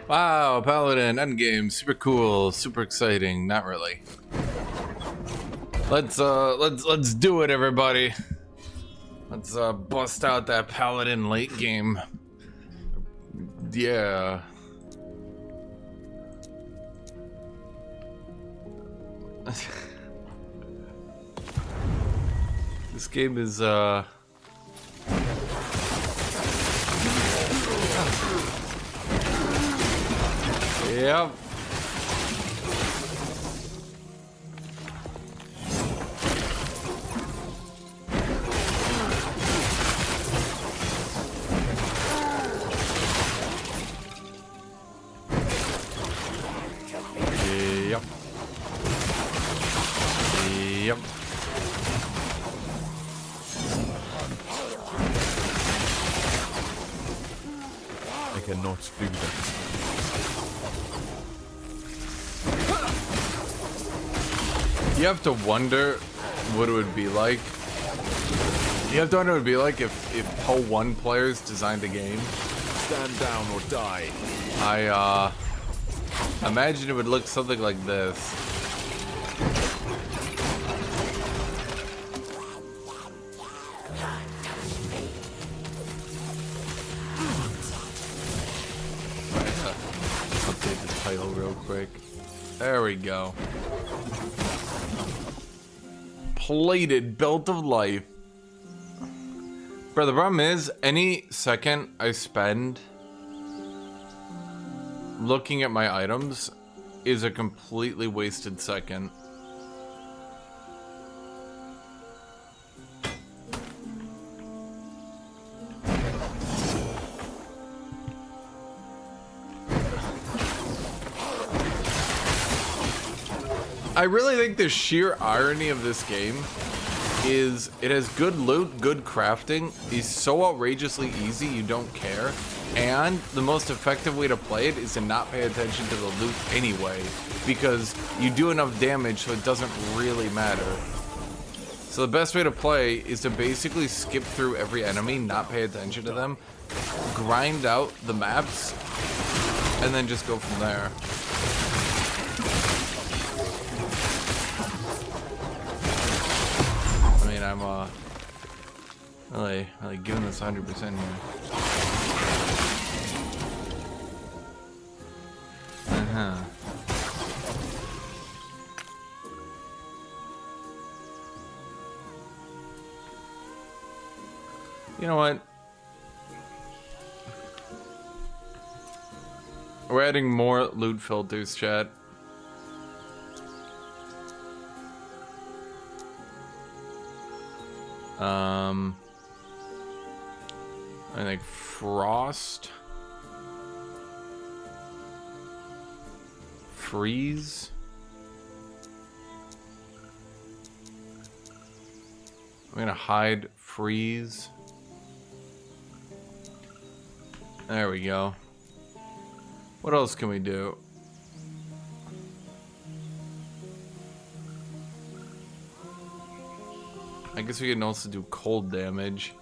Wow, Paladin, endgame, super cool, super exciting. Not really. Let's do it, everybody. Let's bust out that Paladin late game. Yeah. This game is Yep. Yep. Yep. I cannot do that. You have to wonder what it would be like. You have to wonder what it would be like if Poe 1 players designed a game. Stand down or die. I imagine it would look something like this. Update the title real quick. There we go. Plated belt of life. Bro, the problem is, any second I spend looking at my items is a completely wasted second. I really think the sheer irony of this game is it has good loot, good crafting, is so outrageously easy you don't care, and the most effective way to play it is to not pay attention to the loot anyway, because you do enough damage so it doesn't really matter. So the best way to play is to basically skip through every enemy, not pay attention to them, grind out the maps, and then just go from there. I'm really giving this 100% here. You know what? We're adding more loot filters, chat. I think frost, freeze. I'm gonna hide freeze. There we go. What else can we do? I guess we can also do cold damage.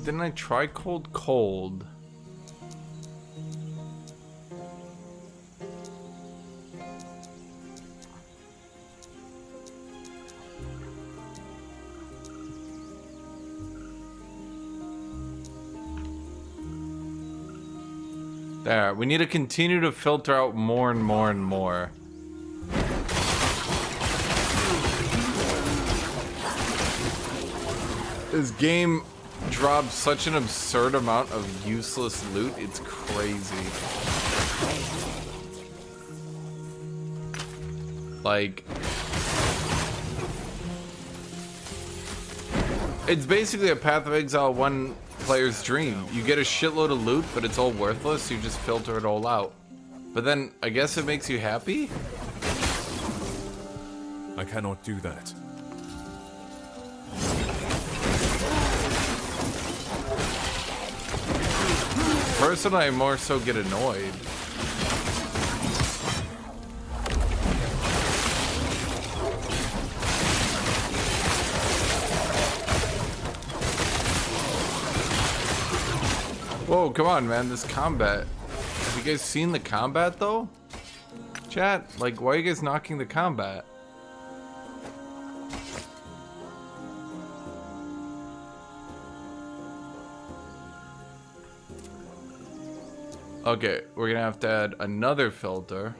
Didn't I try cold? There, we need to continue to filter out more and more and more. This game drops such an absurd amount of useless loot, it's crazy. Like, it's basically a Path of Exile 1 player's dream. You get a shitload of loot, but it's all worthless, so you just filter it all out. But then, I guess it makes you happy? I cannot do that. Personally, I more so get annoyed. Whoa, come on, man. This combat. Have you guys seen the combat, though? Chat, like, why are you guys knocking the combat? Okay, we're gonna have to add another filter.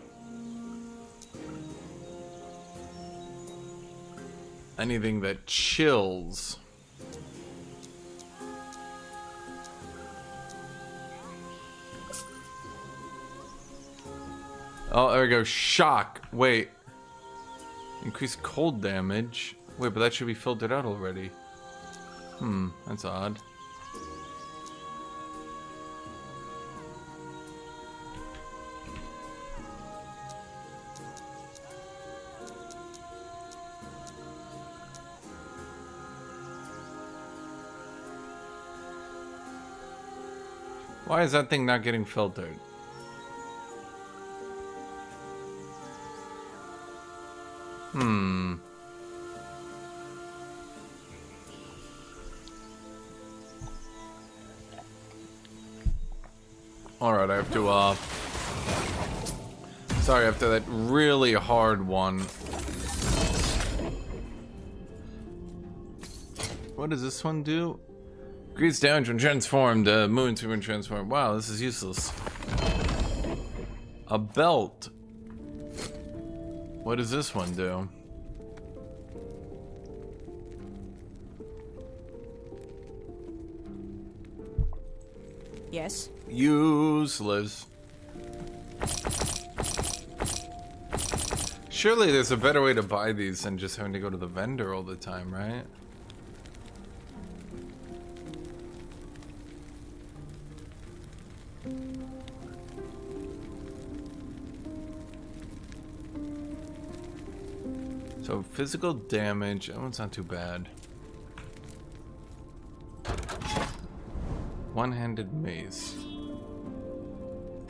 Anything that chills. Oh, there we go. Shock. Wait. Increase cold damage. Wait, but that should be filtered out already. That's odd. Why is that thing not getting filtered? Alright, I have to, sorry, after that really hard one. What does this one do? Increase damage when transformed, movement when transformed. Wow, this is useless. A belt. What does this one do? Yes. Useless. Surely there's a better way to buy these than just having to go to the vendor all the time, right? So physical damage, that one's not too bad. One-handed mace.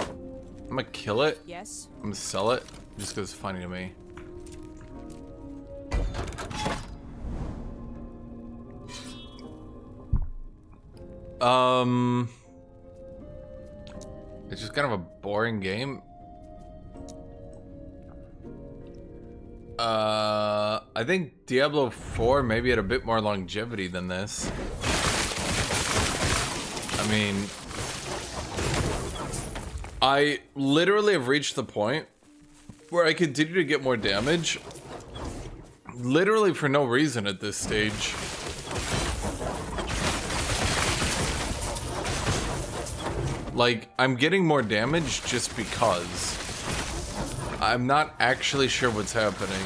I'm gonna kill it. Yes. I'm gonna sell it just because it's funny to me. It's just kind of a boring game. I think Diablo 4 maybe had a bit more longevity than this. I mean, I literally have reached the point where I continue to get more damage, literally for no reason at this stage. Like, I'm getting more damage just because. I'm not actually sure what's happening.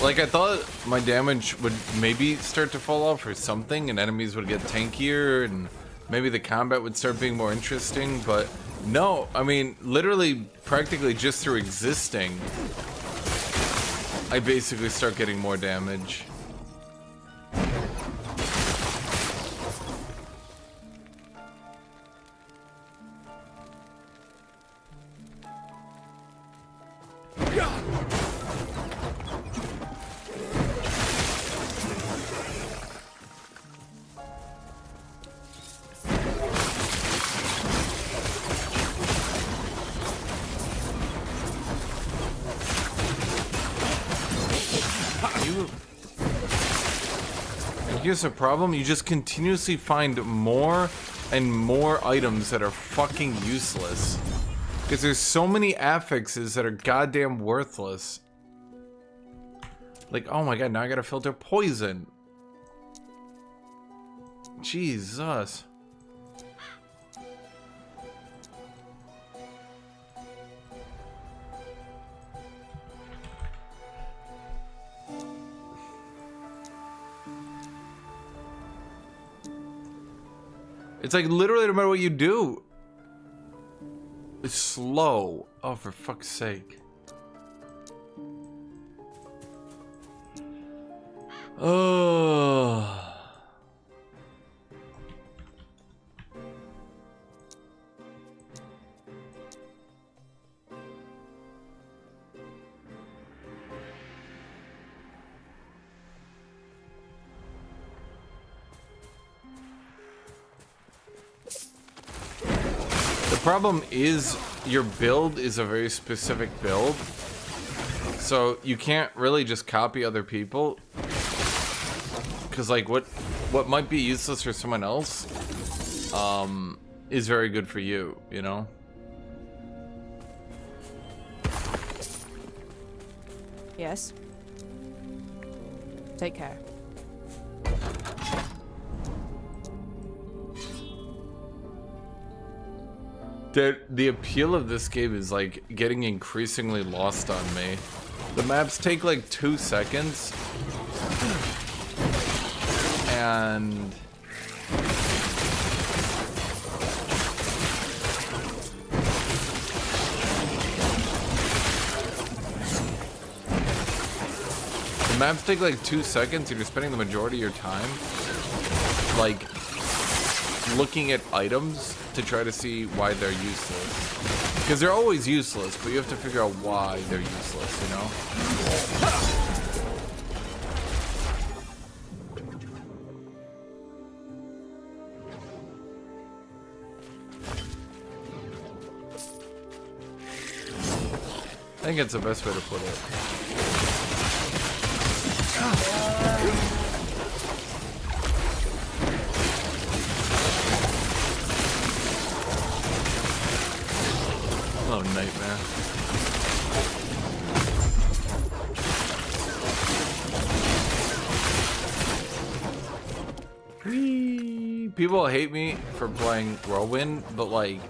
Like, I thought my damage would maybe start to fall off or something, and enemies would get tankier, and maybe the combat would start being more interesting, but no, I mean, literally, practically just through existing, I basically start getting more damage. Here's the problem, you just continuously find more and more items that are fucking useless. Because there's so many affixes that are goddamn worthless. Like, oh my god, now I gotta filter poison. Jesus. It's like literally no matter what you do, it's slow. Oh, for fuck's sake. Oh. problem is your build is a very specific build. So you can't really just copy other people. Because like what might be useless for someone else is very good for you, you know? Yes. Take care. The appeal of this game is like getting increasingly lost on me. The maps take like 2 seconds. And the maps take like 2 seconds and you're spending the majority of your time like looking at items to try to see why they're useless. Because they're always useless, but you have to figure out why they're useless, you know? I think it's the best way to put it. Oh, nightmare. Whee! People hate me for playing Whirlwind, but like,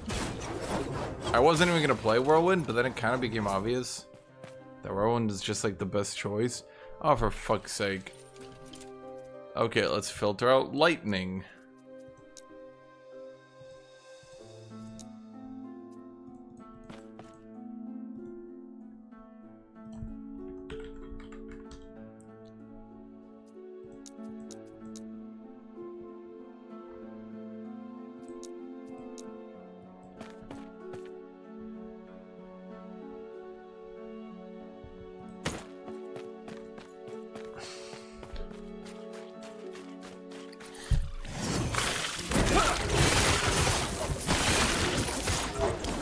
I wasn't even gonna play Whirlwind, but then it kind of became obvious that Whirlwind is just like the best choice. Oh, for fuck's sake. Okay, let's filter out lightning.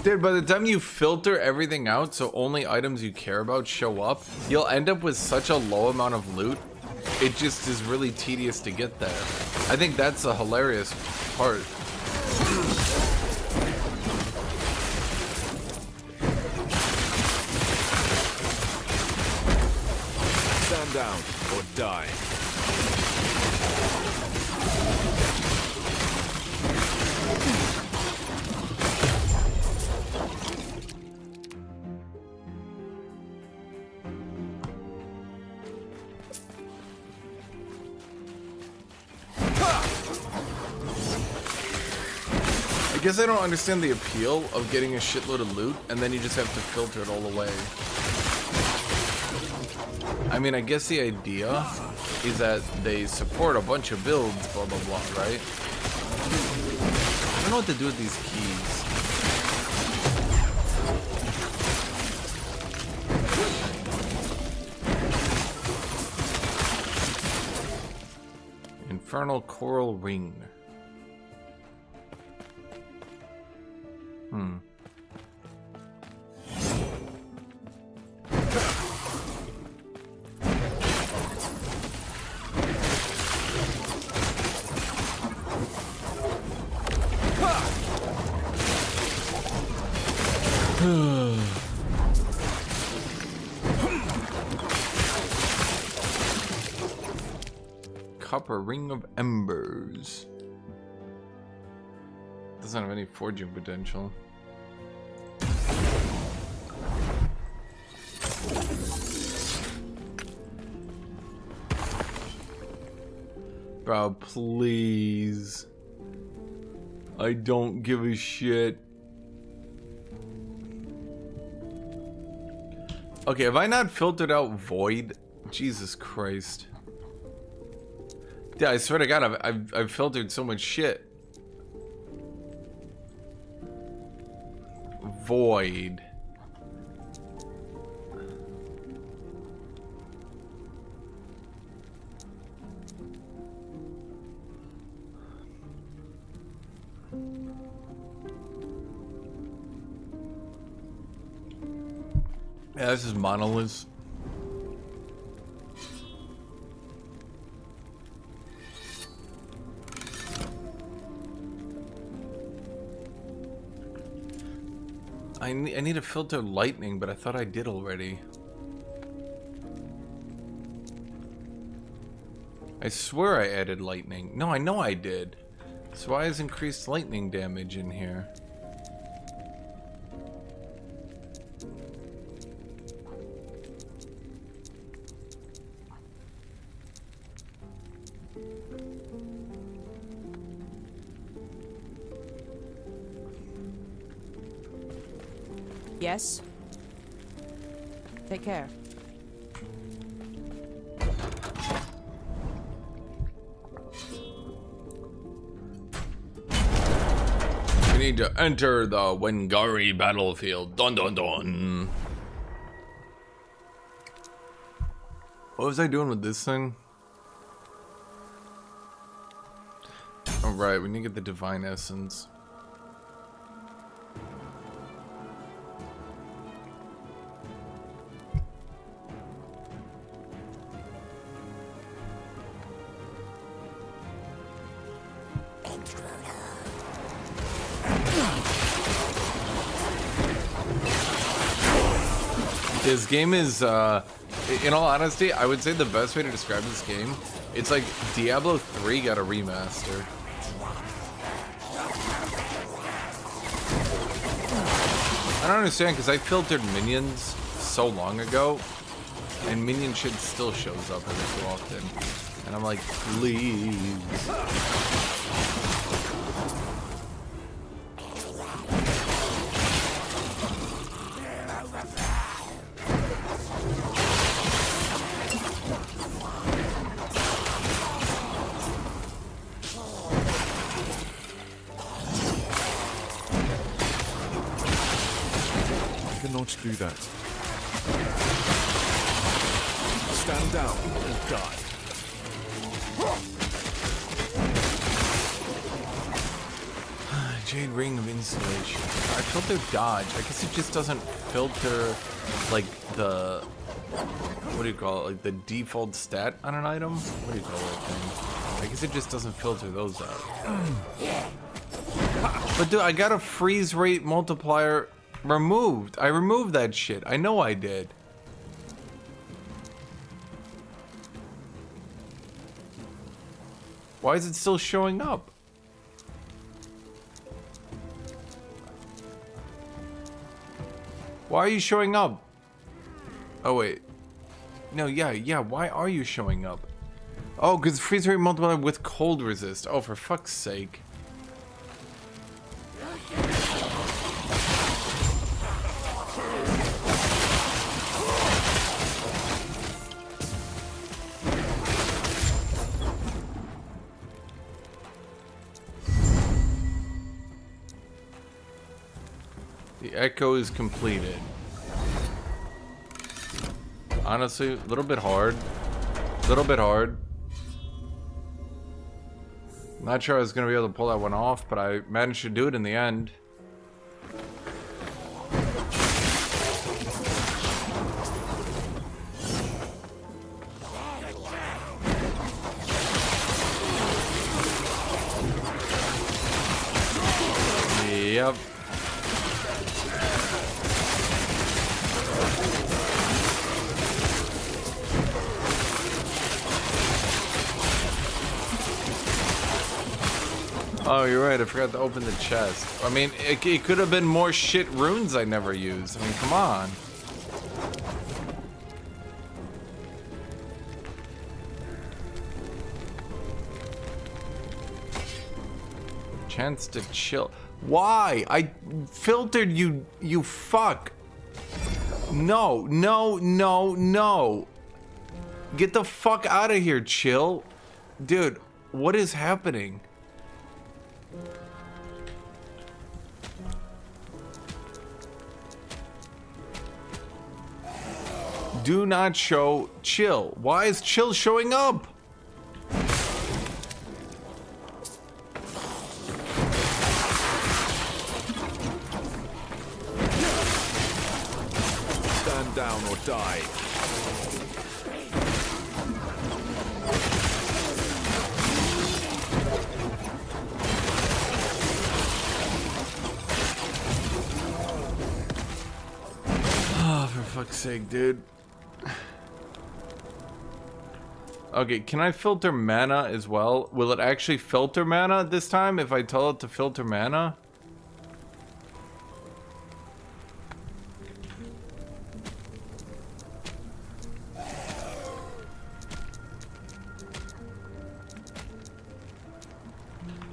Dude, by the time you filter everything out so only items you care about show up, you'll end up with such a low amount of loot. It just is really tedious to get there. I think that's the hilarious part. Stand down or die. I guess I don't understand the appeal of getting a shitload of loot and then you just have to filter it all away. I mean, I guess the idea is that they support a bunch of builds, blah blah blah, right? I don't know what to do with these keys. Infernal Coral Ring. Copper Ring of Embers. Doesn't have any forging potential. Bro, please. I don't give a shit. Okay, have I not filtered out Void? Jesus Christ. Yeah, I swear to God, I've filtered so much shit. Void. Yeah, this is monolith. I need to filter lightning, but I thought I did already. I swear I added lightning. No, I know I did. So why is increased lightning damage in here? Yes. Take care. We need to enter the Wengari battlefield. Dun dun dun. What was I doing with this thing? Alright, we need to get the divine essence. This game is, in all honesty, I would say the best way to describe this game, it's like Diablo 3 got a remaster. I don't understand, because I filtered minions so long ago, and minion shit still shows up every so often. And I'm like, please. Do that. Stand down or die. Jade Ring of Insulation. I filtered dodge. I guess it just doesn't filter like the, what do you call it? Like the default stat on an item? What do you call that thing? I guess it just doesn't filter those out. But dude, I got a freeze rate multiplier removed. I removed that shit. I know I did. Why is it still showing up? Why are you showing up? Oh wait. No, yeah, why are you showing up? Oh, because freeze rate multiplier with cold resist. Oh, for fuck's sake. The echo is completed. Honestly, a little bit hard. Not sure I was gonna be able to pull that one off, but I managed to do it in the end. Yep. Oh, you're right. I forgot to open the chest. I mean, it could have been more shit runes I never used. I mean, come on. Chance to chill. Why? I filtered you, you fuck. No. Get the fuck out of here, chill. Dude, what is happening? Do not show chill. Why is chill showing up? Stand Stand down or die. Oh, for fuck's sake, dude. Okay, can I filter mana as well? Will it actually filter mana this time if I tell it to filter mana?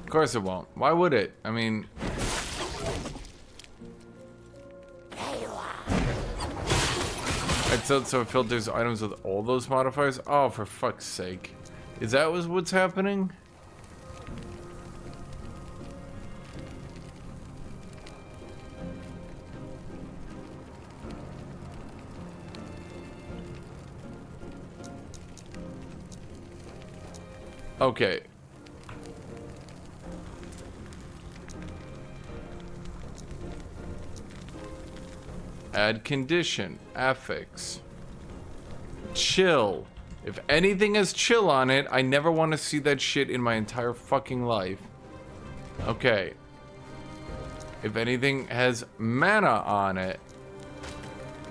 Of course it won't. Why would it? I mean... So it filters items with all those modifiers? Oh, for fuck's sake. Is that what's happening? Okay. Add condition. Affix. Chill. If anything has chill on it, I never want to see that shit in my entire fucking life. Okay. If anything has mana on it,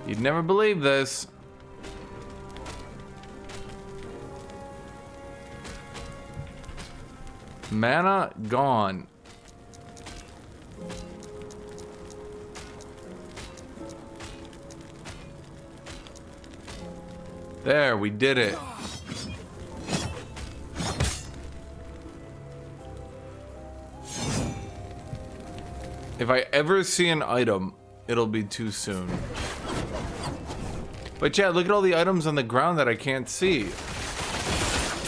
you'd never believe this. Mana gone. There, we did it. If I ever see an item, it'll be too soon. But yeah, look at all the items on the ground that I can't see.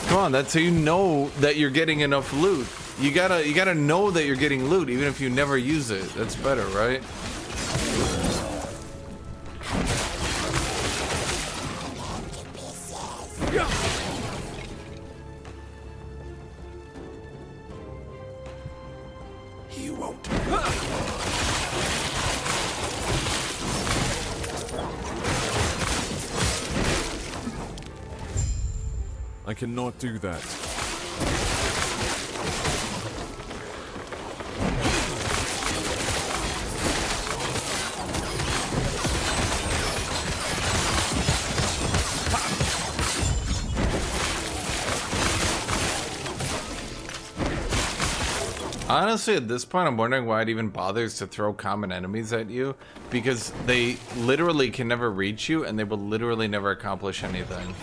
Come on, that's how you know that you're getting enough loot. You gotta know that you're getting loot even if you never use it. That's better, right? You won't. I cannot do that. Honestly, at this point, I'm wondering why it even bothers to throw common enemies at you, because they literally can never reach you, and they will literally never accomplish anything.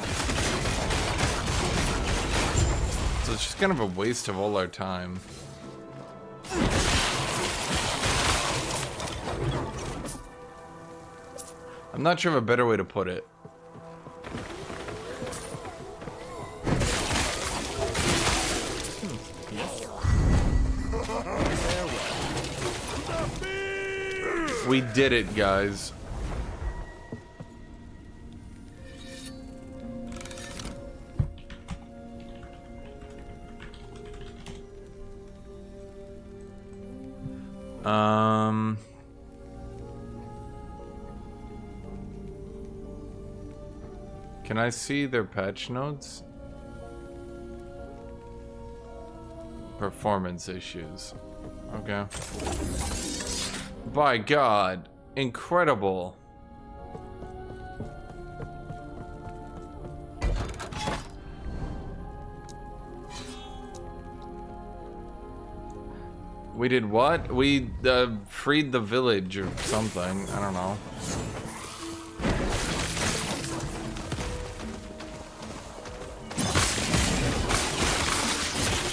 So it's just kind of a waste of all our time. I'm not sure of a better way to put it. We did it, guys. Can I see their patch notes? Performance issues. Okay. By God, incredible. We did what? We freed the village or something. I don't know.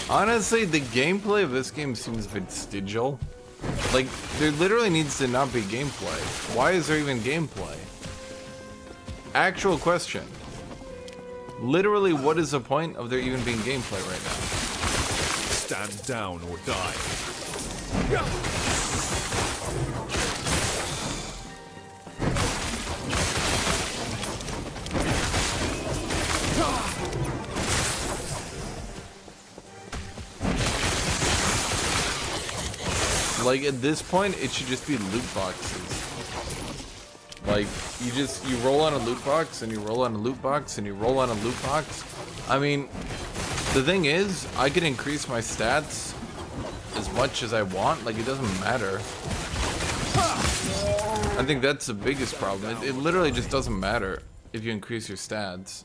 Honestly, the gameplay of this game seems vestigial. Like, there literally needs to not be gameplay. Why is there even gameplay? Actual question. Literally, what is the point of there even being gameplay right now? Stand down or die. Like, at this point, it should just be loot boxes. Like, you roll on a loot box, and you roll on a loot box, and you roll on a loot box. I mean, the thing is, I can increase my stats as much as I want. Like, it doesn't matter. I think that's the biggest problem. It literally just doesn't matter if you increase your stats.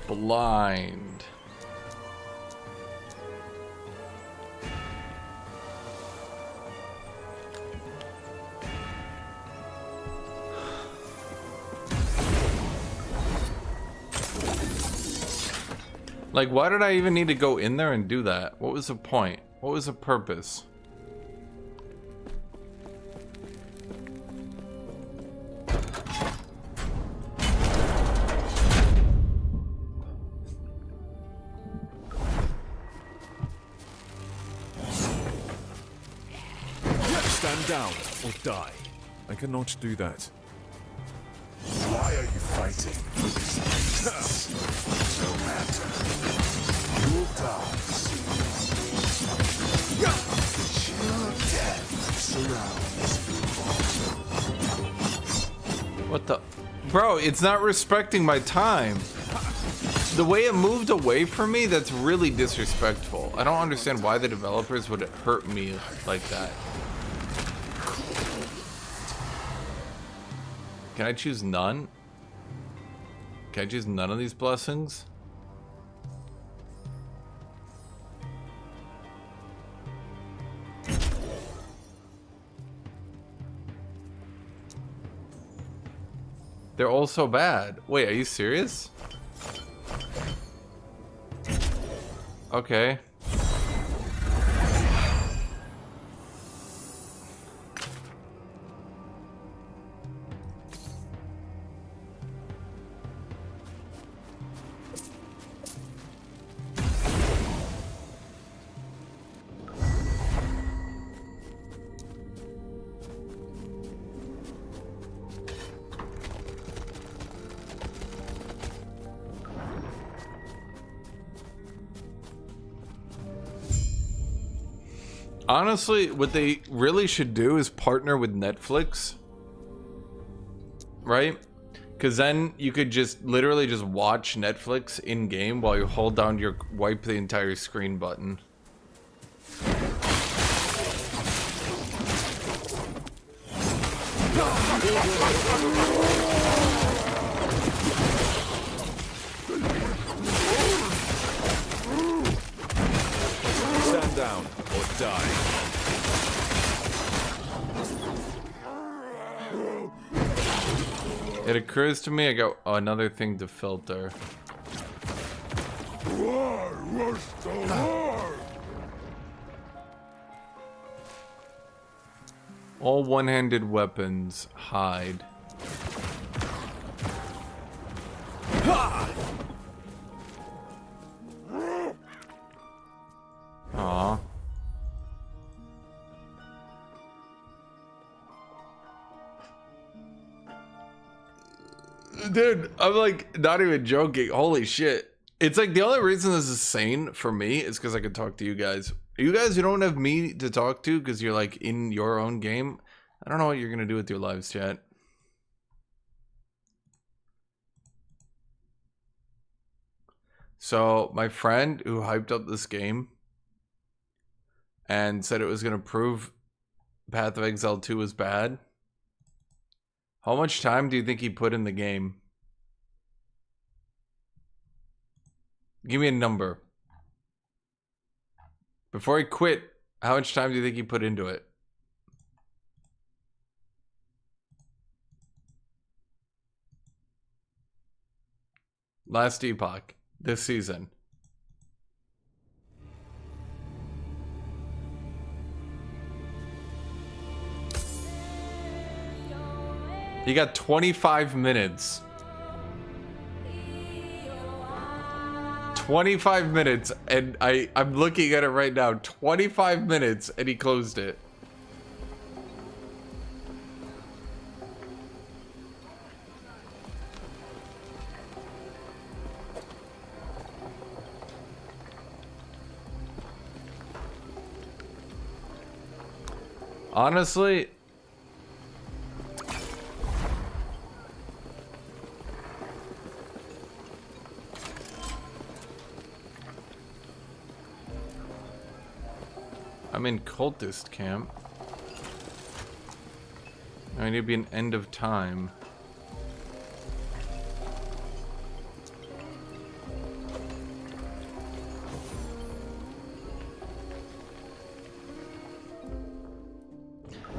Blind. Like, why did I even need to go in there and do that? What was the point? What was the purpose? Stand down or die. I cannot do that. Why are you fighting for these beasts? No matter. You'll die soon. The chill of death surrounds you. What the? Bro, it's not respecting my time. The way it moved away from me, that's really disrespectful. I don't understand why the developers would hurt me like that. Can I choose none? Can I choose none of these blessings? They're all so bad. Wait, are you serious? Okay. Honestly, what they really should do is partner with Netflix, right? Because then you could just literally just watch Netflix in game while you hold down your wipe the entire screen button. Stand down or die. It occurs to me I got another thing to filter. All one-handed weapons hide. Aw. Dude, I'm like not even joking. Holy shit. It's like the only reason this is sane for me is because I can talk to you guys. You guys who don't have me to talk to because you're like in your own game, I don't know what you're gonna do with your lives, chat. So my friend who hyped up this game and said it was gonna prove Path of Exile 2 was bad. How much time do you think he put in the game? Give me a number. Before he quit, how much time do you think he put into it? Last Epoch, this season. He got 25 minutes. 25 minutes, and I'm looking at it right now. 25 minutes, and he closed it. Honestly, I'm in cultist camp. I need to be an end of time.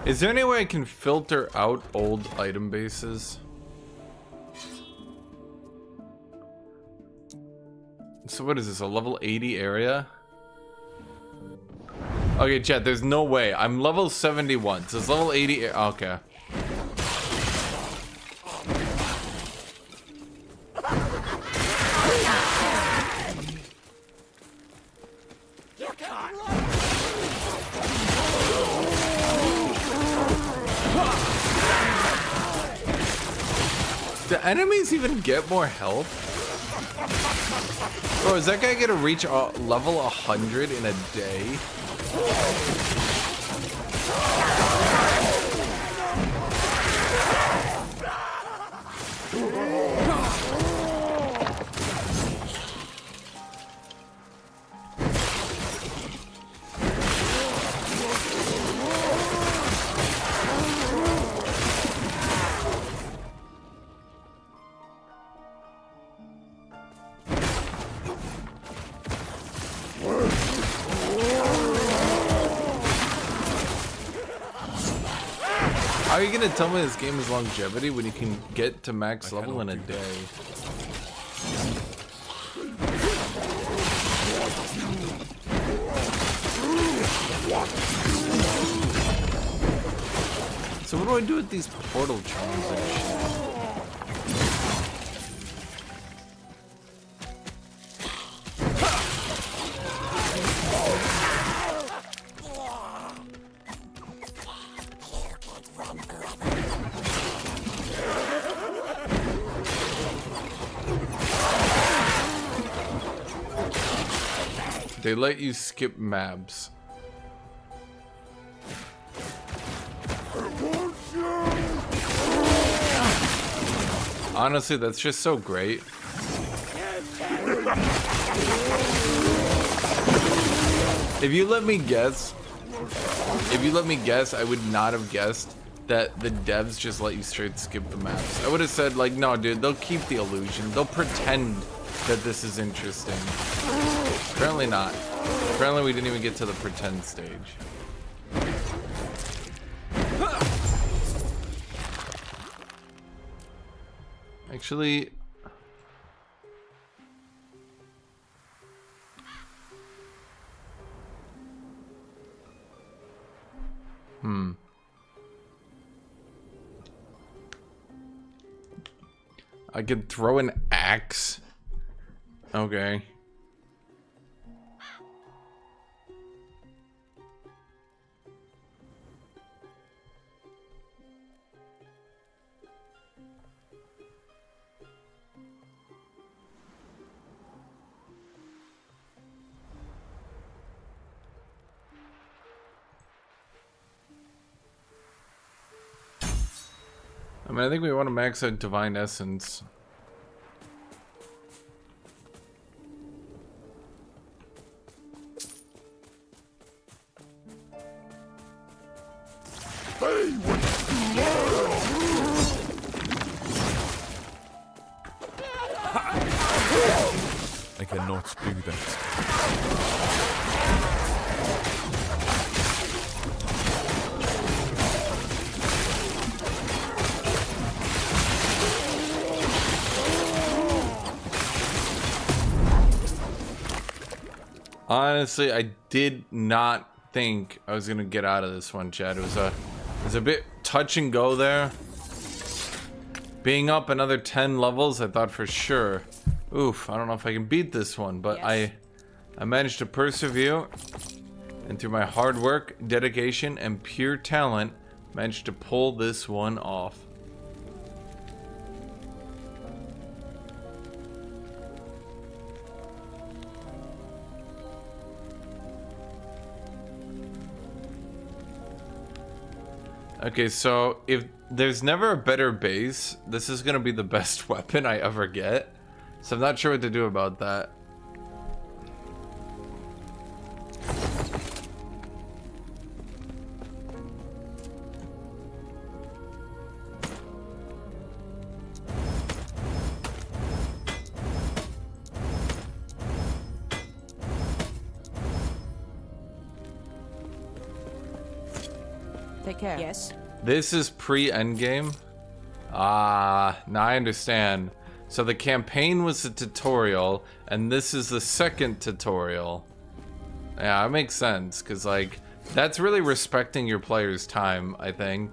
Is there any way I can filter out old item bases? So what is this, a level 80 area? Okay, chat, there's no way. I'm level 71, so it's level 80. Okay. Do enemies even get more health? Bro, is that guy gonna reach level 100 in a day? How are you gonna tell me this game is longevity when you can get to max level in a day? So what do I do with these portal charms and shit? They let you skip maps. Honestly, that's just so great. If you let me guess, I would not have guessed that the devs just let you straight skip the maps. I would have said, like, no, dude, they'll keep the illusion. They'll pretend that this is interesting. Apparently not. Apparently we didn't even get to the pretend stage. Actually... I could throw an axe. Okay. I mean, I think we want to max out Divine Essence. I cannot do that. Honestly, I did not think I was gonna get out of this one, Chad. It was a bit touch and go there. Being up another 10 levels, I thought for sure, oof, I don't know if I can beat this one, but Yes. I managed to persevere, and through my hard work, dedication, and pure talent, managed to pull this one off. Okay, so if there's never a better base, this is gonna be the best weapon I ever get. So I'm not sure what to do about that. Take care. Yes. This is pre-endgame? Ah, now I understand. So the campaign was a tutorial, and this is the second tutorial. Yeah, that makes sense, because, like, that's really respecting your player's time, I think.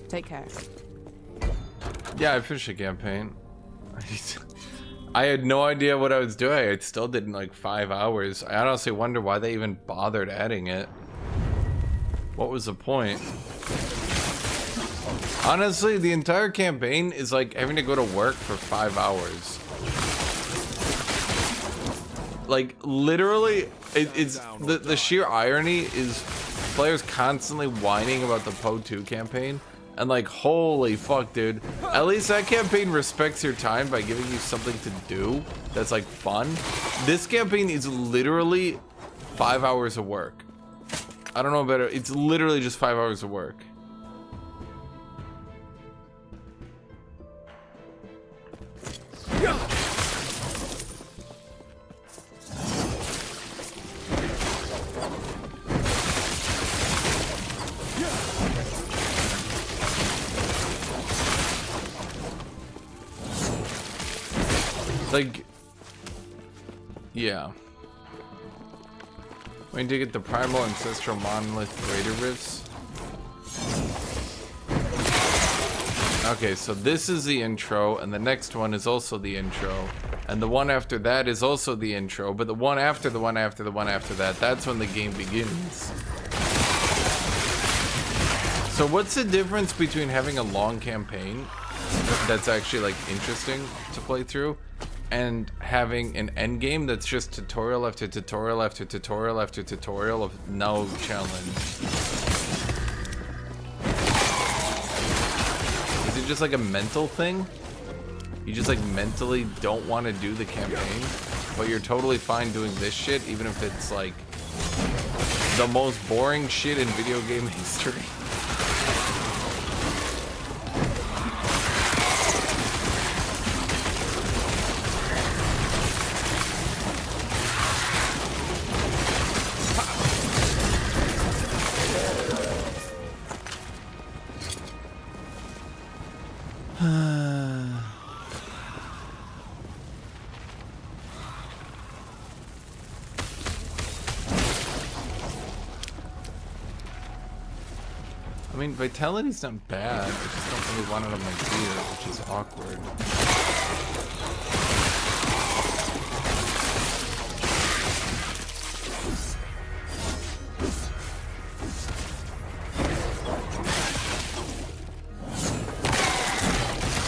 Take care. Yeah, I finished the campaign. I had no idea what I was doing. I still did in like 5 hours. I honestly wonder why they even bothered adding it. What was the point? Honestly, the entire campaign is like having to go to work for 5 hours. Like, literally, it's the sheer irony is players constantly whining about the Po 2 campaign. And like, holy fuck, dude. At least that campaign respects your time by giving you something to do that's like fun. This campaign is literally 5 hours of work. I don't know about it. It's literally just 5 hours of work. Like, yeah. We need to get the primal ancestral monolith raider rifts. Okay, so this is the intro, and the next one is also the intro, and the one after that is also the intro, but the one after the one after the one after that, that's when the game begins. So what's the difference between having a long campaign that's actually like interesting to play through and having an end game that's just tutorial after tutorial after tutorial after tutorial of no challenge? Is it just like a mental thing? You just like mentally don't want to do the campaign, but you're totally fine doing this shit even if it's like the most boring shit in video game history? I mean, vitality's not bad, I just don't really want it on my gear, which is awkward.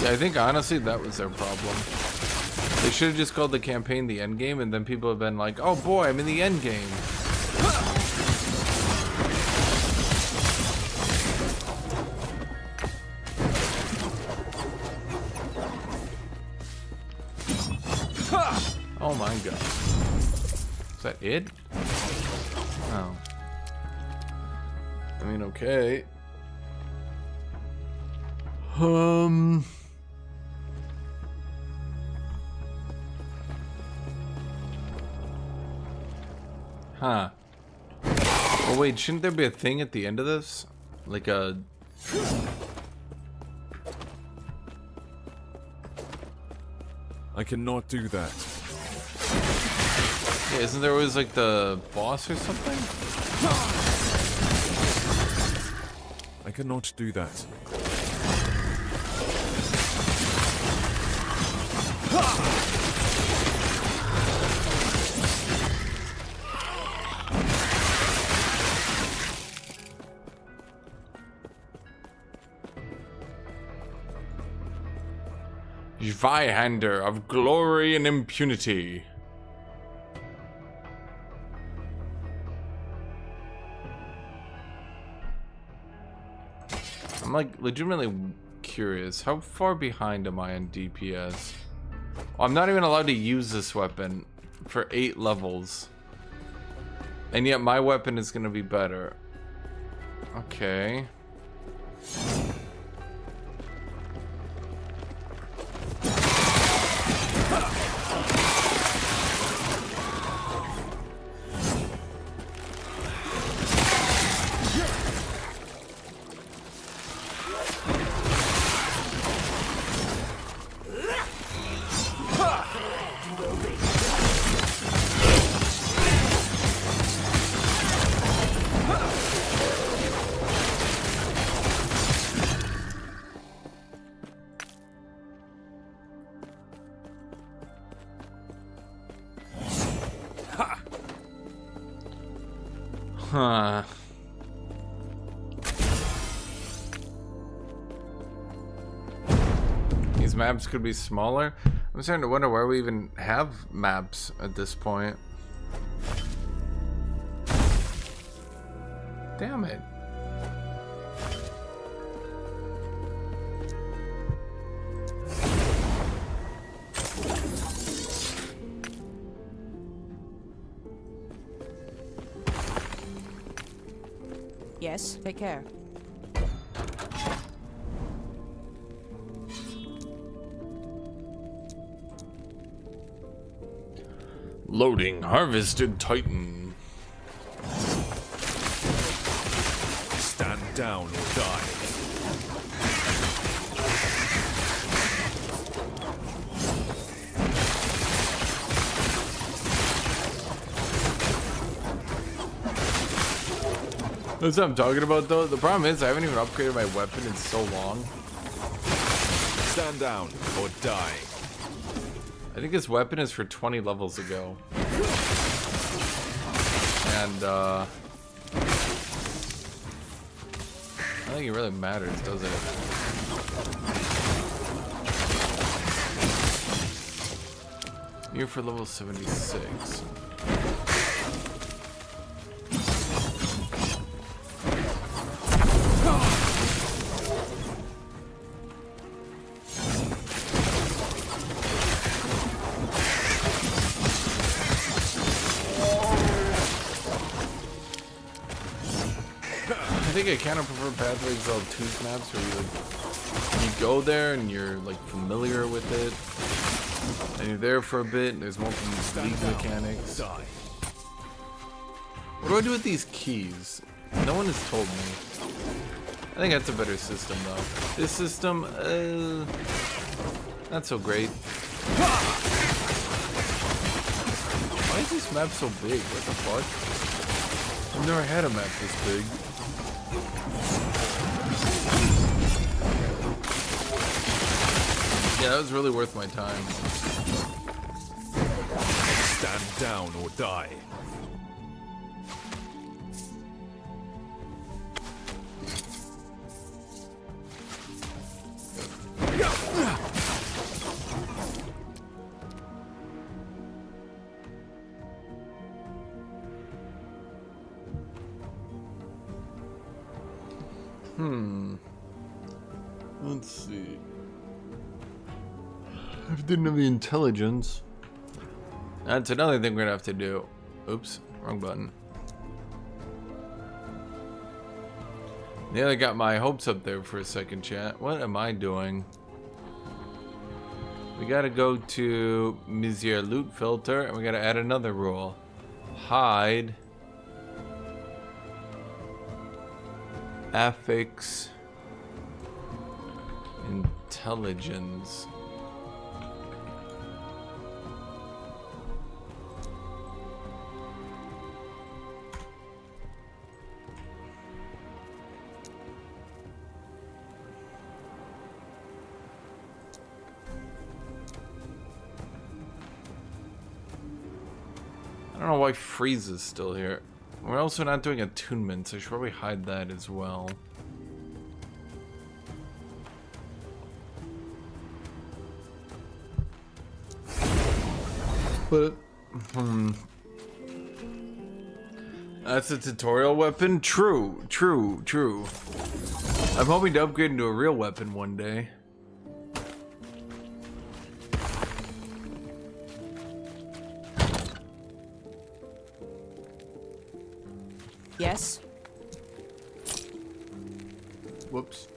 Yeah, I think honestly that was their problem. They should have just called the campaign the endgame, and then people have been like, oh boy, I'm in the endgame. Oh my god. Is that it? Oh. I mean, okay. Huh. Oh wait, shouldn't there be a thing at the end of this? Like a... I cannot do that. Yeah, isn't there always like the boss or something? I cannot do that. Zweihander of glory and impunity. I'm like legitimately curious. How far behind am I on DPS? Oh, I'm not even allowed to use this weapon for 8 levels. And yet my weapon is gonna be better. Okay. Huh. These maps could be smaller. I'm starting to wonder why we even have maps at this point. Damn it. Yes, take care. Loading harvested Titan. Stand down or die. That's what I'm talking about though. The problem is I haven't even upgraded my weapon in so long. Stand down or die. I think his weapon is for 20 levels ago. And I don't think it really matters, does it? You're for level 76. I think I kind of prefer Pathways L2's maps where you go there and you're like familiar with it, and you're there for a bit. And there's multiple league mechanics. Die. What do I do with these keys? No one has told me. I think that's a better system though. This system, not so great. Why is this map so big? What the fuck? I've never had a map this big. Yeah, that was really worth my time. Stand down or die. Let's see. I didn't have the intelligence. That's another thing we're gonna have to do. Oops, wrong button. Yeah, I got my hopes up there for a second, chat. What am I doing? We gotta go to Monsieur Loot Filter, and we gotta add another rule. Hide affix intelligence. I don't know why Freeze is still here. We're also not doing attunements, so I should probably hide that as well. But that's a tutorial weapon? True. I'm hoping to upgrade into a real weapon one day. Yes. Whoops.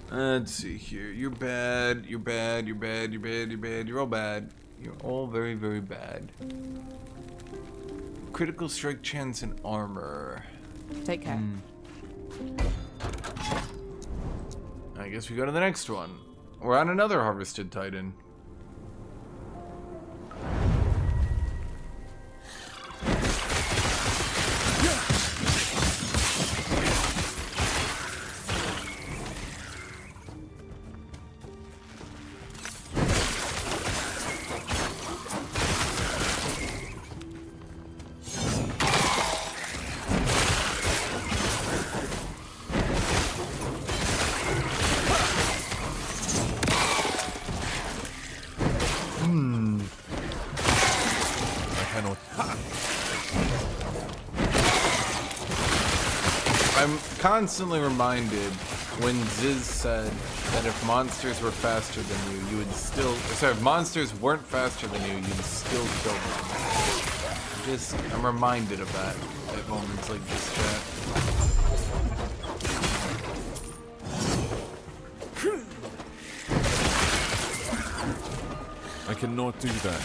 Let's see here. You're bad. You're all bad. You're all very, very bad. Critical strike chance and armor. Take care. I guess we go to the next one. We're on another harvested titan. I'm constantly reminded when Ziz said that if monsters were faster than you, you would still... Sorry, if monsters weren't faster than you, you'd still kill them. I'm reminded of that at moments like this, chat. I cannot do that.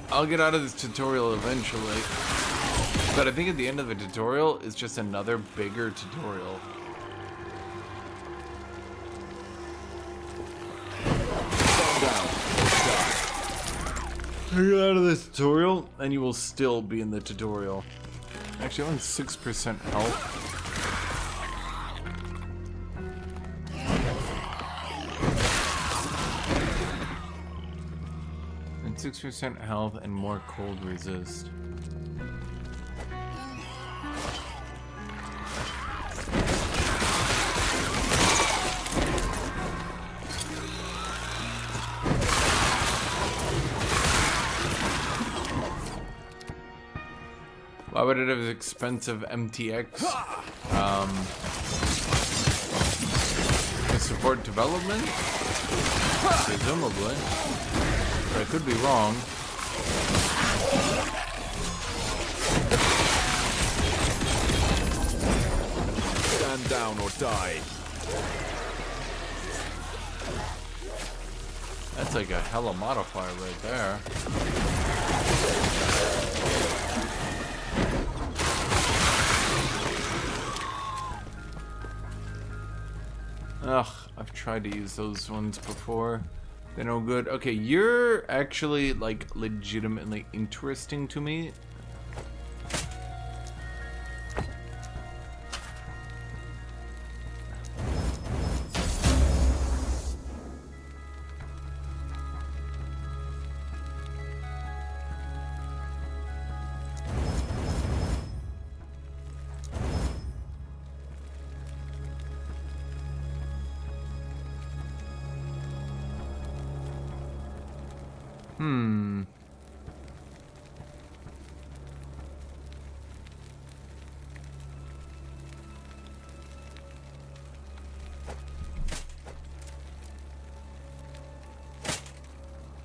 I'll get out of this tutorial eventually, but I think at the end of the tutorial is just another bigger tutorial. Get out of this tutorial, and you will still be in the tutorial. Actually, I'm on 6% health. And 6% health and more cold resist. Why would it have expensive MTX? To support development? Presumably. But I could be wrong. Stand down or die. That's like a hella modifier right there. Ugh, I've tried to use those ones before. They're no good. Okay, you're actually, like, legitimately interesting to me.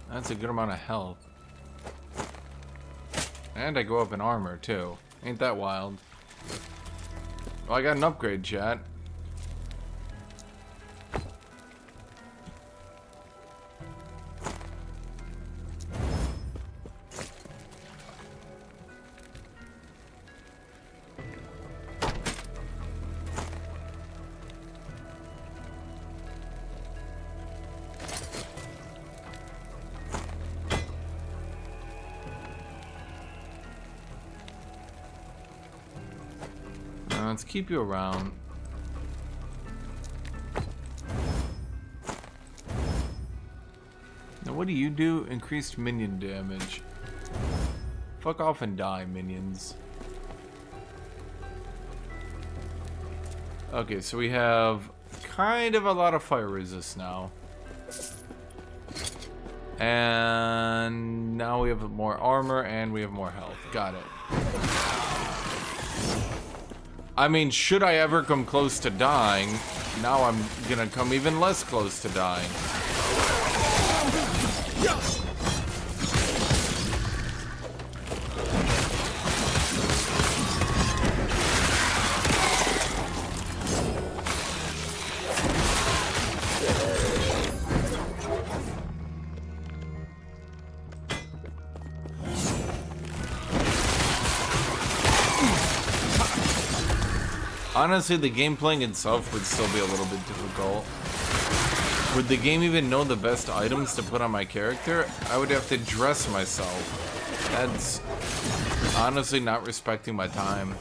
That's a good amount of health. And I go up in armor, too. Ain't that wild? Well, I got an upgrade, chat. let's keep you around. Now what do you do? Increased minion damage. Fuck off and die, minions. Okay, so we have kind of a lot of fire resist now. And now we have more armor and we have more health. Got it. I mean, should I ever come close to dying, now I'm gonna come even less close to dying. Honestly, the game playing itself would still be a little bit difficult. Would the game even know the best items to put on my character? I would have to dress myself. That's honestly not respecting my time.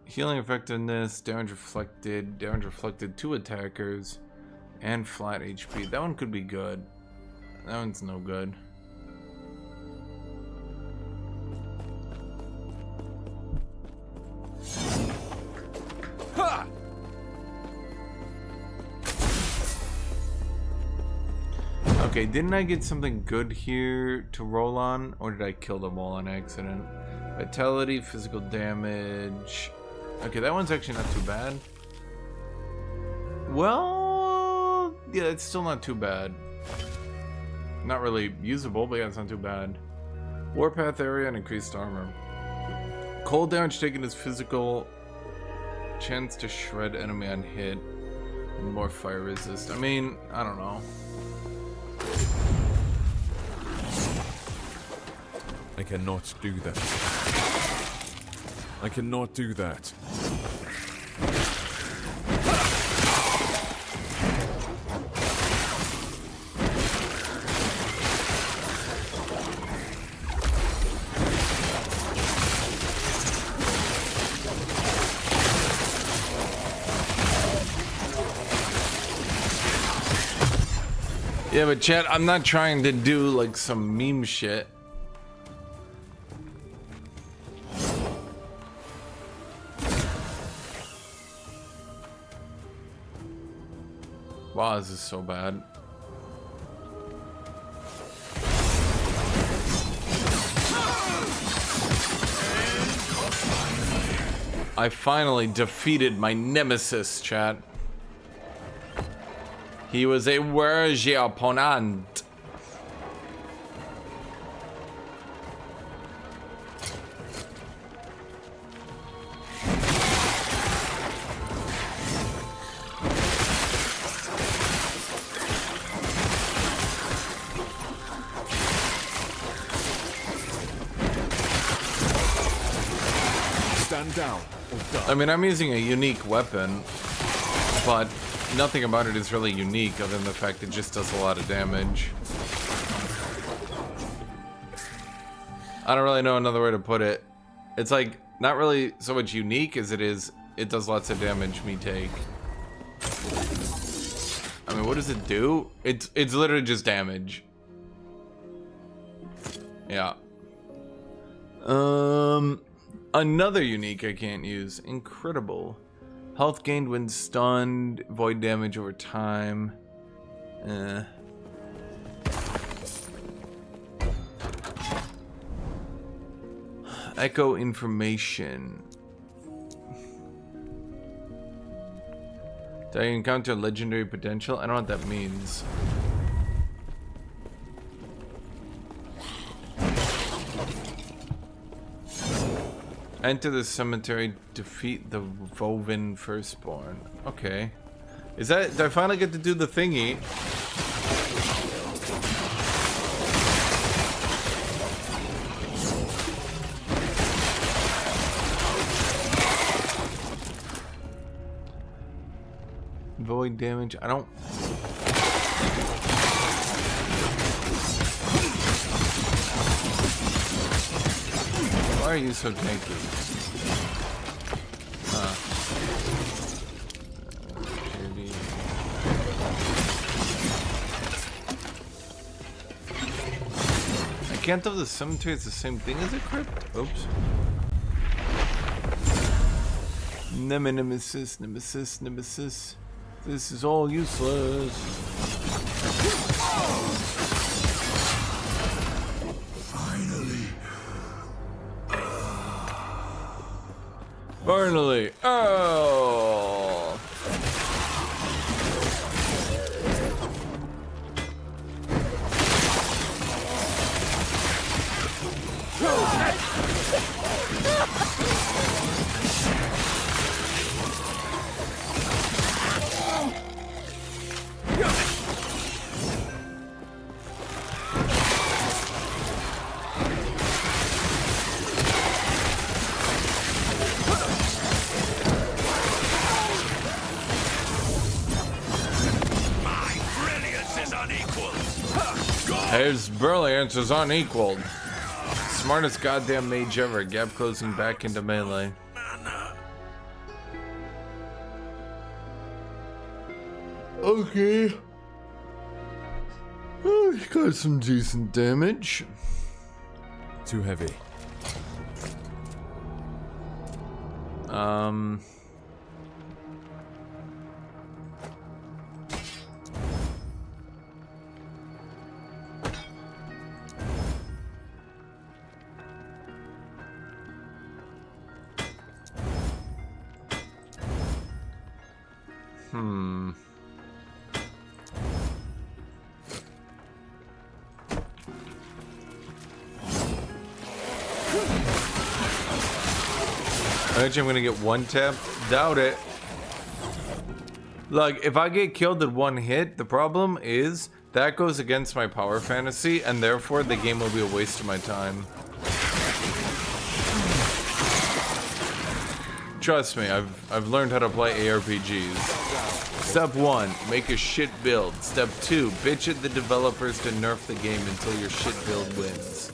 Healing effectiveness, damage reflected to attackers, and flat HP. That one could be good. That one's no good. Ha! Okay, didn't I get something good here to roll on? Or did I kill them all on accident? Vitality, physical damage. Okay, that one's actually not too bad. Well, yeah, it's still not too bad. Not really usable, but yeah, it's not too bad. Warpath area and increased armor. Cold damage taken is physical. Chance to shred enemy on hit. And more fire resist. I mean, I don't know. I cannot do that. I cannot do that. Yeah, but chat, I'm not trying to do like some meme shit. Wow, this is so bad. I finally defeated my nemesis, chat. He was a worthy opponent. Stand down or die. I mean, I'm using a unique weapon, but nothing about it is really unique other than the fact it just does a lot of damage. I don't really know another way to put it. It's like not really so much unique as it is it does lots of damage me take. I mean, what does it do? It's literally just damage. Yeah. Another unique I can't use. Incredible. Health gained when stunned. Void damage over time. Echo information. Do I encounter legendary potential? I don't know what that means. Enter the cemetery, defeat the Woven Firstborn. Okay. Is that, did I finally get to do the thingy? damage. I don't. Why are you so tanky? Maybe. I can't tell if the cemetery is the same thing as a crypt. Oops. Nemesis. This is all useless. Finally. Oh. His brilliance is unequaled. Smartest goddamn mage ever. Gap closing back into melee. Okay. Oh, he got some decent damage. Too heavy. Actually, I'm gonna get one tap. Doubt it. Like, if I get killed in one hit, the problem is that goes against my power fantasy, and therefore the game will be a waste of my time. Trust me, I've learned how to play ARPGs. Step 1, make a shit build. Step 2, bitch at the developers to nerf the game until your shit build wins.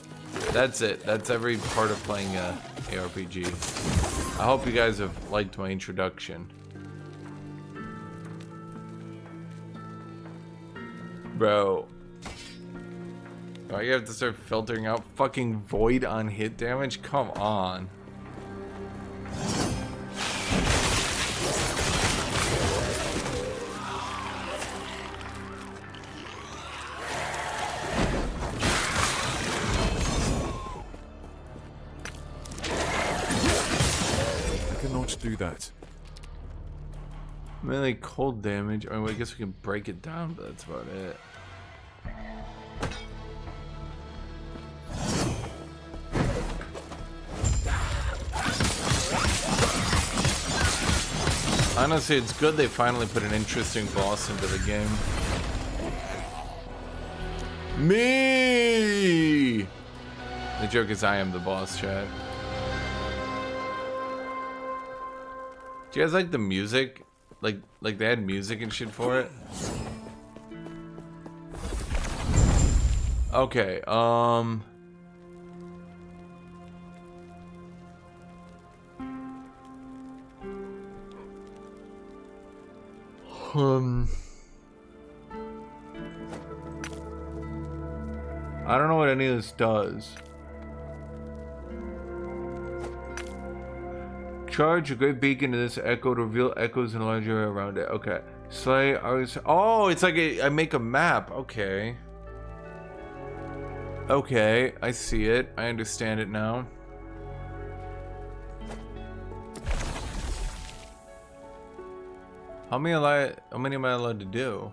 That's it. That's every part of playing a ARPG. I hope you guys have liked my introduction. Bro. Oh, you have to start filtering out fucking void on hit damage? Come on. Do that. Melee cold damage. I mean, I guess we can break it down, but that's about it. Honestly, it's good they finally put an interesting boss into the game. Me! The joke is I am the boss, chat. Do you guys like the music? Like they had music and shit for it? Okay, I don't know what any of this does. Charge a great beacon to this echo to reveal echoes in a large area around it. Okay. Slay. Oh, it's like I make a map. Okay. Okay, I see it. I understand it now. How many am I allowed to do?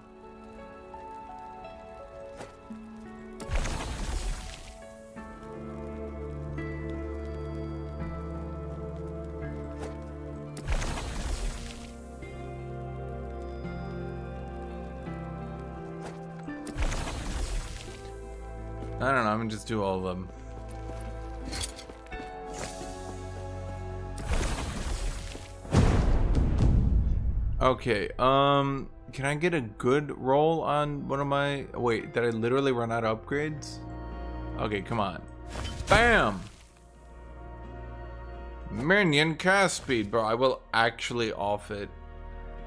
I don't know, I'm gonna just do all of them. Okay, Can I get a good roll on one of my... Wait, did I literally run out of upgrades? Okay, come on. Bam! Minion cast speed, bro. I will actually off it.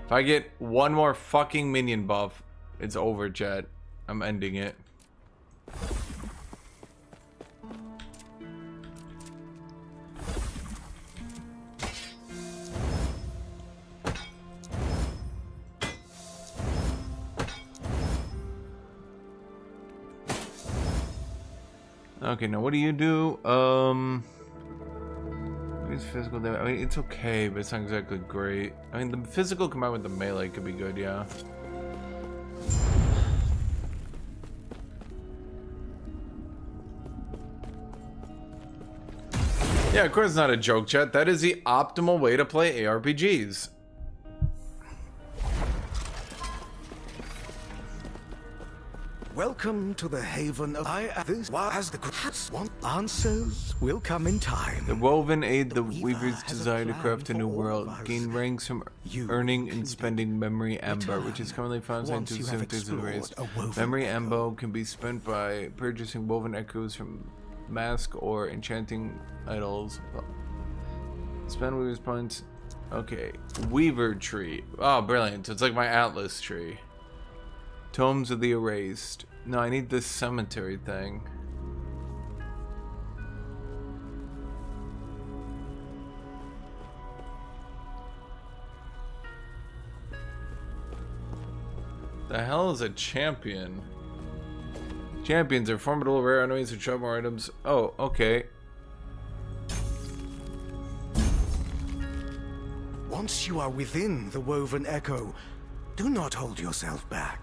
If I get one more fucking minion buff, it's over, chat. I'm ending it. Okay, now what do you do? Use physical damage. I mean, it's okay, but it's not exactly great. I mean, the physical combined with the melee could be good, yeah. Yeah, of course it's not a joke, chat. That is the optimal way to play ARPGs. Welcome to the haven of this as the crafts want answers will come in time. The woven aid the weaver's desire to craft a new world. Gain ranks from earning and spending memory amber, which is currently found in 2 cemeteries of the race. Memory amber can be spent by purchasing woven echoes from mask or enchanting idols. Spend weaver's points. Okay, weaver tree. Oh, brilliant! So it's like my atlas tree. Tomes of the Erased. No, I need this cemetery thing. The hell is a champion? Champions are formidable, rare enemies who trap more items. Oh, okay. Once you are within the woven echo, do not hold yourself back.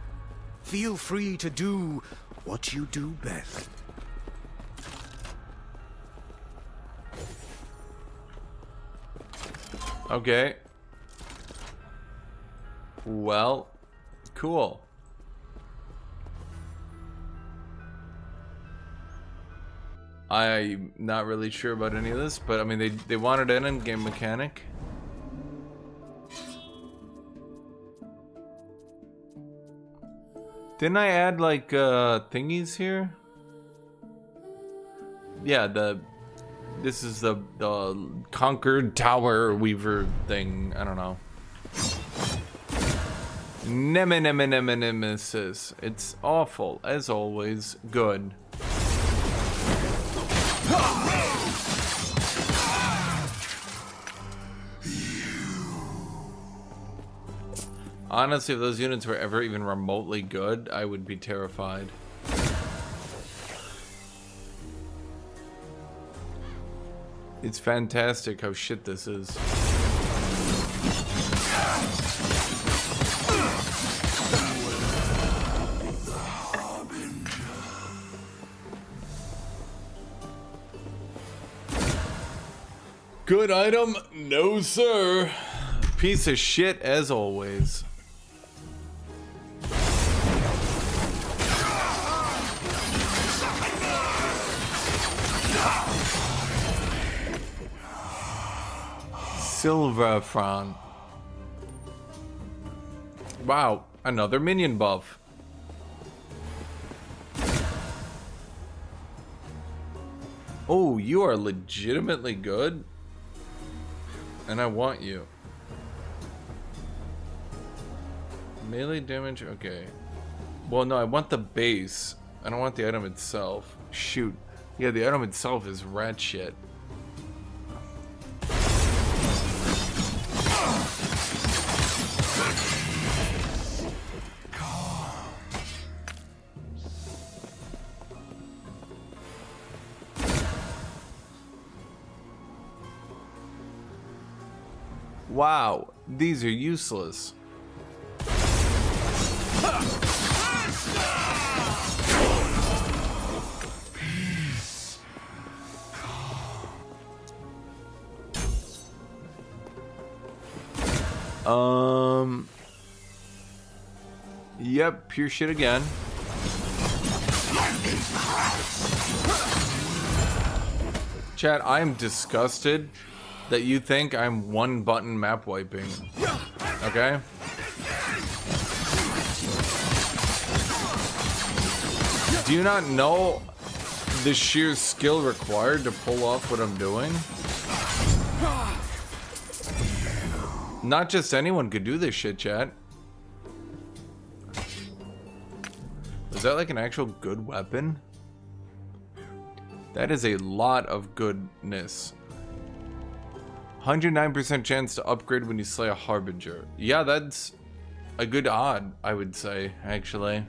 Feel free to do what you do best. Okay. Well, cool. I'm not really sure about any of this, but I mean, they wanted an endgame mechanic. Didn't I add like thingies here? Yeah, this is the conquered tower weaver thing. I don't know. Nemesis. It's awful as always. Good. Honestly, if those units were ever even remotely good, I would be terrified. It's fantastic how shit this is. Good item? No, sir. Piece of shit as always. Silver Fran. Wow, another minion buff. Oh, you are legitimately good. And I want you. Melee damage, okay. Well, no, I want the base. I don't want the item itself. Shoot. Yeah, the item itself is rat shit. Wow, these are useless. Yep, pure shit again. Chat, I am disgusted that you think I'm one button map wiping. Okay? Do you not know the sheer skill required to pull off what I'm doing? Not just anyone could do this shit, chat. Is that like an actual good weapon? That is a lot of goodness. 109% chance to upgrade when you slay a harbinger. Yeah, that's a good odd, I would say, actually.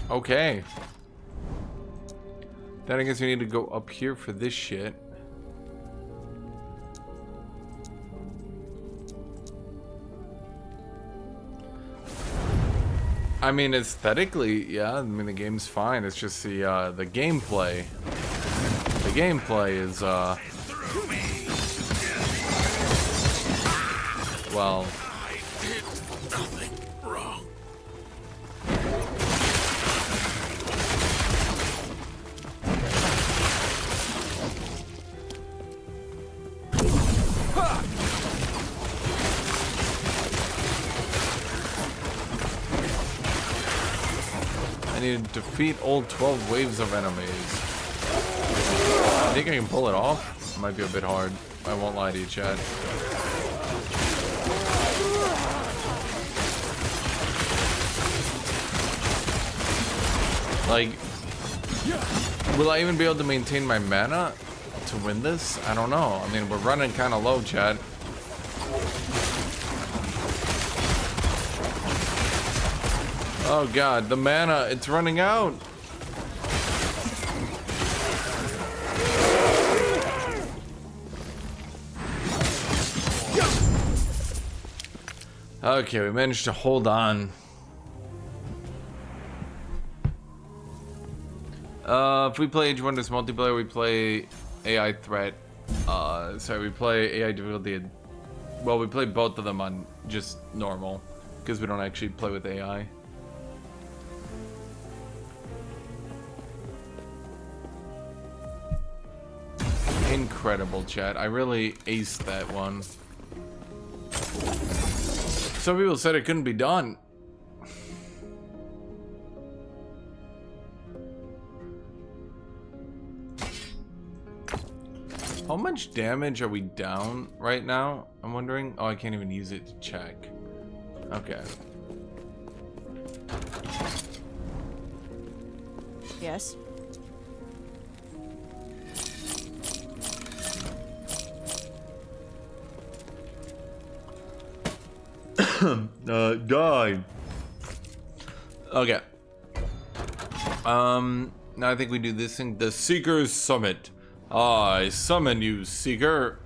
Okay. Then I guess we need to go up here for this shit. I mean, aesthetically, yeah. I mean, the game's fine. It's just the gameplay. The gameplay is well. I need to defeat all 12 waves of enemies. I think I can pull it off. It might be a bit hard. I won't lie to you, Chad. Like, will I even be able to maintain my mana to win this? I don't know. I mean, we're running kind of low, Chad. Oh god, the mana, it's running out. Okay, we managed to hold on. If we play Age of Wonders multiplayer, we play AI threat. Sorry, we play AI difficulty. Well, we play both of them on just normal, because we don't actually play with AI. Incredible, chat. I really aced that one. Some people said it couldn't be done. How much damage are we down right now? I'm wondering. Oh, I can't even use it to check. Okay. Yes. Die. Okay. Now I think we do this thing. The Seeker's Summit. I summon you, Seeker.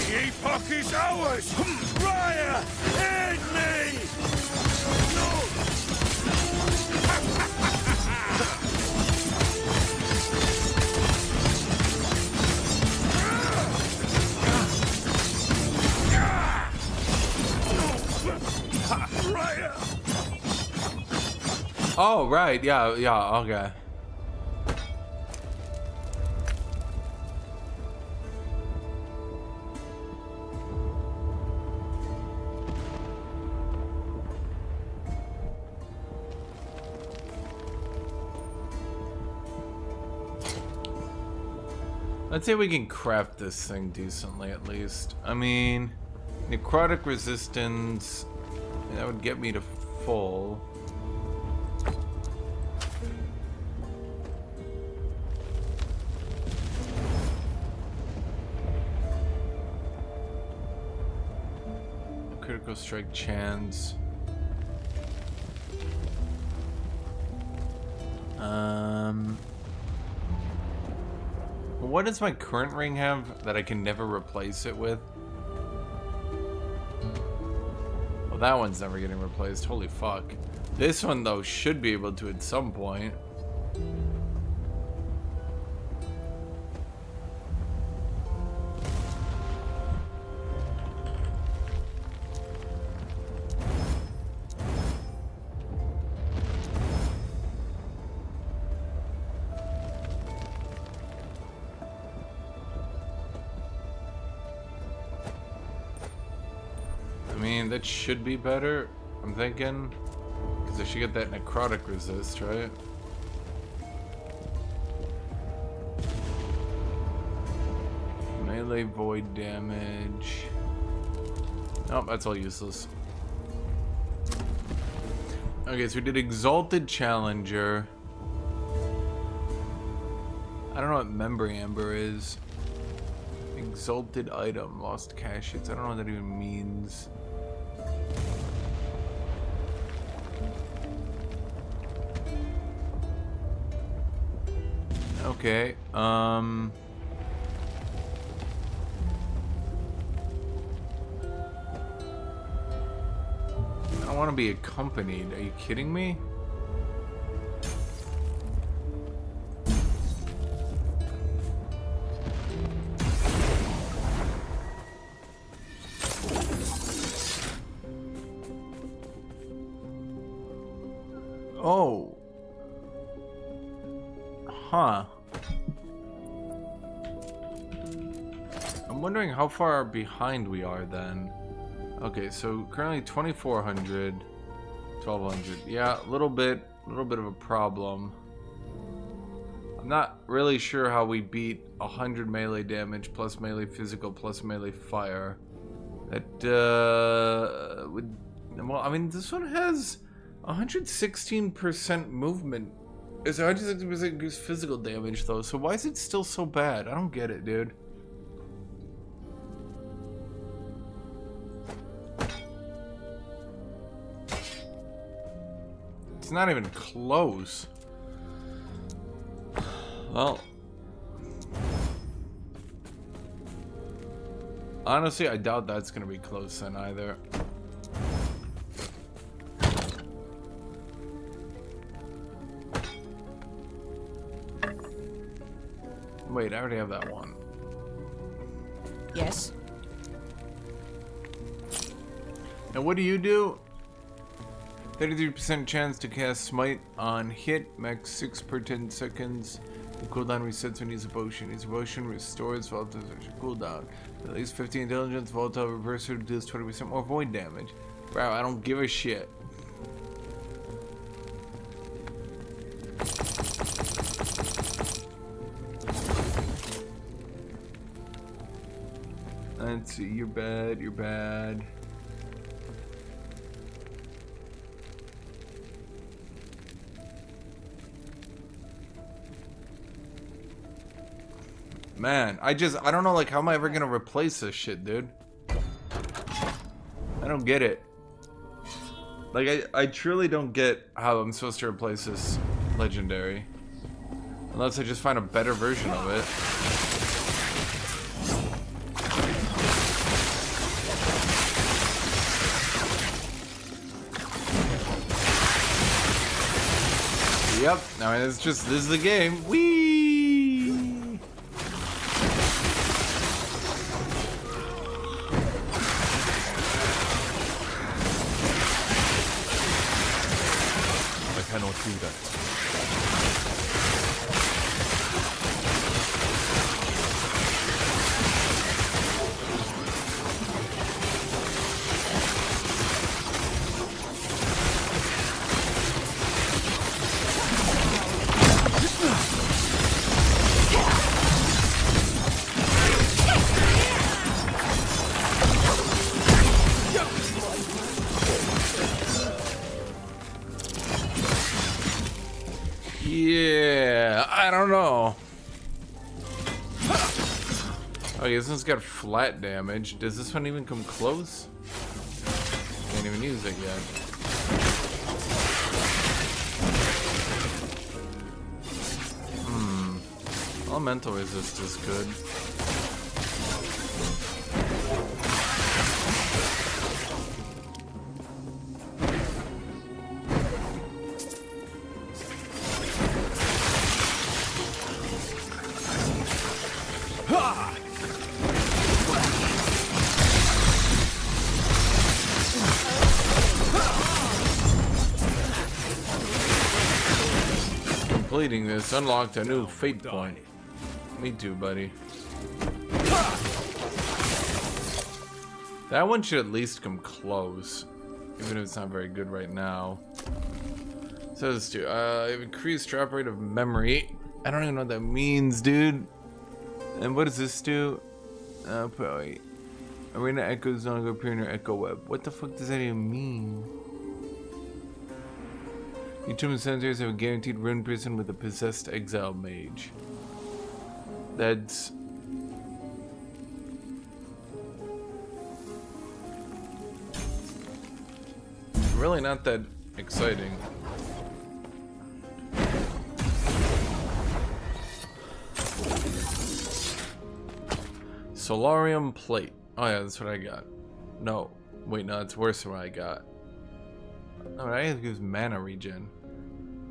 Epoch is ours! Raya! Aid me! Oh, right. Yeah, yeah, okay. Let's see if we can craft this thing decently, at least. I mean, necrotic resistance, that would get me to full. Critical strike chance. What does my current ring have that I can never replace it with? Well, that one's never getting replaced. Holy fuck. This one, though, should be able to at some point. I mean, that should be better, I'm thinking. Because I should get that necrotic resist, right? Melee void damage. Nope, that's all useless. Okay, so we did Exalted Challenger. I don't know what Memory Amber is. Exalted item, lost cache hits. I don't know what that even means. Okay, I don't want to be accompanied. Are you kidding me? Oh. Huh. I'm wondering how far behind we are then. Okay, so currently 2400, 1200. Yeah, a little bit of a problem. I'm not really sure how we beat 100 melee damage plus melee physical plus melee fire. That would, well, I mean, this one has 116% movement. It's 116% physical damage though, so why is it still so bad? I don't get it, dude. It's not even close. Well, honestly, I doubt that's gonna be close then either. Wait, I already have that one. Yes. And what do you do? 33% chance to cast Smite on hit, max 6 per 10 seconds. The cooldown resets when you use a potion. Use a potion restores volatile cooldown. At least 15 intelligence, volatile reverser deals 20% more void damage. Bro, I don't give a shit. Let's see, you're bad, you're bad. Man, I don't know, like, how am I ever gonna replace this shit, dude? I don't get it. Like, I truly don't get how I'm supposed to replace this legendary. Unless I just find a better version of it. Yep, I mean, it's just, this is the game. Whee! I cannot do that. Yeah, I don't know. Okay, this one's got flat damage. Does this one even come close? can't even use it yet. Elemental resist is good. Completing this unlocked a new fate point. Me too, buddy. That one should at least come close, even if it's not very good right now. So this too. Increased drop rate of memory. I don't even know what that means, dude. And what does this do? Probably. Arena echoes no longer appear in your echo web. What the fuck does that even mean? You tomb sensors have a guaranteed rune prison with a possessed exile mage. That's really not that exciting. Solarium plate. Oh yeah, that's what I got. No, wait, no, it's worse than what I got. Alright, it gives mana regen.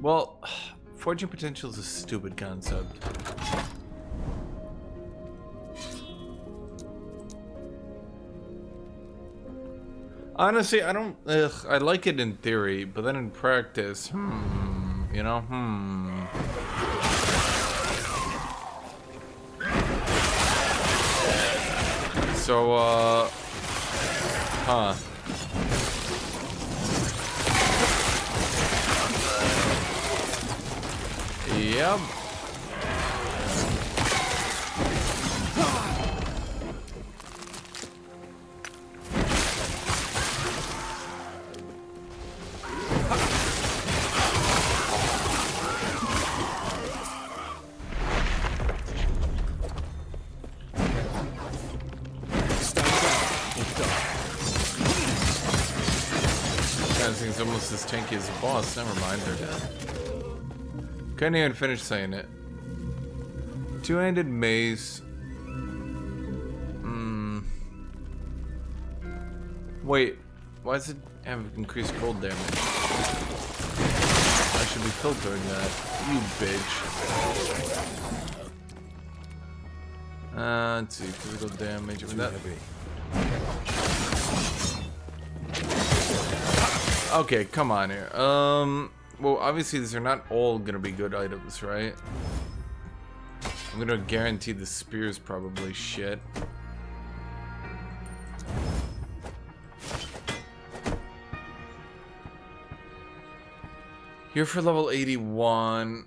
Well, fortune potential is a stupid concept. Honestly, I don't. I like it in theory, but then in practice, you know, So, huh. Yep. This thing's almost as tanky as the boss. Never mind, they're dead. Couldn't even finish saying it. Two-handed mace. Wait, why does it have increased cold damage? I should be filtering that. You bitch. Let's see, physical damage. Okay, come on here. Well, obviously these are not all gonna be good items, right? I'm gonna guarantee the spear's probably shit. Here for level 81.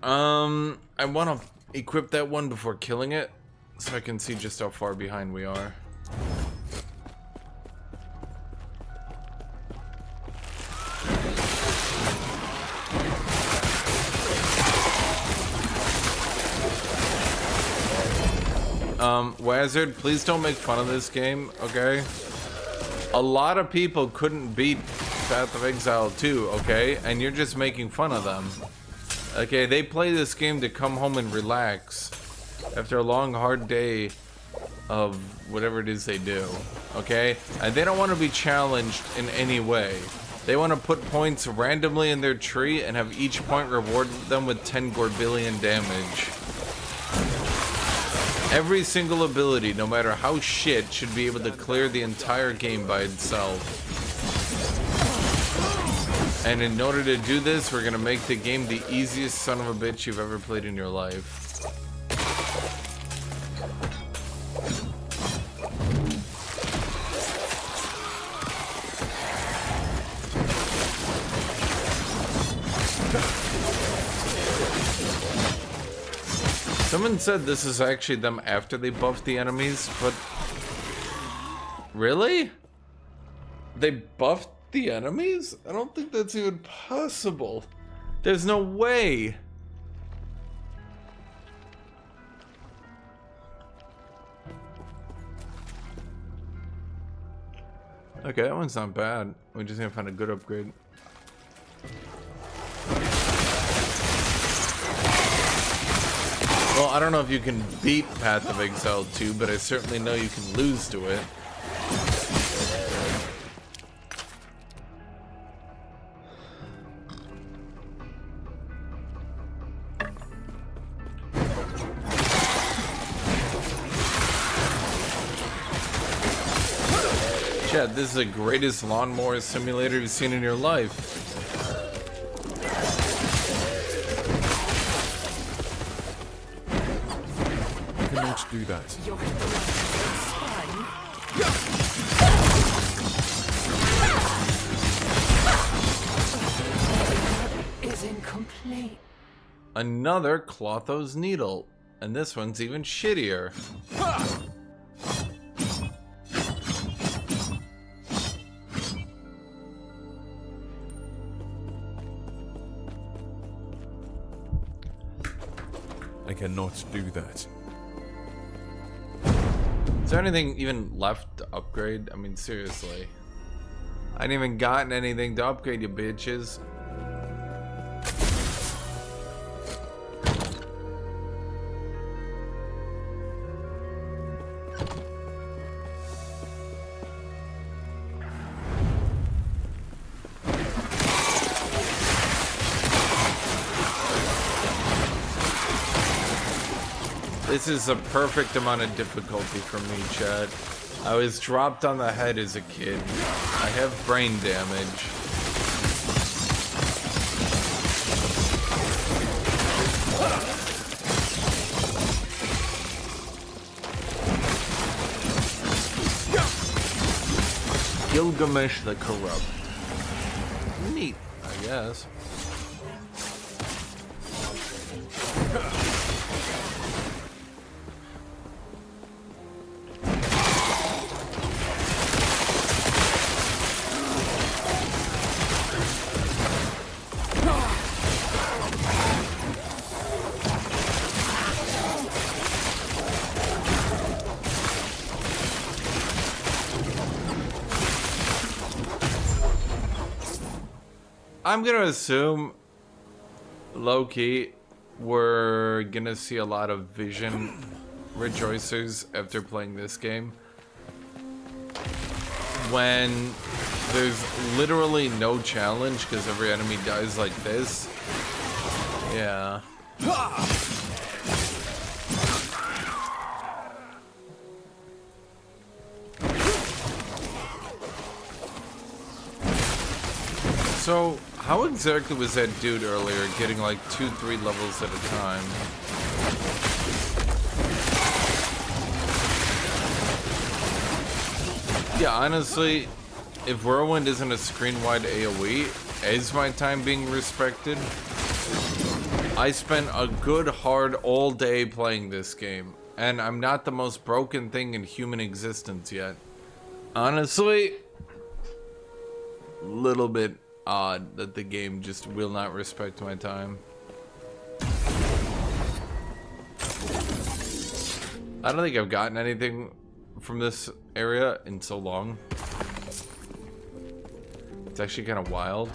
I wanna equip that one before killing it, so I can see just how far behind we are. Wazard, please don't make fun of this game, okay? A lot of people couldn't beat Path of Exile 2, okay? And you're just making fun of them. Okay, they play this game to come home and relax after a long, hard day of whatever it is they do, okay? And they don't want to be challenged in any way. They want to put points randomly in their tree and have each point reward them with 10 Gorbillion damage. Every single ability, no matter how shit, should be able to clear the entire game by itself. And in order to do this, we're gonna make the game the easiest son of a bitch you've ever played in your life. Someone said this is actually them after they buffed the enemies, but really? They buffed the enemies? I don't think that's even possible. There's no way. Okay, that one's not bad. We're just gonna find a good upgrade. Well, I don't know if you can beat Path of Exile 2, but I certainly know you can lose to it. Chad, this is the greatest lawnmower simulator you've seen in your life. I cannot do that. Is incomplete. Another Clotho's needle, and this one's even shittier. I cannot do that. Is there anything even left to upgrade? I mean, seriously. I ain't even gotten anything to upgrade, you bitches. This is a perfect amount of difficulty for me, Chad. I was dropped on the head as a kid. I have brain damage. Gilgamesh the Corrupt. Neat, I guess. I'm gonna assume, low-key, we're gonna see a lot of vision rejoicers after playing this game. When there's literally no challenge because every enemy dies like this. Yeah. So, how exactly was that dude earlier getting like 2-3 levels at a time? Yeah, honestly, if Whirlwind isn't a screen-wide AoE, is my time being respected? I spent a good hard all day playing this game, and I'm not the most broken thing in human existence yet. Honestly, little bit odd that the game just will not respect my time. I don't think I've gotten anything from this area in so long. It's actually kind of wild.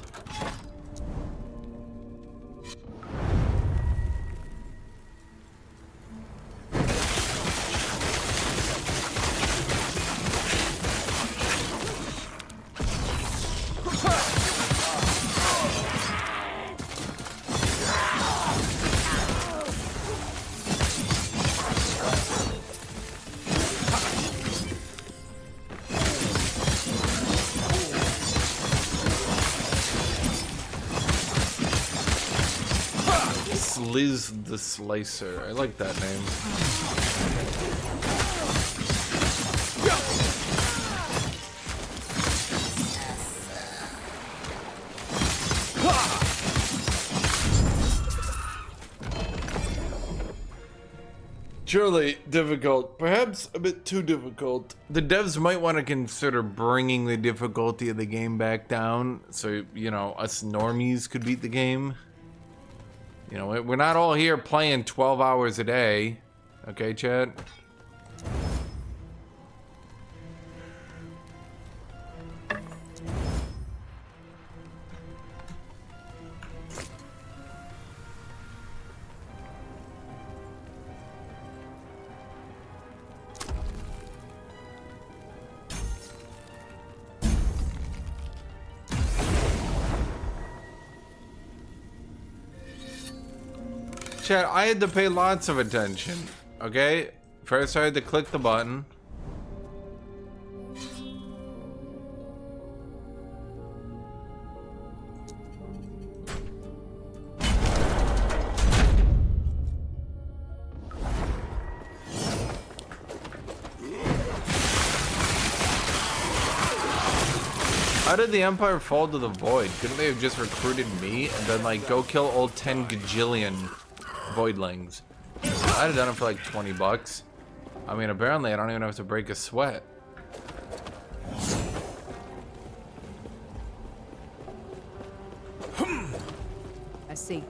Liz the Slicer. I like that name. Surely difficult, perhaps a bit too difficult. The devs might want to consider bringing the difficulty of the game back down so, you know, us normies could beat the game. You know, we're not all here playing 12 hours a day. Okay, Chad? chat, I had to pay lots of attention. Okay? First I had to click the button. How did the Empire fall to the void? Couldn't they have just recruited me and then like go kill old 10 gajillion voidlings? I'd have done it for like 20 bucks. I mean, apparently I don't even have to break a sweat. I see.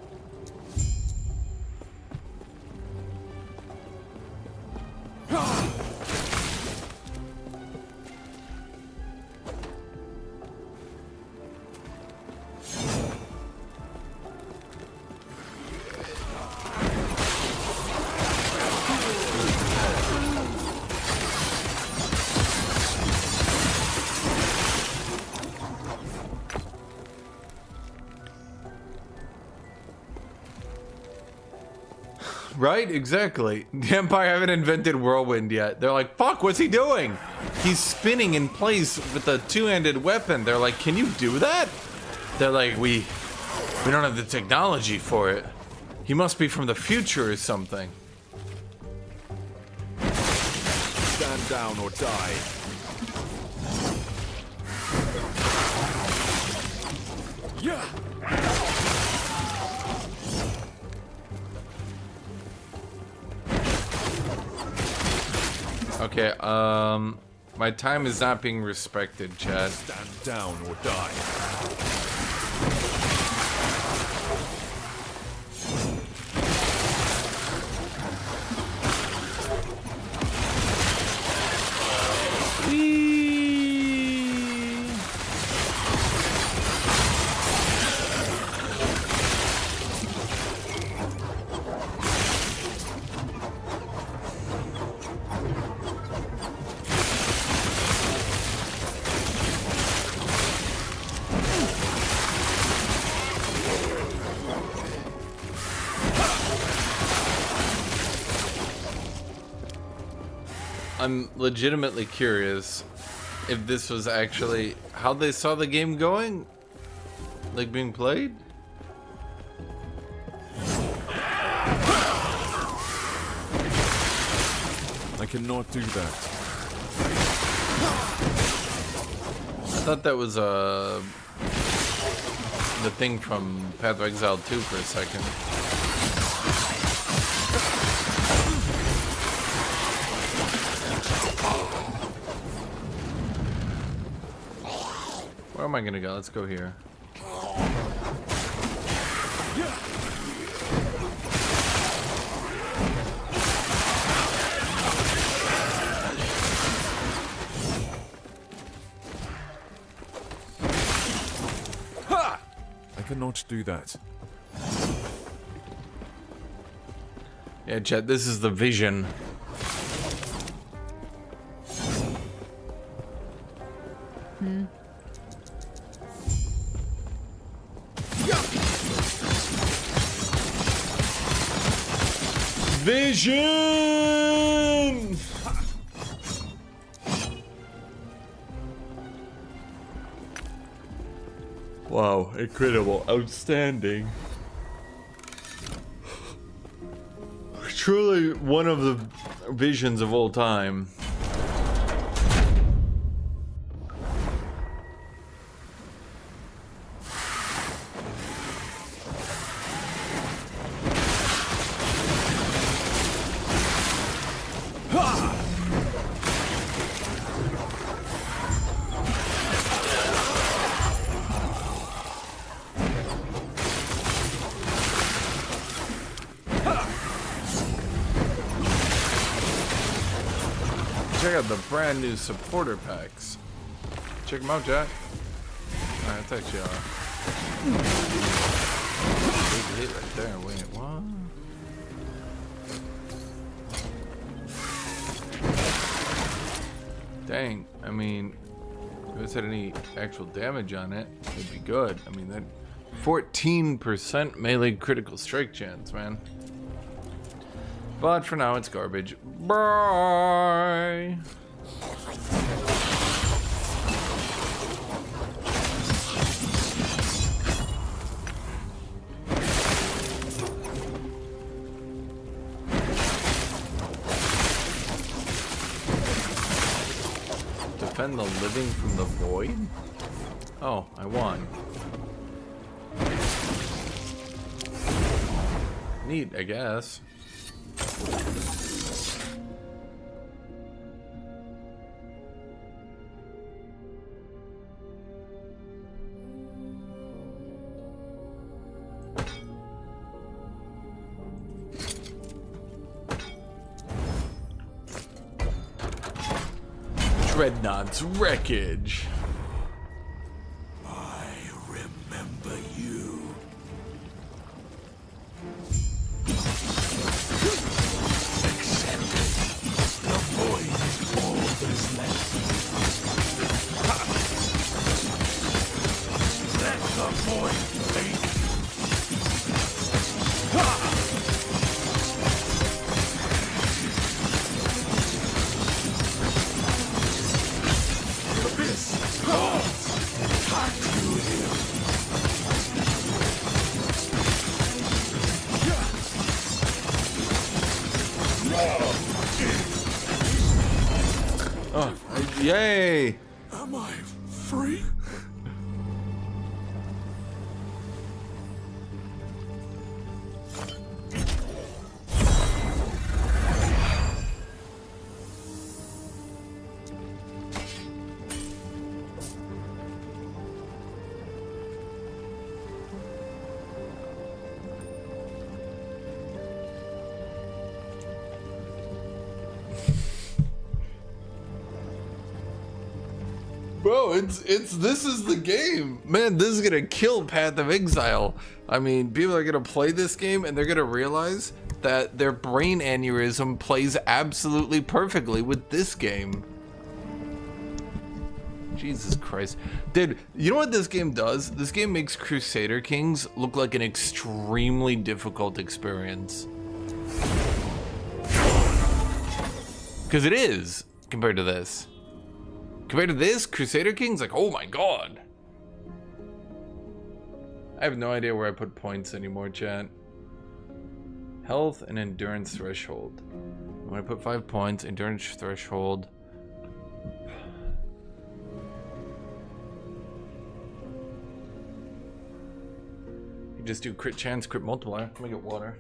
Right? Exactly. The Empire haven't invented Whirlwind yet. They're like, fuck, what's he doing? He's spinning in place with a two-handed weapon. They're like, can you do that? They're like, we don't have the technology for it. He must be from the future or something. Stand down or die. Yeah. Okay, my time is not being respected, Chad. Stand down or die. I'm legitimately curious if this was actually how they saw the game going, like being played. I cannot do that. I thought that was the thing from Path of Exile 2 for a second. Where am I gonna go? Let's go here. I cannot do that. Yeah, chat, this is the vision. Vision! Wow, incredible, outstanding. Truly one of the visions of all time. Check out the brand new supporter packs. Check them out, Jack. Alright, that's actually big hit right there. Wait, what? Dang, I mean, if it's had any actual damage on it, it'd be good. I mean, that 14% melee critical strike chance, man. But for now, it's garbage. Bye. Defend the living from the void? Oh, I won. Neat, I guess. Dreadnought's wreckage. I remember you. Accept it. The void is all that's left. Let the void take you. Abyss calls. Time to heal. Oh, yay! Am I free? Bro, this is the game. Man, this is gonna kill Path of Exile. I mean, people are gonna play this game and they're gonna realize that their brain aneurysm plays absolutely perfectly with this game. Jesus Christ. Dude, you know what this game does? This game makes Crusader Kings look like an extremely difficult experience. Because it is, compared to this. Compared to this, Crusader Kings, like, oh my god. I have no idea where I put points anymore, chat. Health and endurance threshold. When I put 5 points, endurance threshold. You just do crit chance, crit multiplier. Let me get water.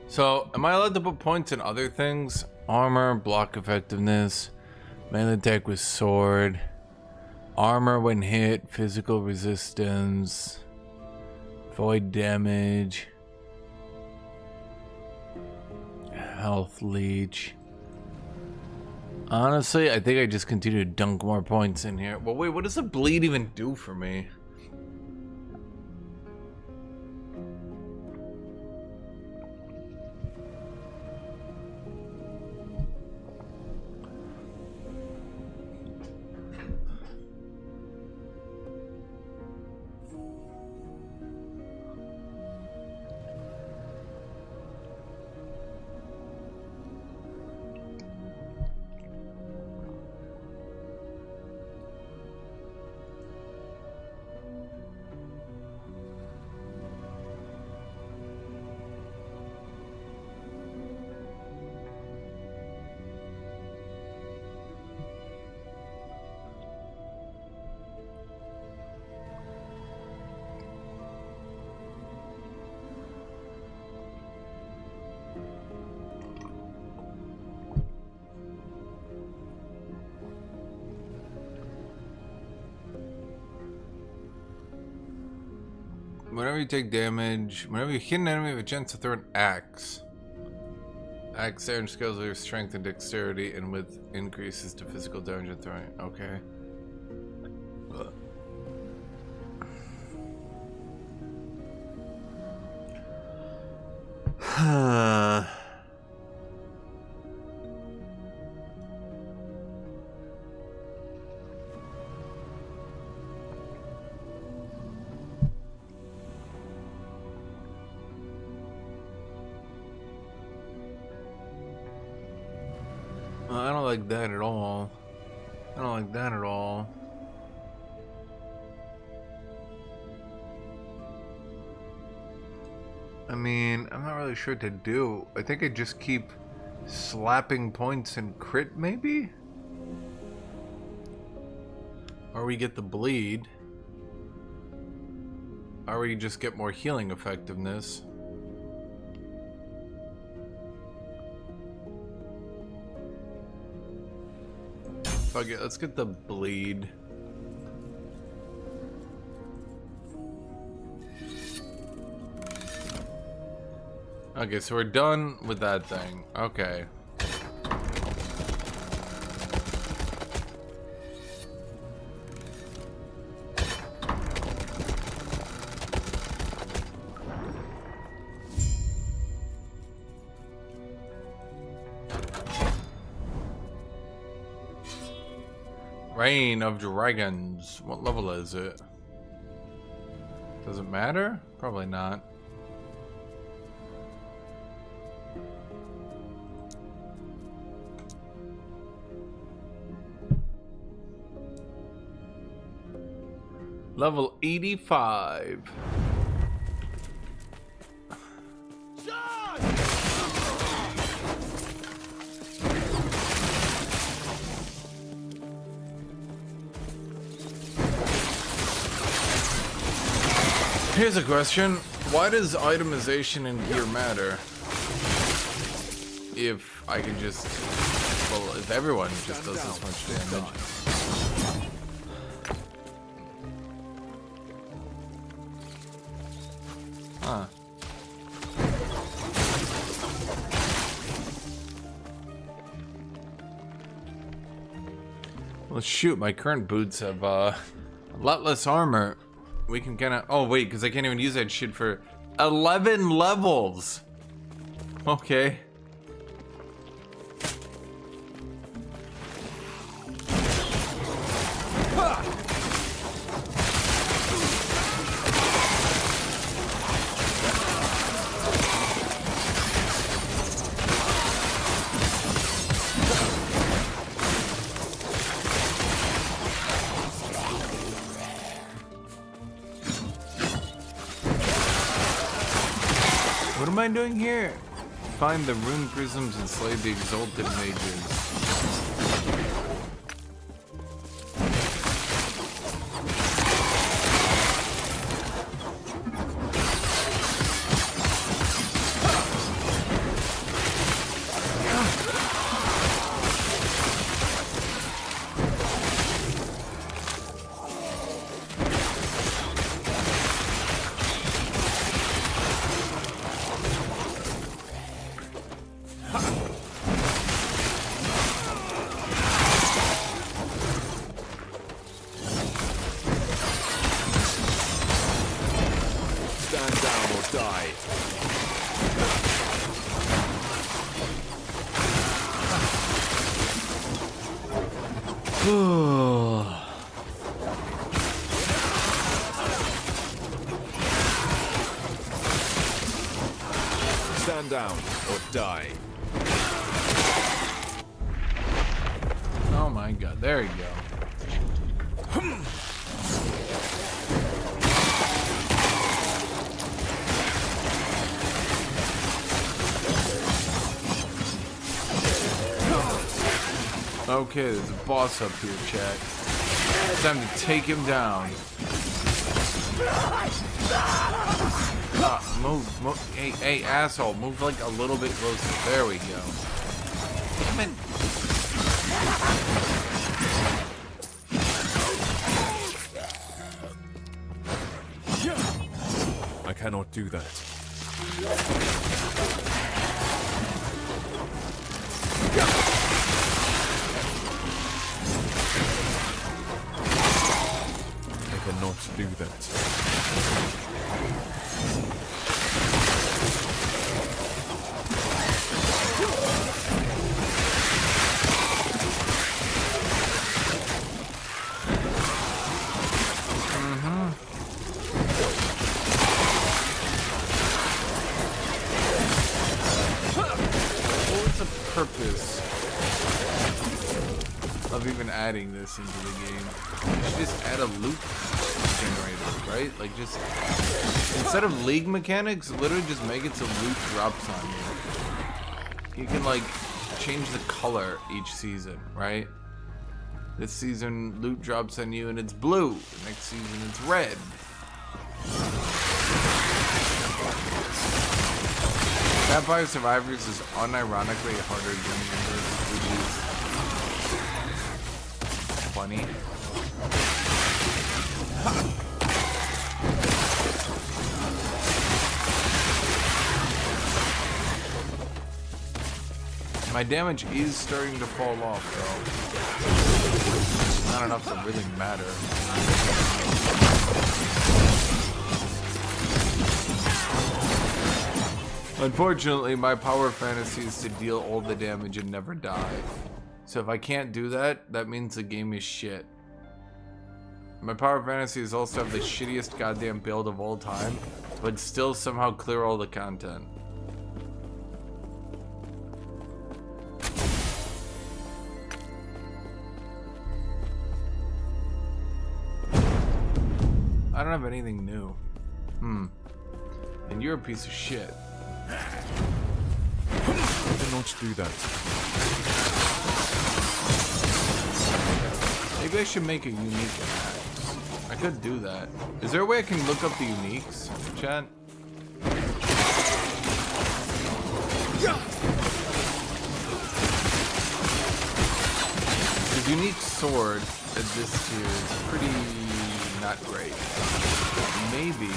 So, am I allowed to put points in other things? Armor, block effectiveness, melee attack with sword, armor when hit, physical resistance, void damage, health leech. Honestly, I think I just continue to dunk more points in here. Well, wait, what does the bleed even do for me? Whenever you take damage, whenever you hit an enemy with a chance to throw an axe. Axe damage scales with your strength and dexterity, and with increases to physical damage and throwing. Okay. I don't like that at all. I don't like that at all. I mean, I'm not really sure what to do. I think I just keep slapping points and crit, maybe? Or we get the bleed. Or we just get more healing effectiveness. Fuck it, let's get the bleed. Okay, so we're done with that thing. Okay. Reign of Dragons. What level is it? Does it matter? Probably not. Level 85. Here's a question. Why does itemization in gear matter? If I can just... Well, if everyone just does this much damage. Huh. Well, shoot, my current boots have a lot less armor. We can kind of... Oh, wait, because I can't even use that shit for 11 levels. Okay. What am I doing here? Find the rune prisms and slay the exalted mages. Stand down or die. Stand down or die. Oh my god, there you go. Okay, there's a boss up here, chat. It's time to take him down. Move. Hey, asshole, move like a little bit closer. There we go. Damn it. cannot do that. I cannot do that. Purpose of even adding this into the game. You should just add a loot generator, right? Like, just instead of league mechanics, literally just make it so loot drops on you. You can like change the color each season, right? This season loot drops on you and it's blue. The next season it's red. Vampire Survivors is unironically harder than the which is funny. My damage is starting to fall off, though. Not enough to really matter. Unfortunately, my power fantasy is to deal all the damage and never die. So if I can't do that, that means the game is shit. My power fantasy is also have the shittiest goddamn build of all time, but still somehow clear all the content. I don't have anything new. And you're a piece of shit. I cannot do that. Maybe I should make a unique axe. I could do that. Is there a way I can look up the uniques, chat? The unique sword at this tier is pretty not great. Maybe.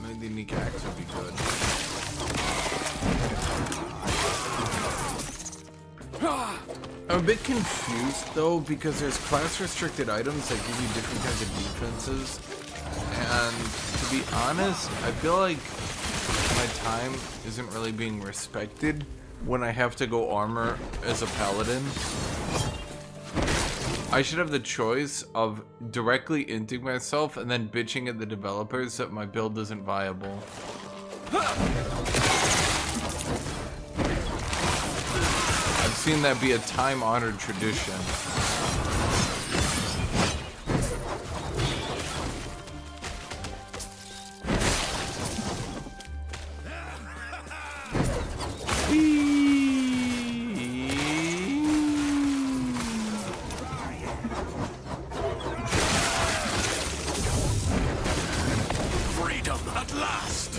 Maybe the unique axe would be good. I'm a bit confused though because there's class restricted items that give you different kinds of defenses, and to be honest, I feel like my time isn't really being respected when I have to go armor as a paladin. I should have the choice of directly inting myself and then bitching at the developers that my build isn't viable. I've seen that be a time-honored tradition. Freedom at last!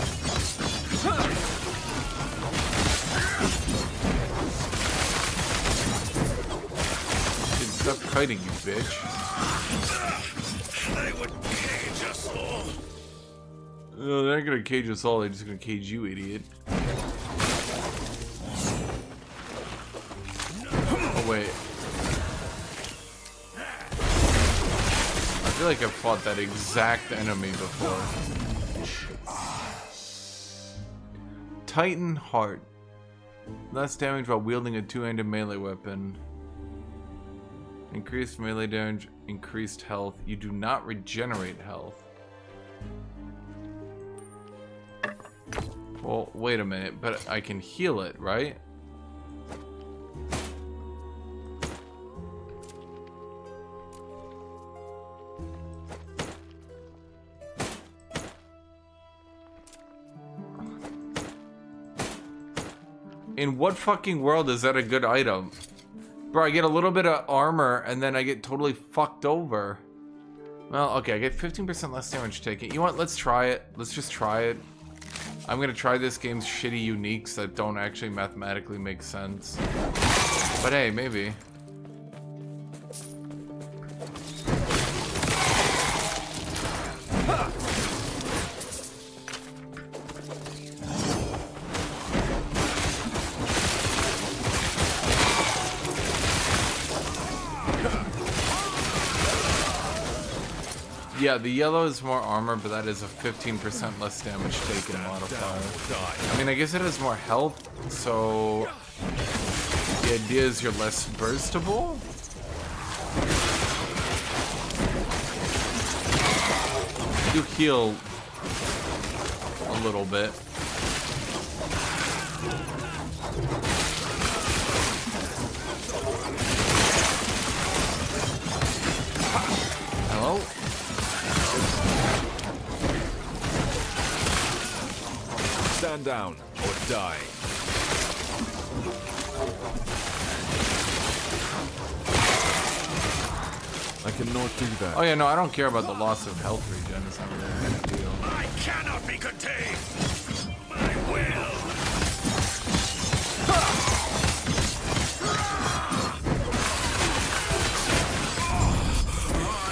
Stop kiting, you bitch. They would cage us all. No, they're not gonna cage us all, they're just gonna cage you, idiot. Oh, wait. I feel like I've fought that exact enemy before. Titan Heart. Less damage while wielding a two-handed melee weapon. Increased melee damage, increased health. You do not regenerate health. Well, wait a minute, but I can heal it, right? In what fucking world is that a good item? Bro, I get a little bit of armor and then I get totally fucked over. Well, okay, I get 15% less damage taken. You know what? Let's try it. Let's just try it. I'm gonna try this game's shitty uniques that don't actually mathematically make sense. But hey, maybe. Yeah, the yellow is more armor, but that is a 15% less damage taken modifier. I mean, I guess it has more health, so the idea is you're less burstable. You heal a little bit. Hello? Stand down or die. I cannot do that. Oh yeah, no, I don't care about the loss of health regen. It's not really a big deal. I cannot be contained. My will.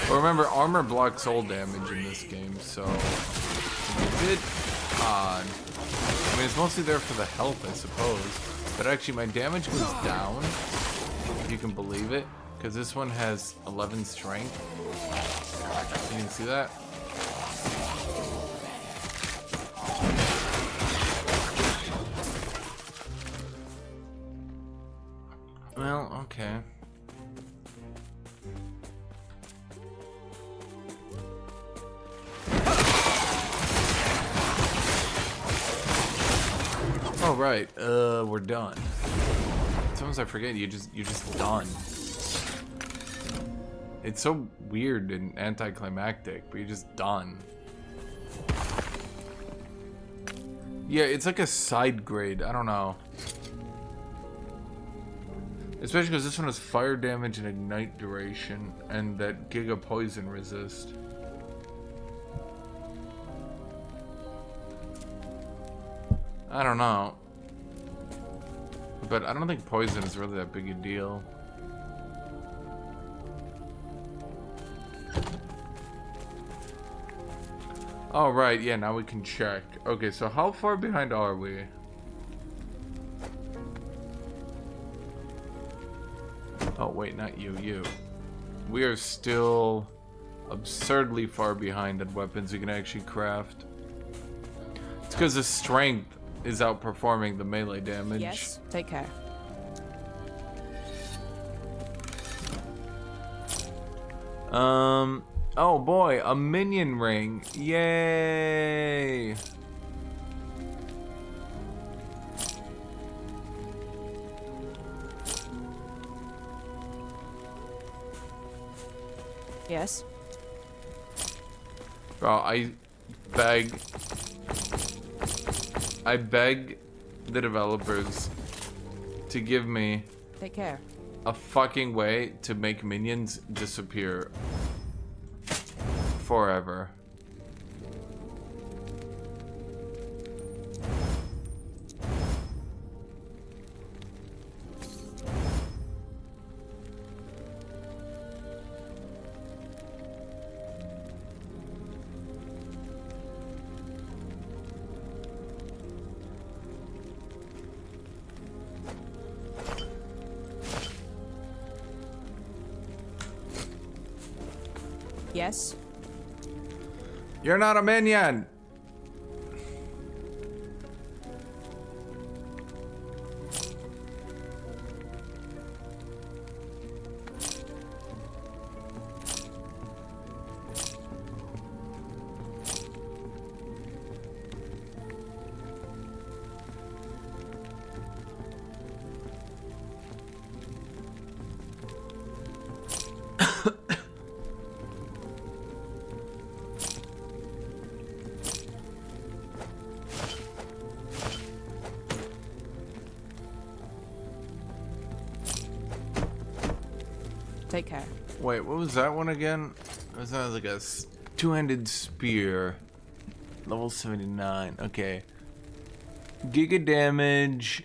But remember, armor blocks all damage in this game, so it's a bit odd. I mean, it's mostly there for the health, I suppose. But actually, my damage goes down, if you can believe it, because this one has 11 strength. You can see that? Well, okay. Oh right, we're done. Sometimes I forget you're just done. It's so weird and anticlimactic, but you're just done. Yeah, it's like a side grade. I don't know. Especially because this one has fire damage and ignite duration, and that Giga Poison resist. I don't know. But I don't think poison is really that big a deal. Oh, right, yeah, now we can check. Okay, so how far behind are we? Oh, wait, not you, you. We are still absurdly far behind on weapons we can actually craft. It's because the strength is outperforming the melee damage. Yes, take care. Oh boy, a minion ring. Yay! Yes. Bro, I beg the developers to give me Take care. a fucking way to make minions disappear forever. Yes. You're not a minion! Take care. Wait, what was that one again? It was like a two-handed spear. Level 79. Okay. Giga damage.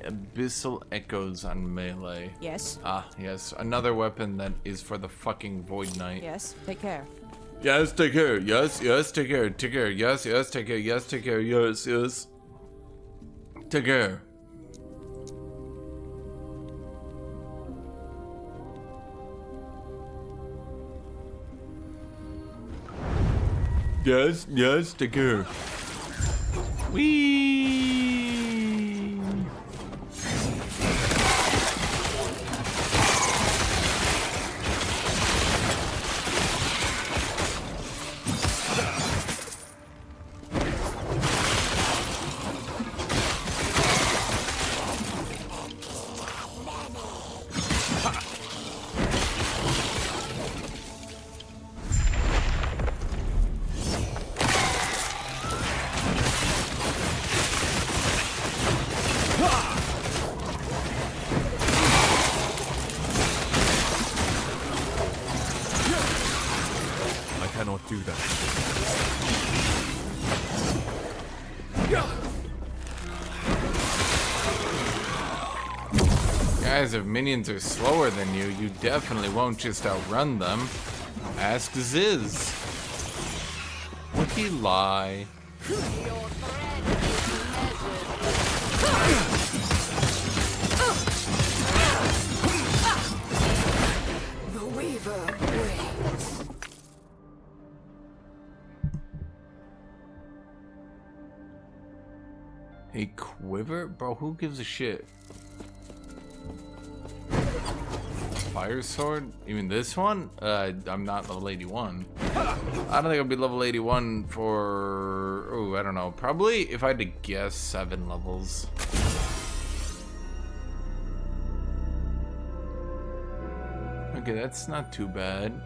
Abyssal echoes on melee. Yes. Ah, yes. Another weapon that is for the fucking Void Knight. Yes. Take care. Yes, take care. Yes, yes, take care. Take care. Yes, yes, take care. Yes, take care. Yes, yes. Take care. Yes, take care. Whee! I cannot do that. Guys, if minions are slower than you, you definitely won't just outrun them. Ask Ziz. Would he lie? The Weaver waits. A quiver? Bro, who gives a shit? Fire sword? You mean this one? I'm not level 81. I don't think I'll be level 81 for... Oh, I don't know. Probably, if I had to guess, 7 levels. Okay, that's not too bad.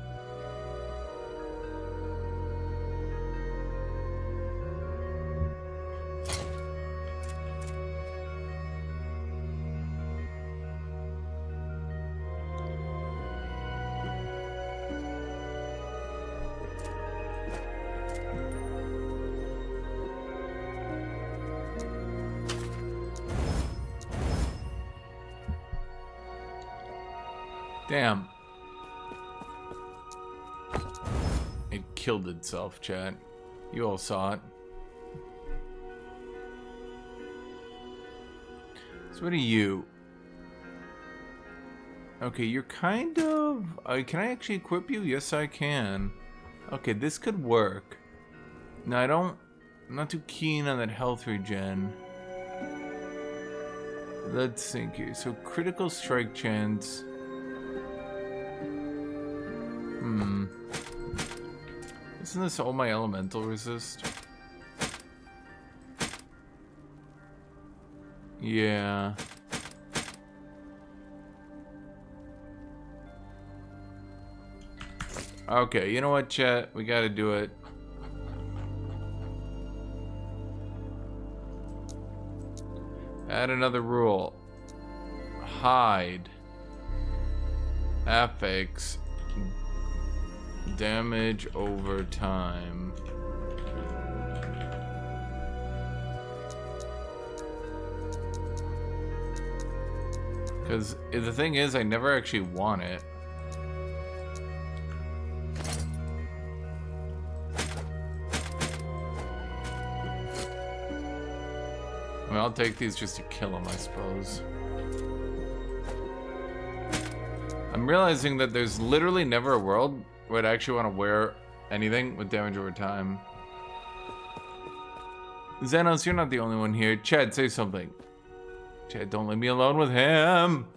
Damn. It killed itself, chat. You all saw it. So what are you? Okay, you're kind of... can I actually equip you? Yes, I can. Okay, this could work. No, I'm not too keen on that health regen. Let's think here. So critical strike chance... Isn't this all my elemental resist? Yeah. Okay, you know what, chat? We gotta do it. Add another rule. Hide. Affix. Damage over time. Because the thing is, I never actually want it. I mean, I'll take these just to kill them, I suppose. I'm realizing that there's literally never a world where I'd actually want to wear anything with damage over time. Xenos, you're not the only one here. Chad, say something. Chad, don't leave me alone with him.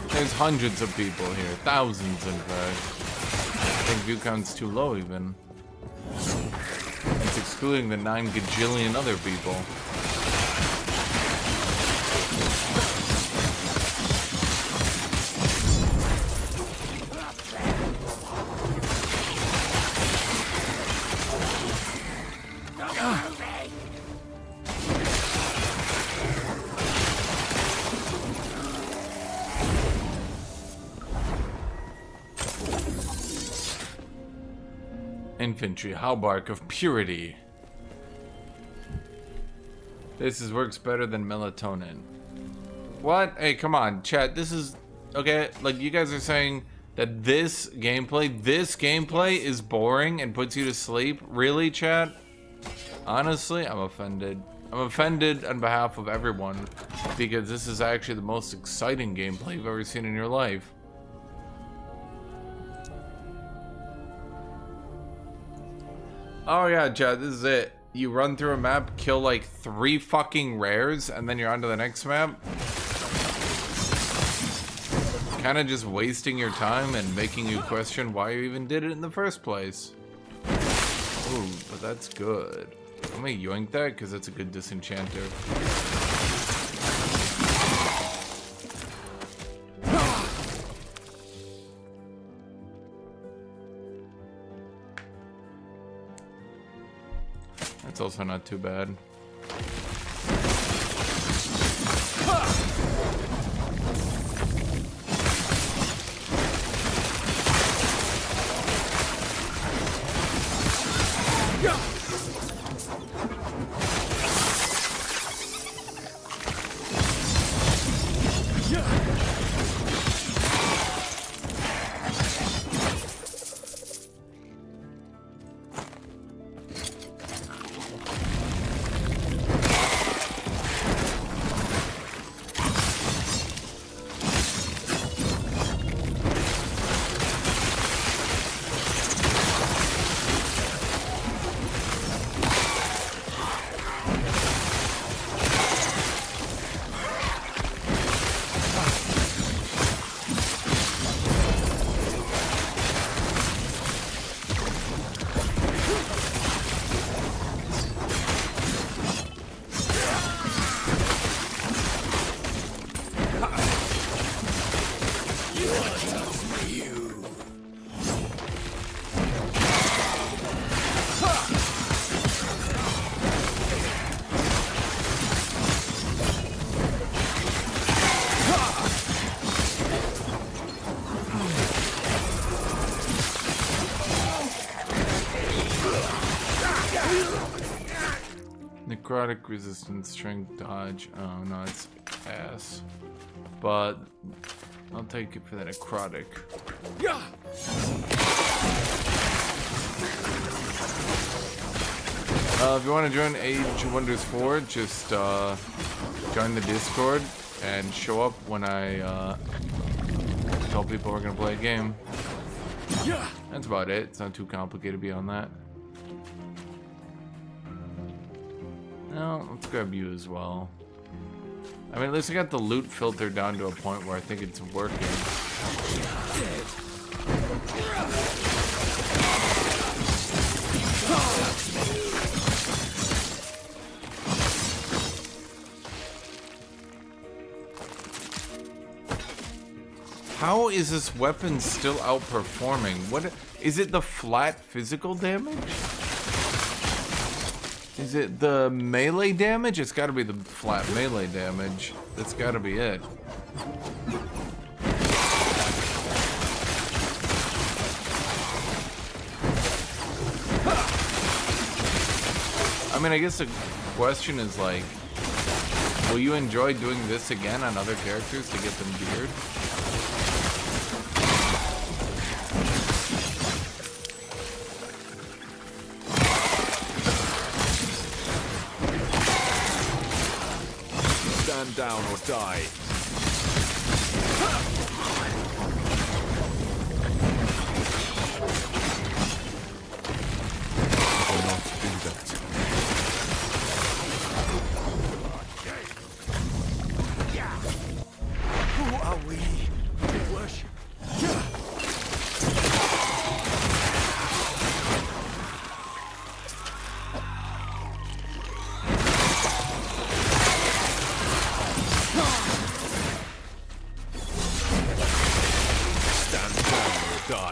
There's hundreds of people here. Thousands, in fact. I think view count's too low, even. It's excluding the 9 gajillion other people. Infantry hauberk of purity. This works better than melatonin. What? Hey, come on, chat. This is okay. Like, you guys are saying that this gameplay is boring and puts you to sleep. Really, chat? Honestly, I'm offended. I'm offended on behalf of everyone. because this is actually the most exciting gameplay you've ever seen in your life. Oh yeah, Chad, this is it. You run through a map, kill like 3 fucking rares, and then you're on to the next map. Kind of just wasting your time and making you question why you even did it in the first place. Ooh, but that's good. I'm gonna yoink that because that's a good disenchanter. That's also not too bad. Necrotic resistance, strength, dodge. Oh no, it's ass. But I'll take it for the necrotic. If you want to join Age of Wonders 4, just join the Discord and show up when I tell people we're gonna play a game. That's about it. It's not too complicated beyond that. No, let's grab you as well. I mean, at least I got the loot filter down to a point where I think it's working. How is this weapon still outperforming? What is it? The flat physical damage? Is it the melee damage? It's got to be the flat melee damage. That's got to be it. I mean, I guess the question is like, will you enjoy doing this again on other characters to get them geared? Stand down or die. I will not do that. Who are we to worship? Stand down or die.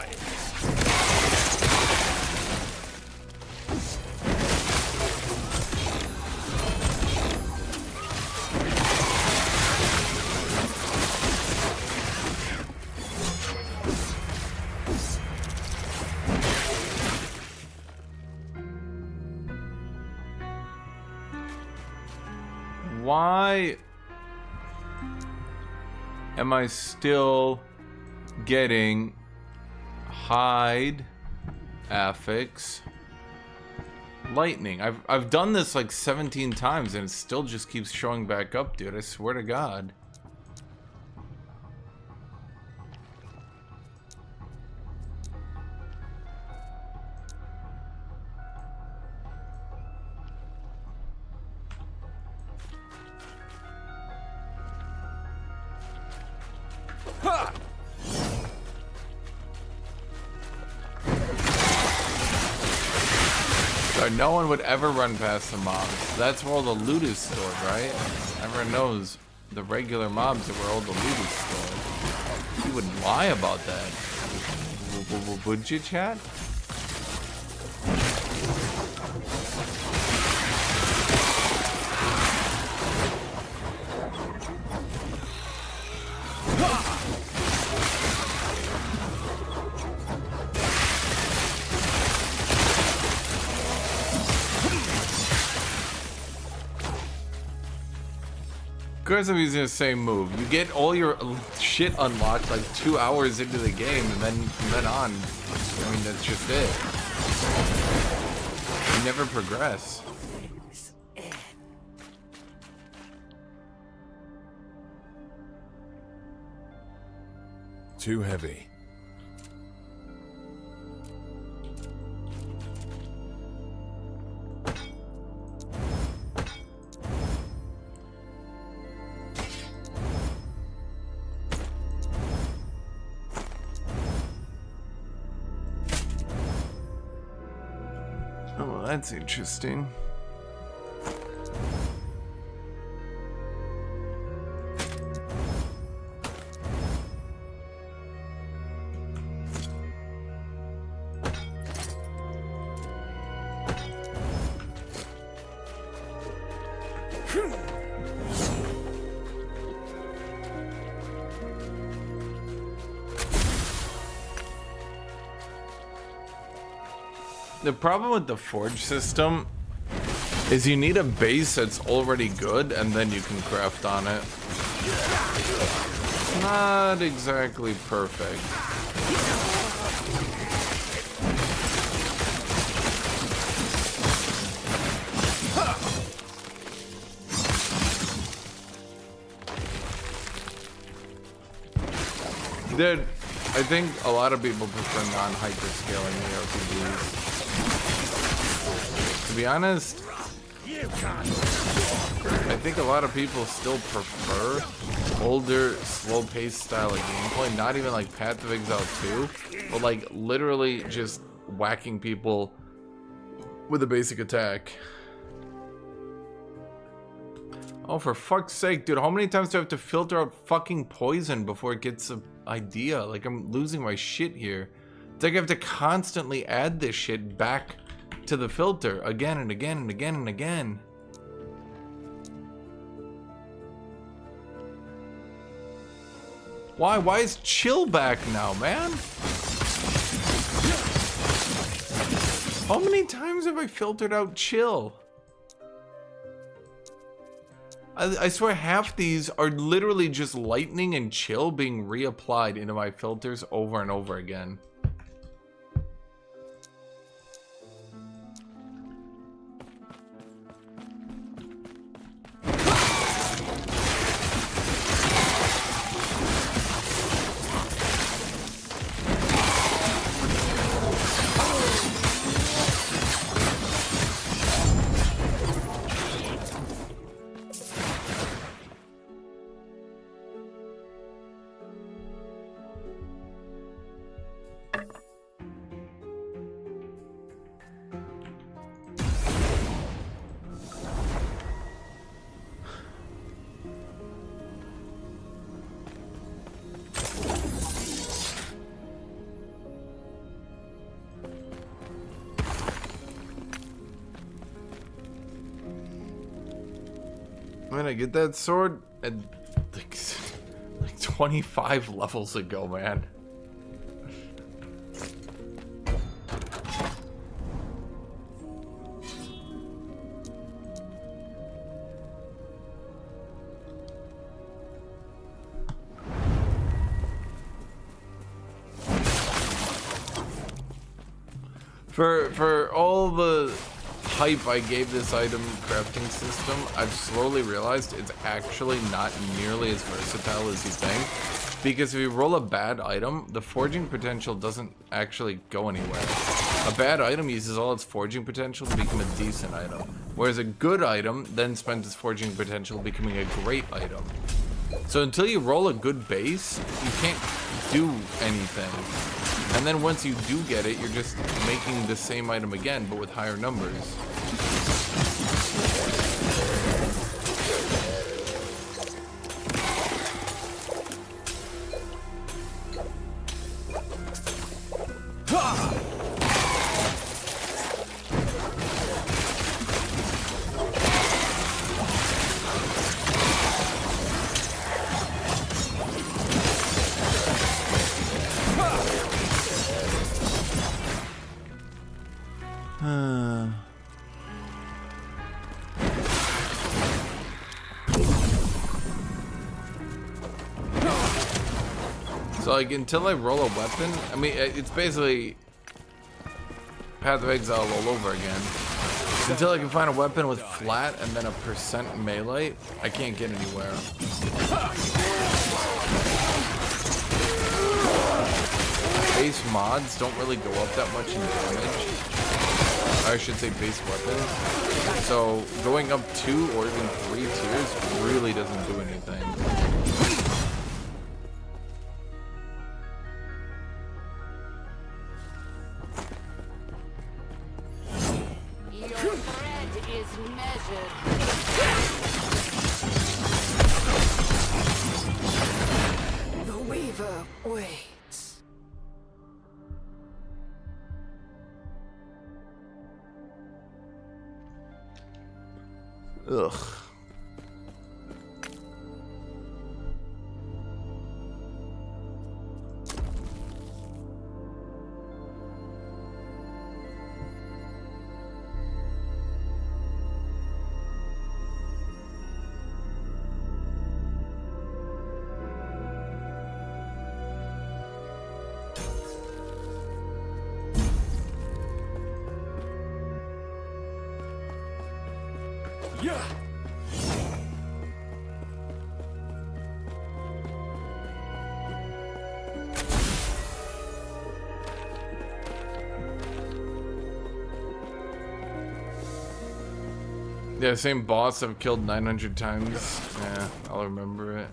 Why am I still getting hide affix lightning. I've done this like 17 times and it still just keeps showing back up, dude. I swear to God. So no one would ever run past the mobs. That's where all the loot is stored, right? Everyone knows the regular mobs are where all the loot is stored. You wouldn't lie about that. Would you, chat? Of course I'm using the same move. You get all your shit unlocked like 2 hours into the game, and then from then on, I mean, that's just it. You never progress. Too heavy. Oh, well, that's interesting. The problem with the forge system is you need a base that's already good and then you can craft on it. Not exactly perfect. Dude, I think a lot of people prefer non-hyperscaling ARPGs. To be honest, I think a lot of people still prefer older, slow-paced style of gameplay. Not even like Path of Exile 2, but like literally just whacking people with a basic attack. Oh, for fuck's sake, dude, how many times do I have to filter out fucking poison before it gets an idea? Like, I'm losing my shit here. It's like I have to constantly add this shit back to the filter again and again and again and again. Why? Why is chill back now, man? How many times have I filtered out chill? I swear half these are literally just lightning and chill being reapplied into my filters over and over again. When I get that sword at like 25 levels ago, man. For all the hype I gave this item crafting system, I've slowly realized it's actually not nearly as versatile as you think. Because if you roll a bad item, the forging potential doesn't actually go anywhere. A bad item uses all its forging potential to become a decent item, whereas a good item then spends its forging potential becoming a great item. So until you roll a good base, you can't do anything. And then once you do get it, you're just making the same item again, but with higher numbers. So like until I roll a weapon, I mean it's basically Path of Exile all over again. Until I can find a weapon with flat and then a % melee, I can't get anywhere. Base mods don't really go up that much in damage. Or I should say base weapons. So going up 2 or even 3 tiers really doesn't do anything. Ugh. Yeah, same boss I've killed 900 times. Yeah, I'll remember it.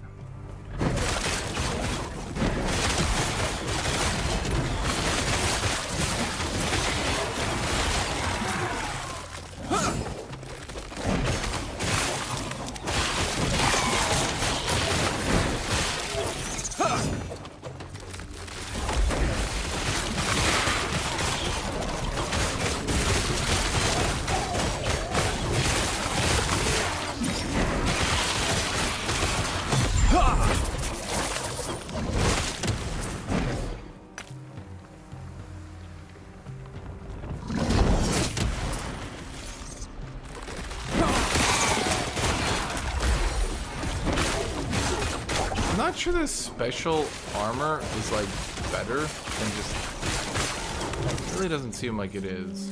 I'm not sure this special armor is like better than just. It really doesn't seem like it is.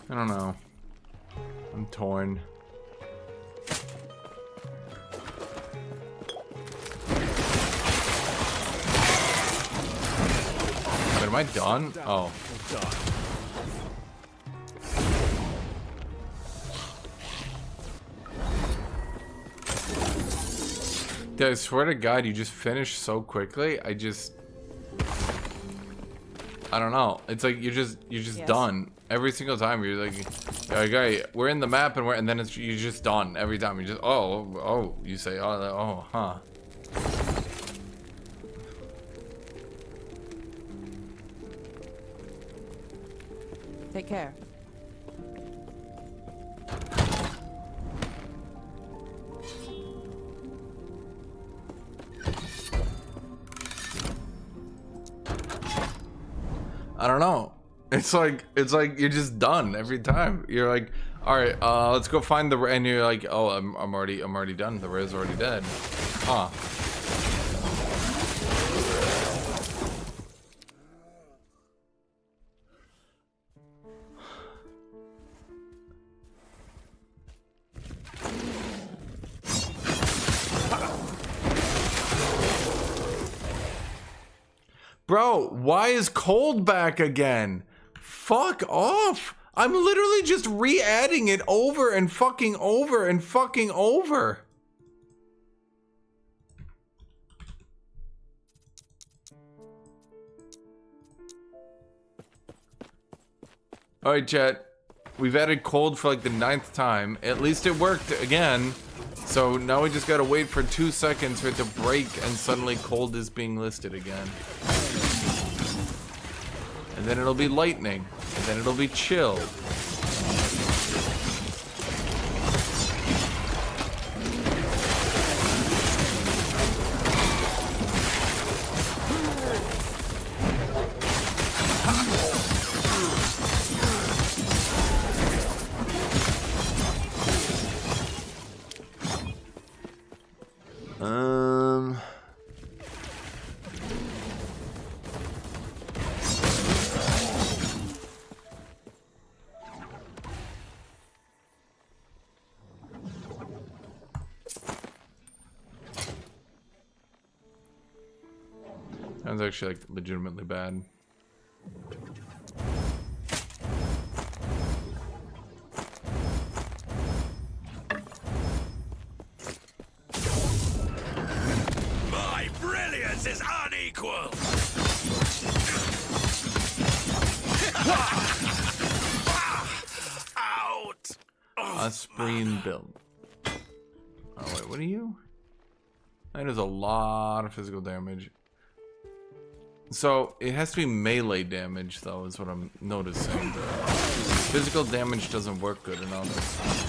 I don't know. I'm torn. But am I done? Oh. Dude, I swear to God, you just finished so quickly. I don't know. It's like you're just Yes. done every single time. You're like, okay, we're in the map and then you're just done every time. You just you say huh. Take care. I don't know. It's like you're just done every time. You're like, all right, let's go find the, and you're like, oh, I'm already done. The rare's already dead. Huh. Bro, why is cold back again? Fuck off. I'm literally just re-adding it over and fucking over and fucking over. Alright, chat. We've added cold for like the 9th time. At least it worked again. So now we just gotta wait for 2 seconds for it to break and suddenly cold is being listed again. And then it'll be lightning. And then it'll be chill. That was actually like legitimately bad. My brilliance is unequal. Out. A spreen build. Oh wait, what are you? That is a lot of physical damage. So it has to be melee damage though, is what I'm noticing. Physical damage doesn't work good enough.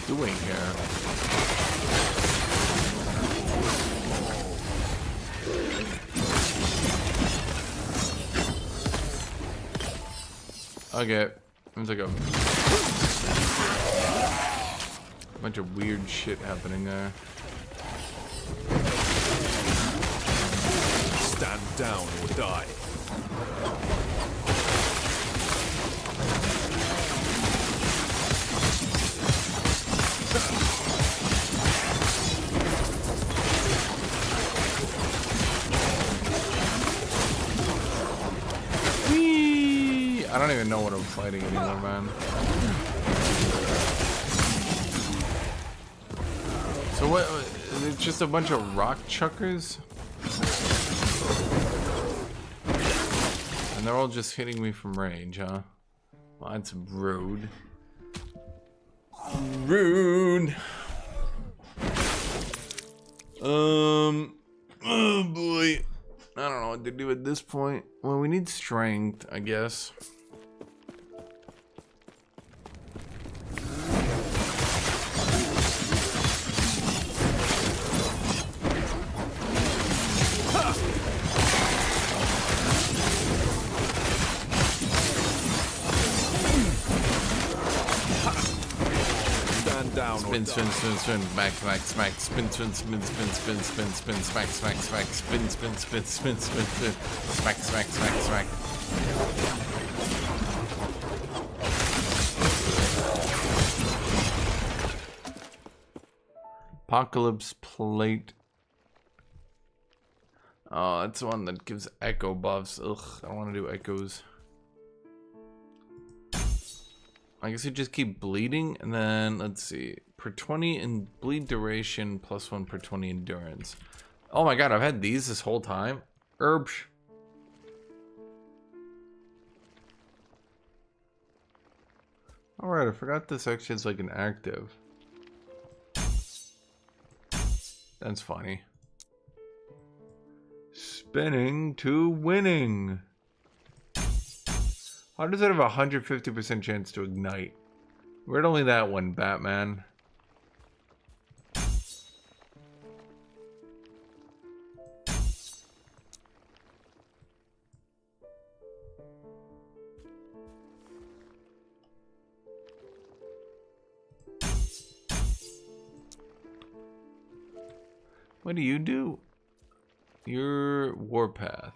Doing here? Okay, there's like a bunch of weird shit happening there. Stand down or die. I don't even know what I'm fighting anymore, man. So what? It's just a bunch of rock chuckers? And they're all just hitting me from range, huh? Well, that's rude. Rude. Oh boy. I don't know what to do at this point. Well, we need strength, I guess. Down Spin, spin, spin, spin, smack, smack, smack, spin, spin, spin, spin, spin, spin, spin, smack, smack, smack, spin, spin, spin, spin, spin, spin, smack, smack, smack, smack. Apocalypse plate. Oh, that's the one that gives echo buffs. Ugh, I don't want to do echoes. I guess you just keep bleeding, and then let's see. Per 20 in bleed duration, +1 per 20 endurance. Oh my god, I've had these this whole time. Herbs. Alright, I forgot this actually is like an active. That's funny. Spinning to winning. How does it have a 150% chance to ignite? Where'd only that one, Batman? What do you do? Your warpath.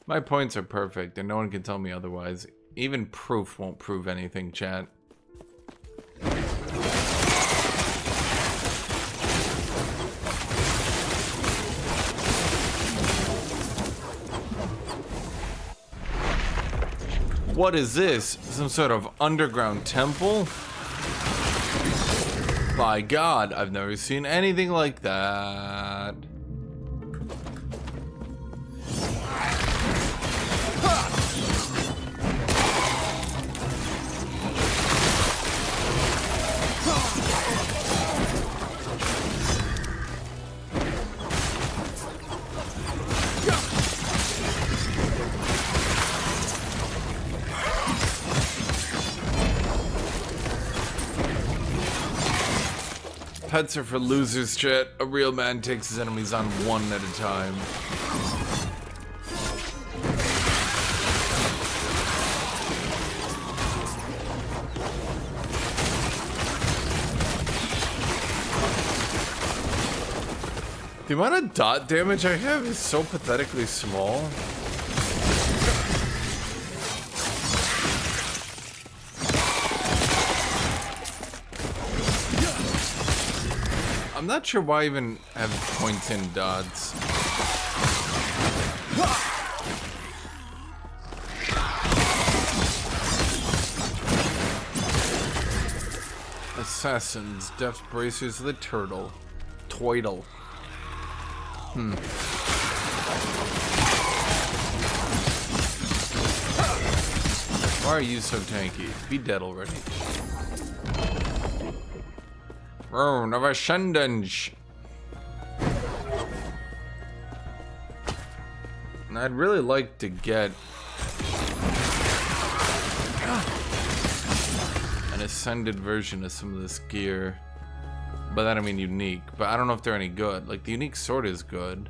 My points are perfect, and no one can tell me otherwise. Even proof won't prove anything, chat. What is this? Some sort of underground temple? By God, I've never seen anything like that. Pets are for losers, chat. A real man takes his enemies on one at a time. The amount of dot damage I have is so pathetically small. I'm not sure why I even have points in dots. Assassins, death bracers of the turtle. Twiddle. Why are you so tanky? Be dead already. Rune of Ascendance. And I'd really like to get an ascended version of some of this gear. By that I mean unique, but I don't know if they're any good. Like the unique sword is good.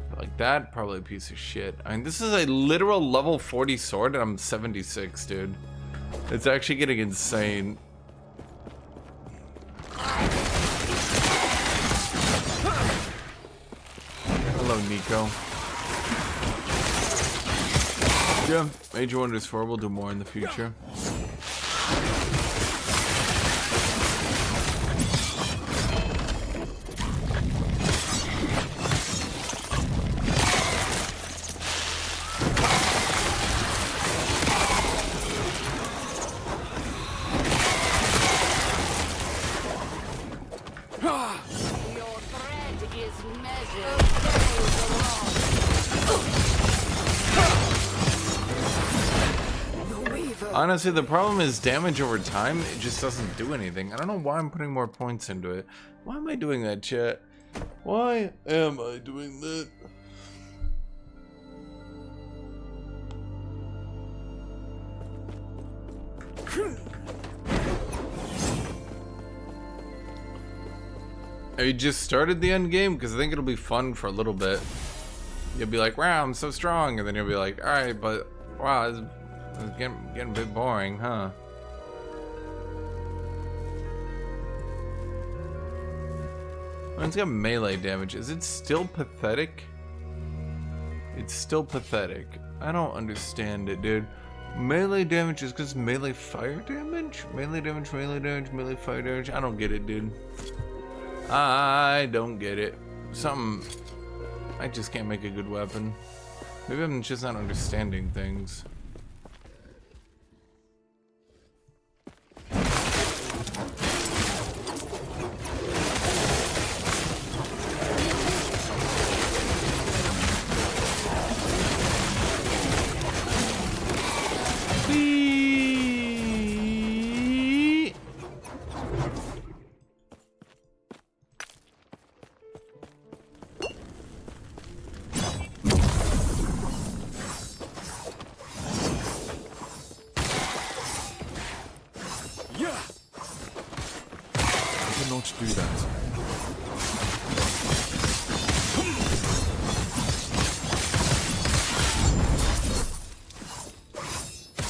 But like that, probably a piece of shit. I mean, this is a literal level 40 sword and I'm 76, dude. It's actually getting insane. Hello, Nico. Yeah, Major Wonders 4 will do more in the future. Honestly, the problem is damage over time, it just doesn't do anything. I don't know why I'm putting more points into it. Why am I doing that, chat? Why am I doing that? Have you just started the end game? Because I think it'll be fun for a little bit. You'll be like, wow, I'm so strong. And then you'll be like, alright, but wow, it's getting a bit boring, huh? Oh, it's got melee damage. Is it still pathetic? It's still pathetic. I don't understand it, dude. Melee damage is because melee fire damage? Melee damage, melee fire damage? I don't get it, dude. I don't get it. Something... I just can't make a good weapon. Maybe I'm just not understanding things. Do that.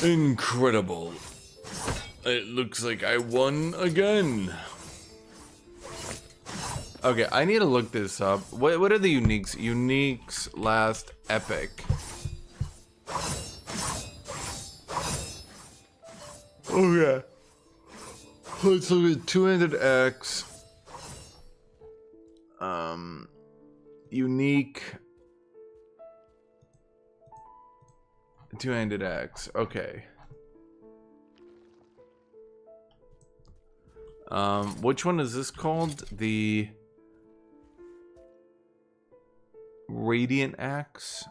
Incredible. It looks like I won again. Okay, I need to look this up. What are the uniques? Uniques last epic. Okay. Let's look at two-handed axe. Unique two-handed axe. Okay. Which one is this called? The Radiant Axe.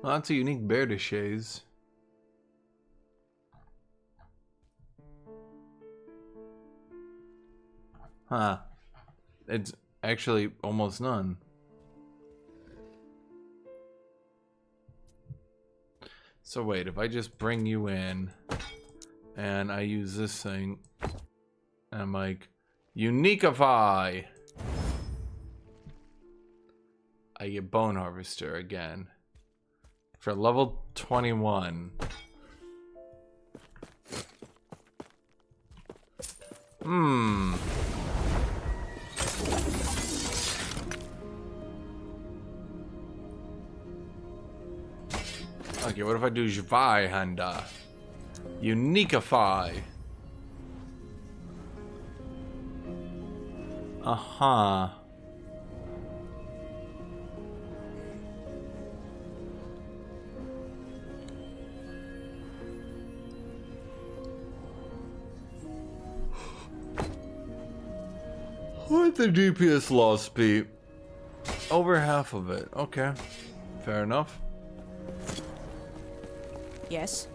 Lots of unique bear dishes. Huh. It's actually almost none. So wait, if I just bring you in and I use this thing, and I'm like, uniqueify. I get Bone Harvester again. For level 21. Okay, what if I do Zweihanda? Uniqueify. Uh-huh. What the DPS loss be? Over half of it. Okay. Fair enough. Yes.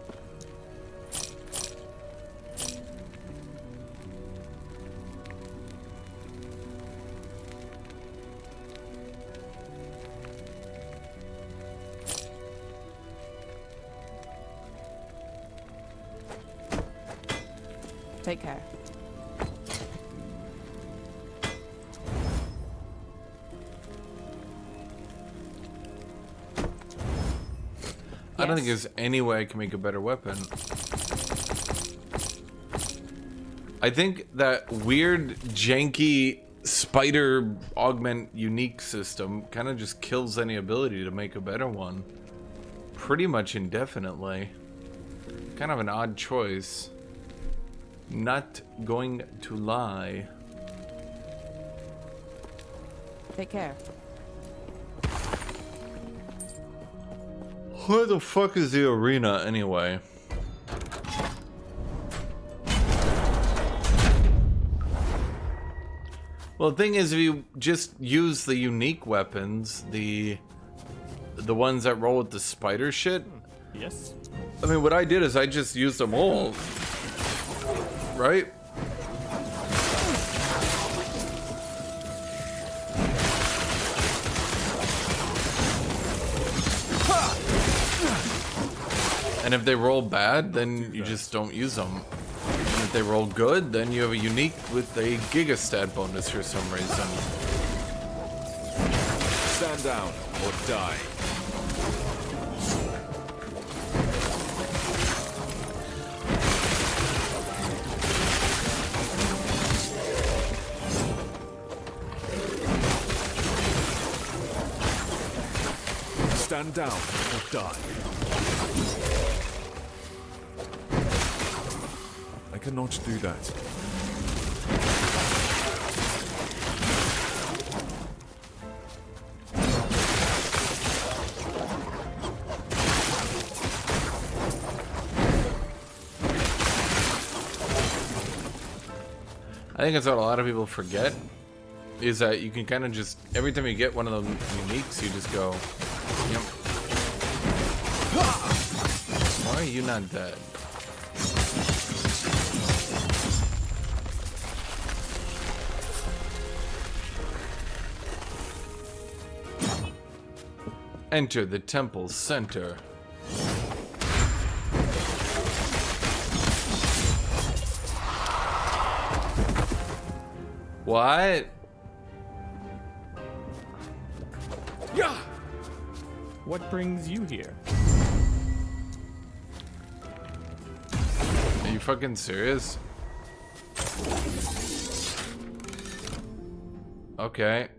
Take care. I don't think there's any way I can make a better weapon. I think that weird, janky spider augment unique system kind of just kills any ability to make a better one. Pretty much indefinitely. Kind of an odd choice. Not going to lie. Take care. Where the fuck is the arena anyway? Well, the thing is, if you just use the unique weapons, the ones that roll with the spider shit. Yes. I mean, what I did is I just used them all, right? And if they roll bad, then you just don't use them. And if they roll good, then you have a unique with a gigastat bonus for some reason. Stand down or die. Stand down or die. I cannot do that. I think that's what a lot of people forget, is that you can kind of just, every time you get one of those uniques, you just go, yep. Why are you not dead? Enter the temple's center. What? Yeah. What brings you here? Are you fucking serious? Okay.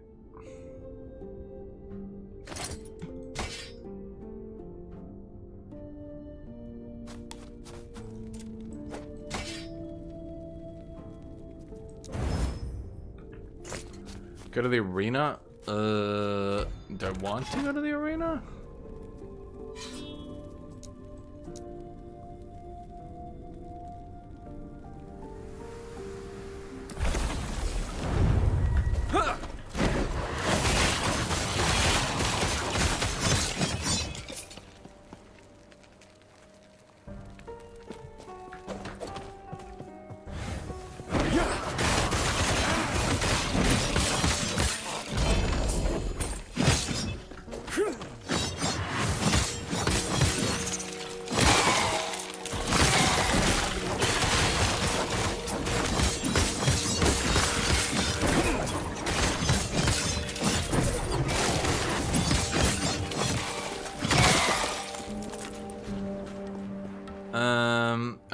Go to the arena? Do I want to go to the arena?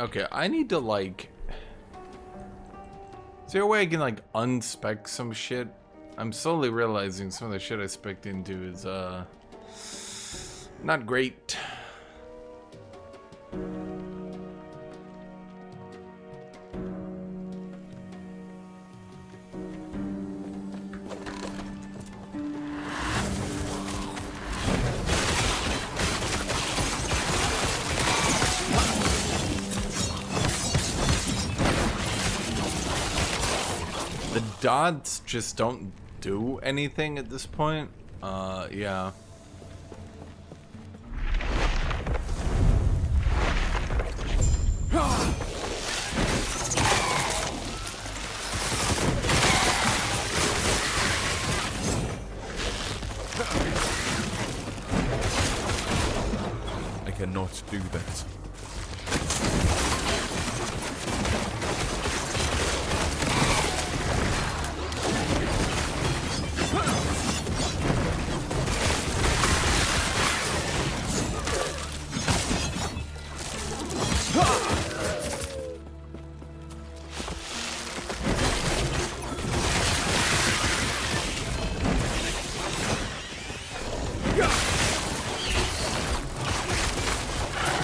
Okay, I need to like... Is there a way I can like unspec some shit? I'm slowly realizing some of the shit I spec'd into is not great. Dots just don't do anything at this point. Yeah. I cannot do that.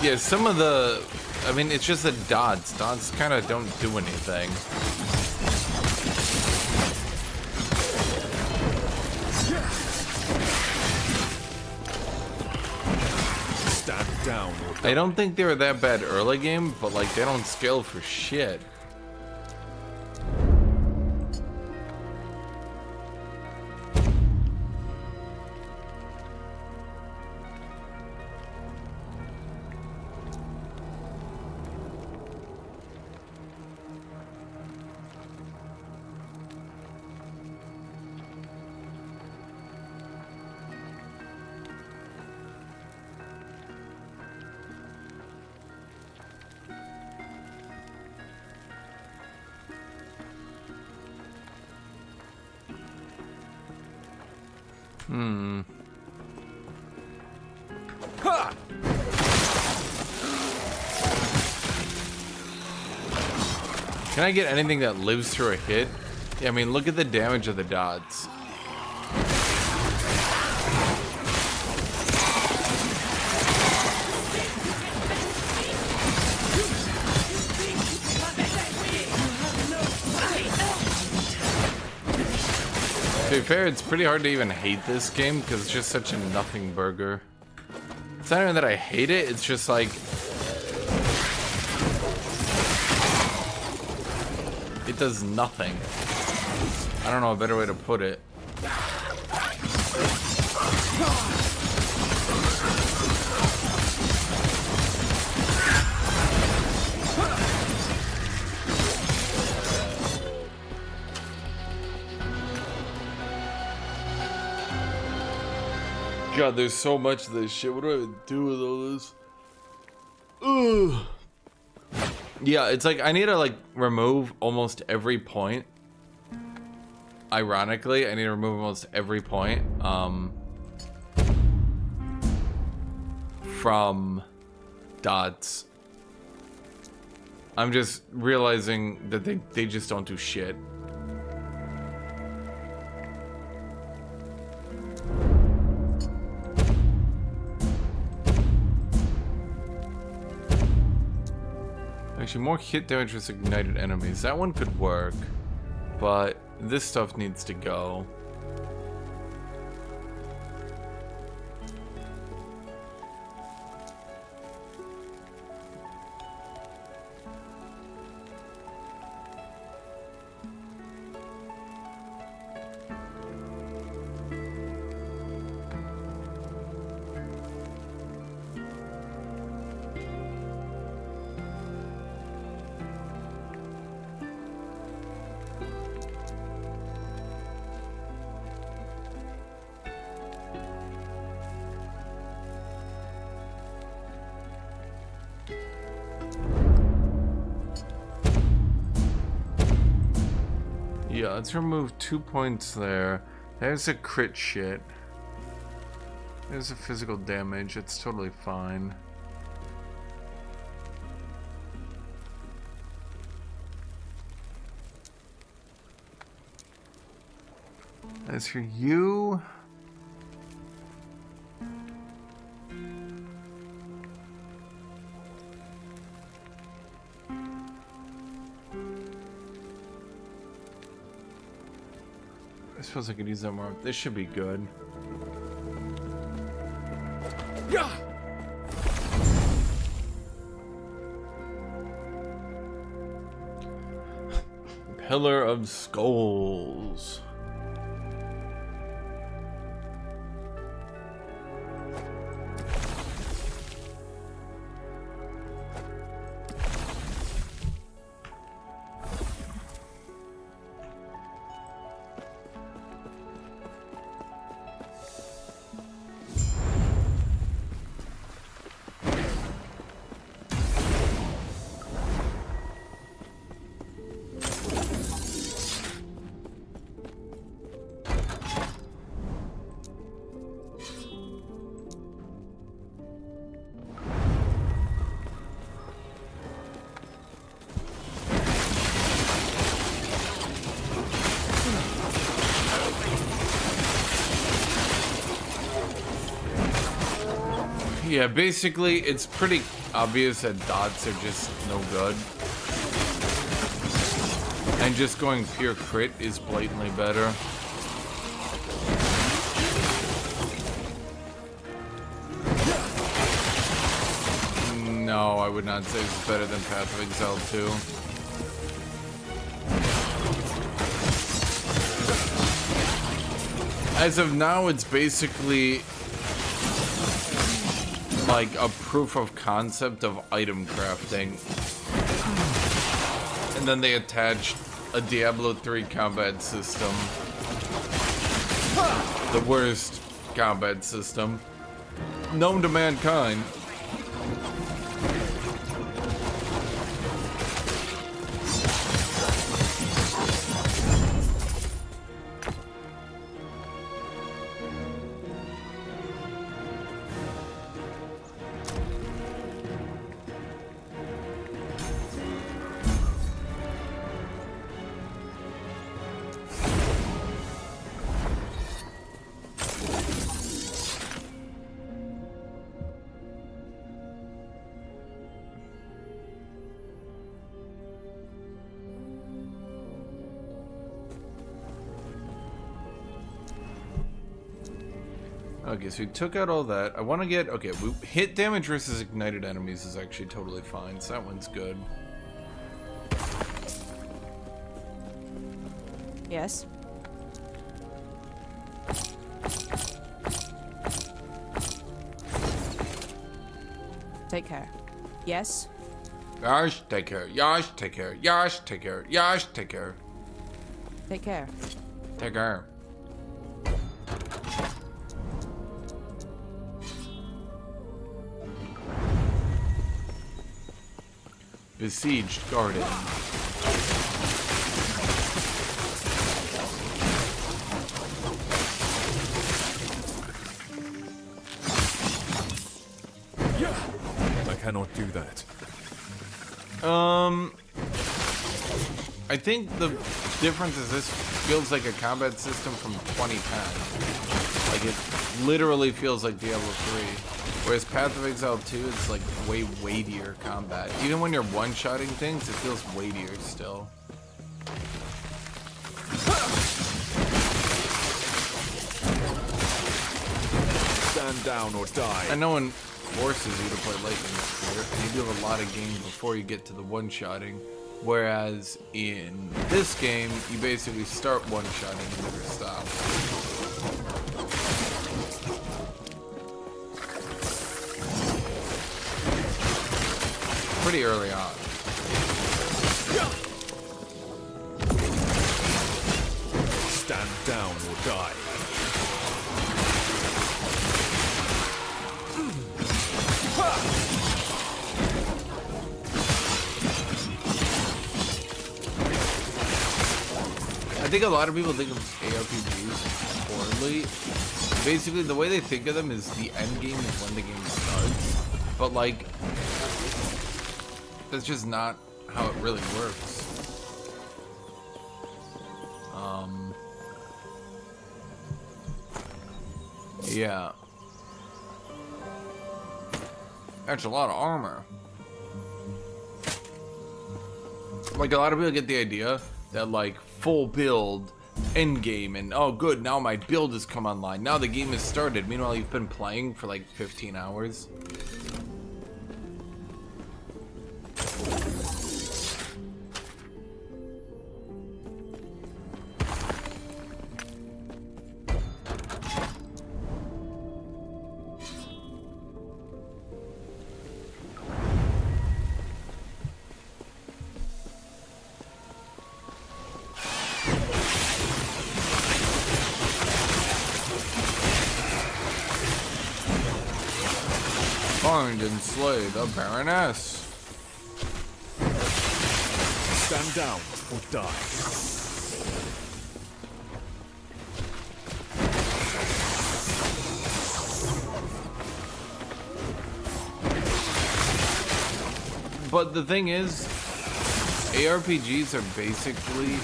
Yeah, some of the... I mean, it's just the dots. Dots kind of don't do anything. Stand down or die. I don't think they were that bad early game, but like, they don't scale for shit. Can I get anything that lives through a hit? Yeah, I mean, look at the damage of the dots. To be fair, it's pretty hard to even hate this game because it's just such a nothing burger. It's not even that I hate it, it's just like... it does nothing. I don't know a better way to put it. God, there's so much of this shit. What do I even do with all this? Ugh. Yeah, it's like I need to like remove almost every point. Ironically, I need to remove almost every point from dots. I'm just realizing that they just don't do shit. Actually, more hit damage with ignited enemies. That one could work, but this stuff needs to go. Yeah, let's remove 2 points there. There's a crit shit. There's a physical damage. It's totally fine. As for you... I suppose I could use that more. This should be good. Pillar of Skulls. Yeah, basically, it's pretty obvious that dots are just no good. And just going pure crit is blatantly better. No, I would not say it's better than Path of Exile 2. As of now, it's basically like a proof of concept of item crafting. And then they attached a Diablo 3 combat system. The worst combat system known to mankind. Okay, so we took out all that. I want to get... Okay, hit damage versus ignited enemies is actually totally fine, so that one's good. Yes. Take care. Yes. Yash, take care. Yash, take care. Yash, take care. Yash, take care. Take care. Take care. Besieged garden. I cannot do that. I think the difference is this feels like a combat system from 2010. Like it literally feels like Diablo 3. Whereas Path of Exile 2, it's like way weightier combat. Even when you're one-shotting things, it feels weightier still. Stand down or die. I know one forces you to play late in this sport, and you do have a lot of games before you get to the one-shotting. Whereas in this game, you basically start one-shotting and never stop. Pretty early on. Stand down or die. I think a lot of people think of ARPGs poorly. Basically, the way they think of them is the end game is when the game starts. But like, that's just not how it really works. Yeah. That's a lot of armor. Like, a lot of people get the idea that like full build end game and oh good, now my build has come online, now the game has started. Meanwhile, you've been playing for like 15 hours. Find and slay the Baroness. Stand down or die. But the thing is, ARPGs are basically...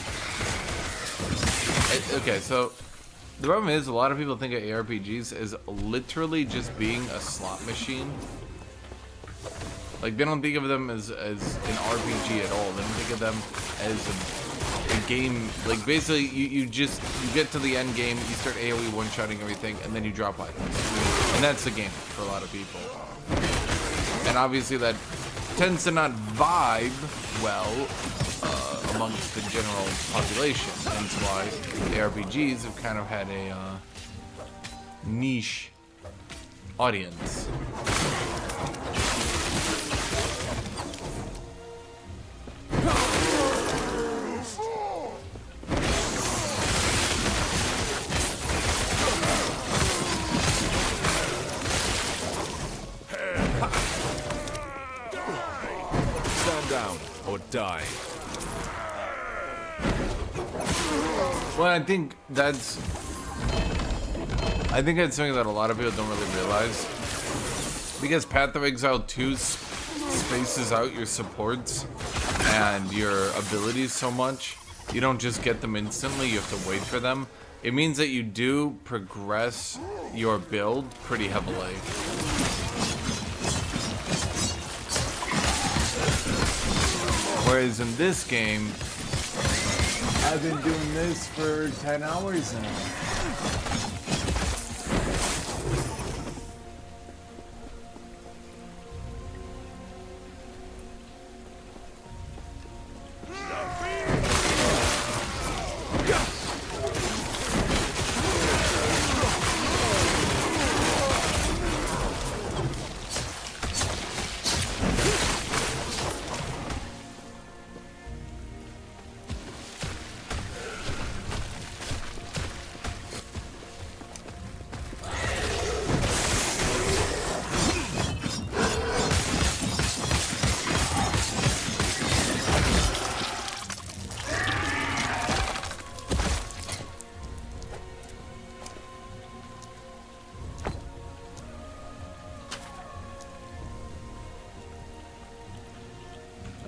Okay, so the problem is a lot of people think of ARPGs as literally just being a slot machine. Like, they don't think of them as an RPG at all. They don't think of them as a game. Like, basically, you get to the end game, you start AoE one-shotting everything, and then you drop items. And that's the game for a lot of people. And obviously that tends to not vibe well amongst the general population. That's why ARPGs have kind of had a niche audience. Down or die. Well, I think that's something that a lot of people don't really realize. Because Path of Exile 2 spaces out your supports and your abilities so much, you don't just get them instantly, you have to wait for them. It means that you do progress your build pretty heavily. Whereas in this game, I've been doing this for 10 hours now.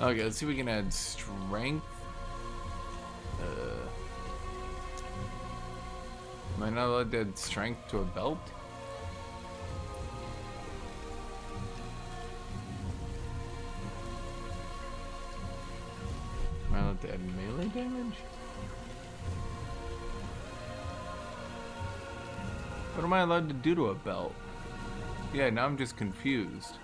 Okay, let's see if we can add strength. Am I not allowed to add strength to a belt? Am I allowed to add melee damage? What am I allowed to do to a belt? Yeah, now I'm just confused.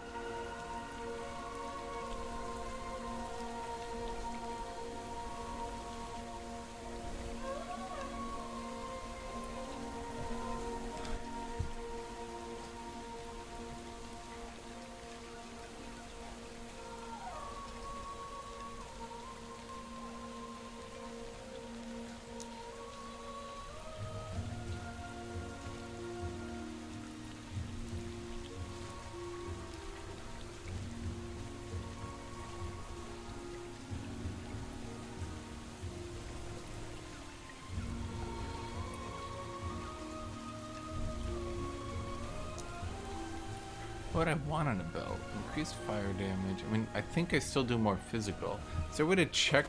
What I want on a belt? Increased fire damage. I mean, I think I still do more physical. Is there a way to check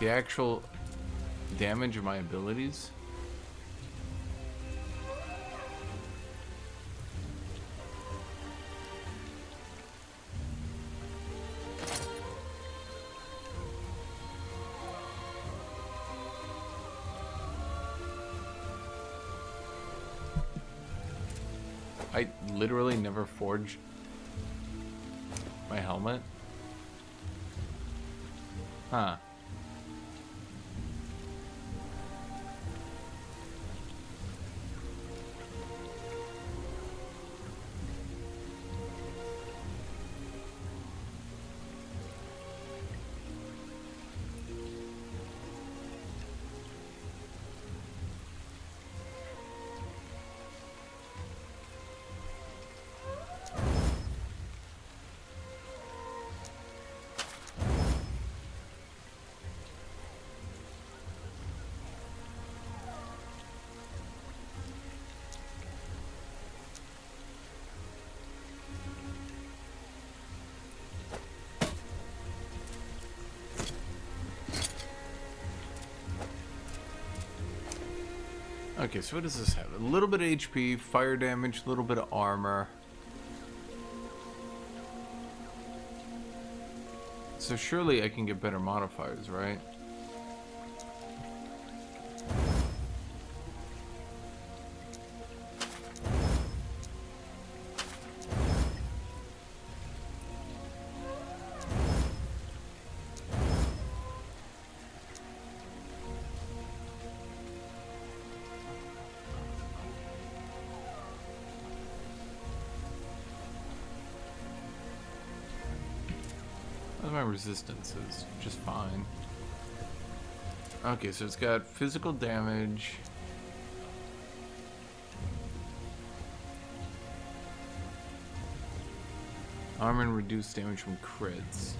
the actual damage of my abilities? I literally never forged my helmet. Huh. Okay, so what does this have? A little bit of HP, fire damage, a little bit of armor. So surely I can get better modifiers, right? My resistance is just fine. Okay, so it's got physical damage. Armor and reduced damage from crits.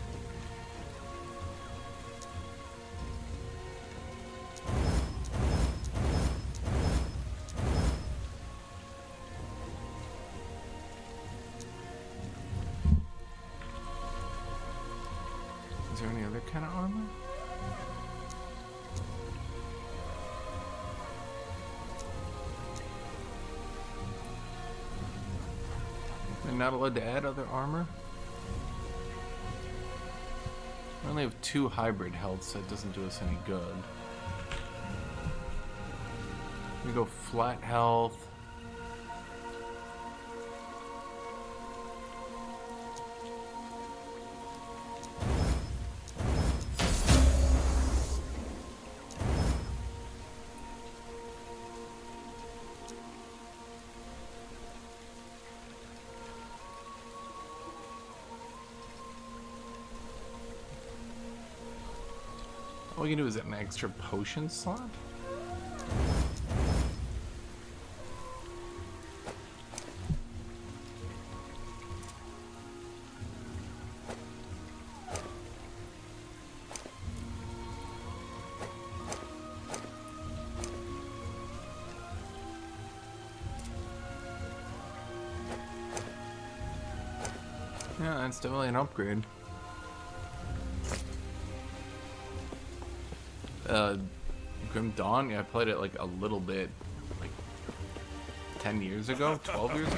Is there any other kind of armor? I'm not allowed to add other armor? I only have 2 hybrid health, so it doesn't do us any good. We go flat health. All we can do is an extra potion slot? Yeah, that's definitely an upgrade. Grim Dawn, yeah, I played it like a little bit, like 10 years ago, 12 years ago.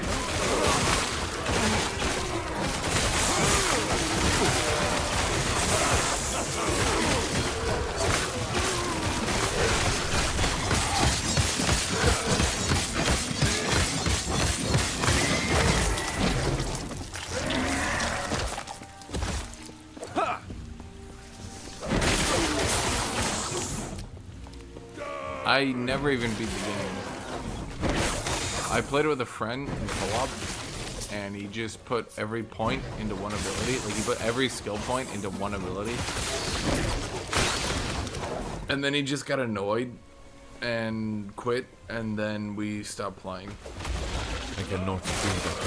I never even beat the game. I played it with a friend in co-op, and he just put every point into one ability. Like, he put every skill point into one ability. And then he just got annoyed and quit, and then we stopped playing. I cannot do that.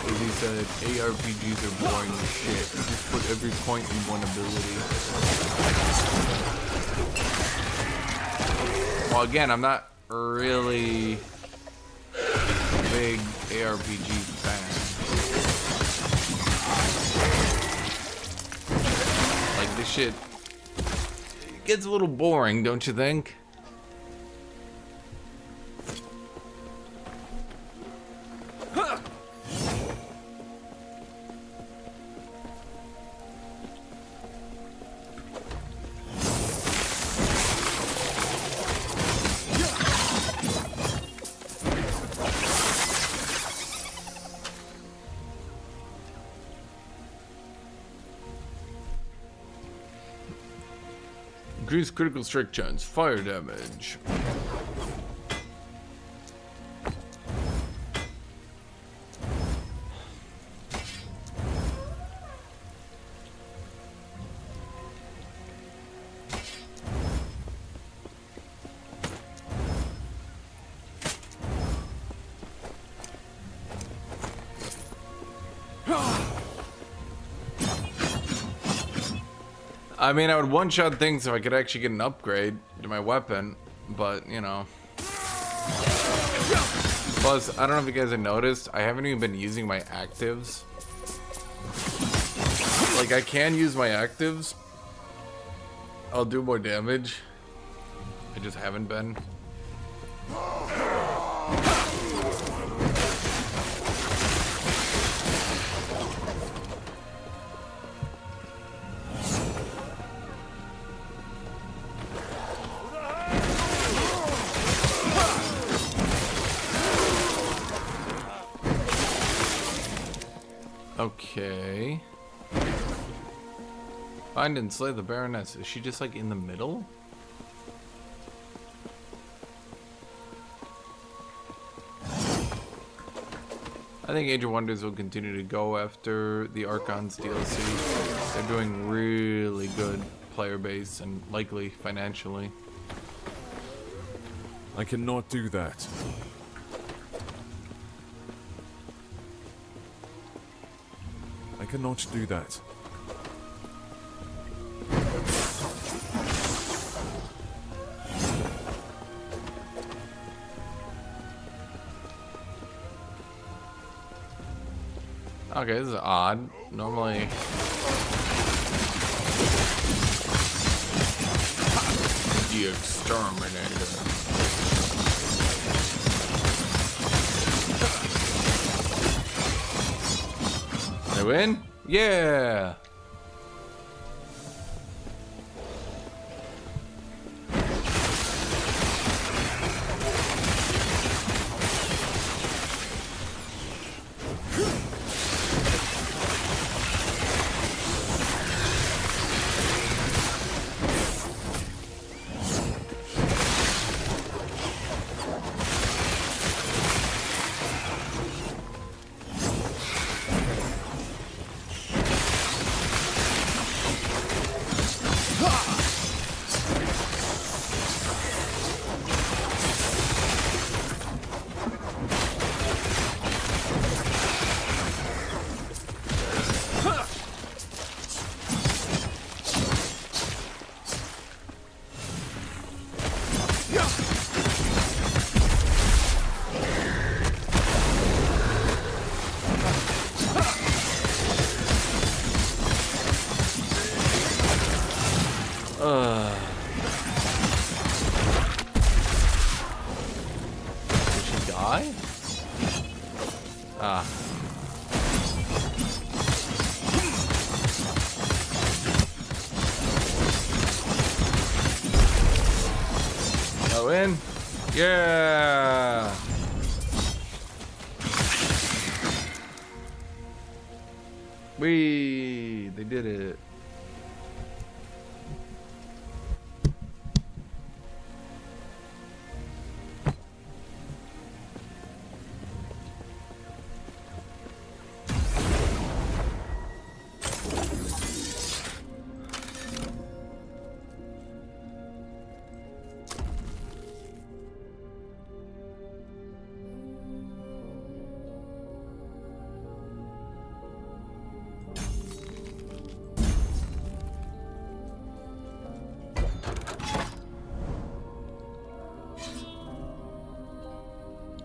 As he said, ARPGs are boring as shit. You just put every point in one ability. Well, again, I'm not really a big ARPG fan. Like, this shit, it gets a little boring, don't you think? Increase critical strike chance, fire damage. I mean, I would one-shot things if I could actually get an upgrade to my weapon, but, you know. Plus, I don't know if you guys have noticed, I haven't even been using my actives. Like, I can use my actives. I'll do more damage. I just haven't been. Okay. Find and slay the Baroness. Is she just like in the middle? I think Age of Wonders will continue to go after the Archon's DLC. They're doing really good player base and likely financially. I cannot do that. I cannot do that. Okay, this is odd. Normally... The Exterminator. I win? Yeah! Did she die? Ah. Go in. Yeah. They did it.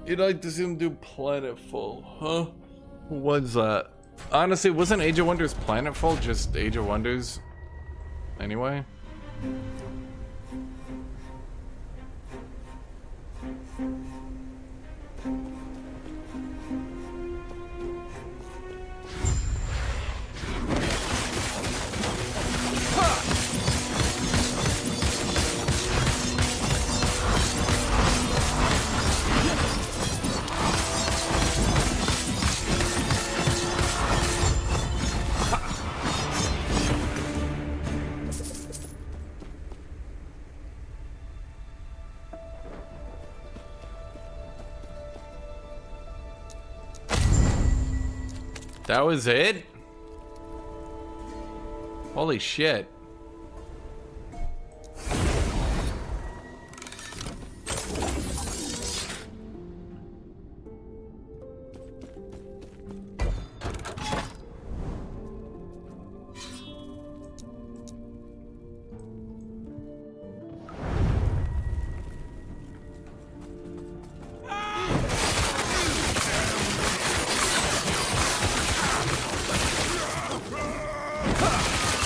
You'd like to see him do Planetfall, huh? What's that? Honestly, wasn't Age of Wonders Planetfall just Age of Wonders? Anyway? That was it? Holy shit.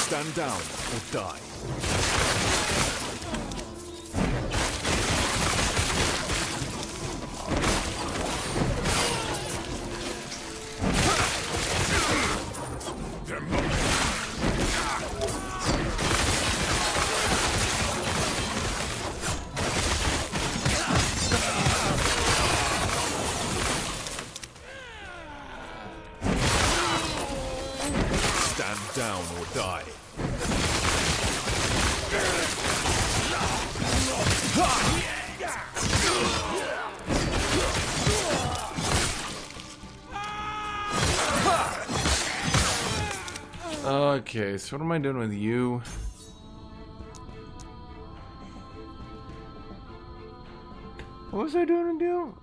Stand down or die. Stand down or die. Okay, so what am I doing with you? What was I doing to do?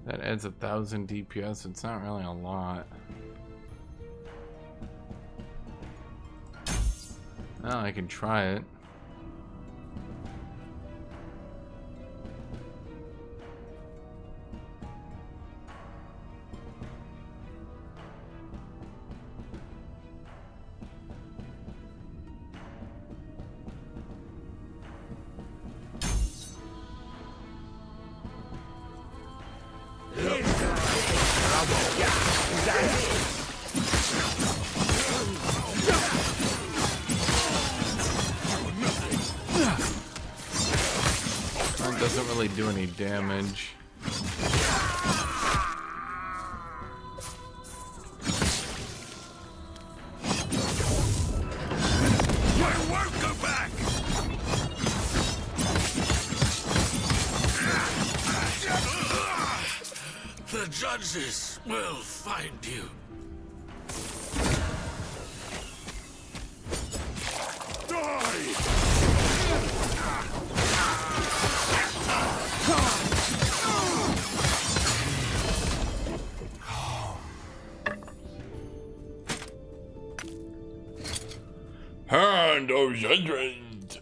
That adds 1,000 DPS. It's not really a lot. Oh, I can try it. Doesn't really do any damage. I won't go back. The judges will find you. Die! kind of judgment.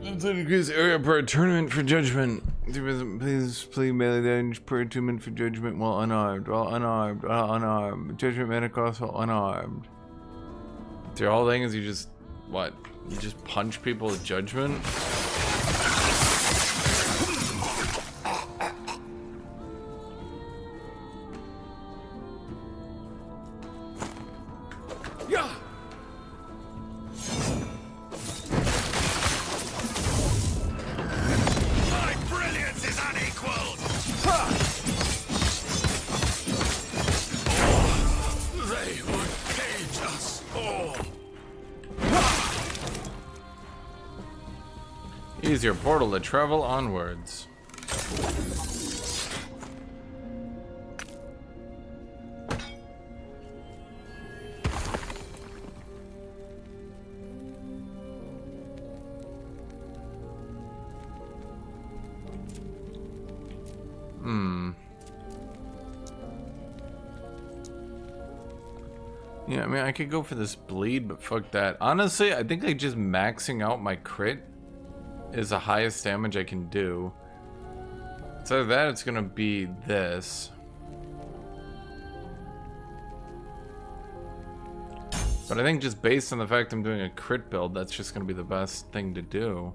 It's an increased area per tournament for judgment. Please play melee damage per attunement for judgment while unarmed. Judgment mana cost while unarmed. So your whole thing is you just, what? You just punch people with judgment? Use your portal to travel onwards. Yeah, I mean, I could go for this bleed, but fuck that. Honestly, I think like just maxing out my crit is the highest damage I can do. So that it's gonna be this. But I think just based on the fact I'm doing a crit build, that's just gonna be the best thing to do.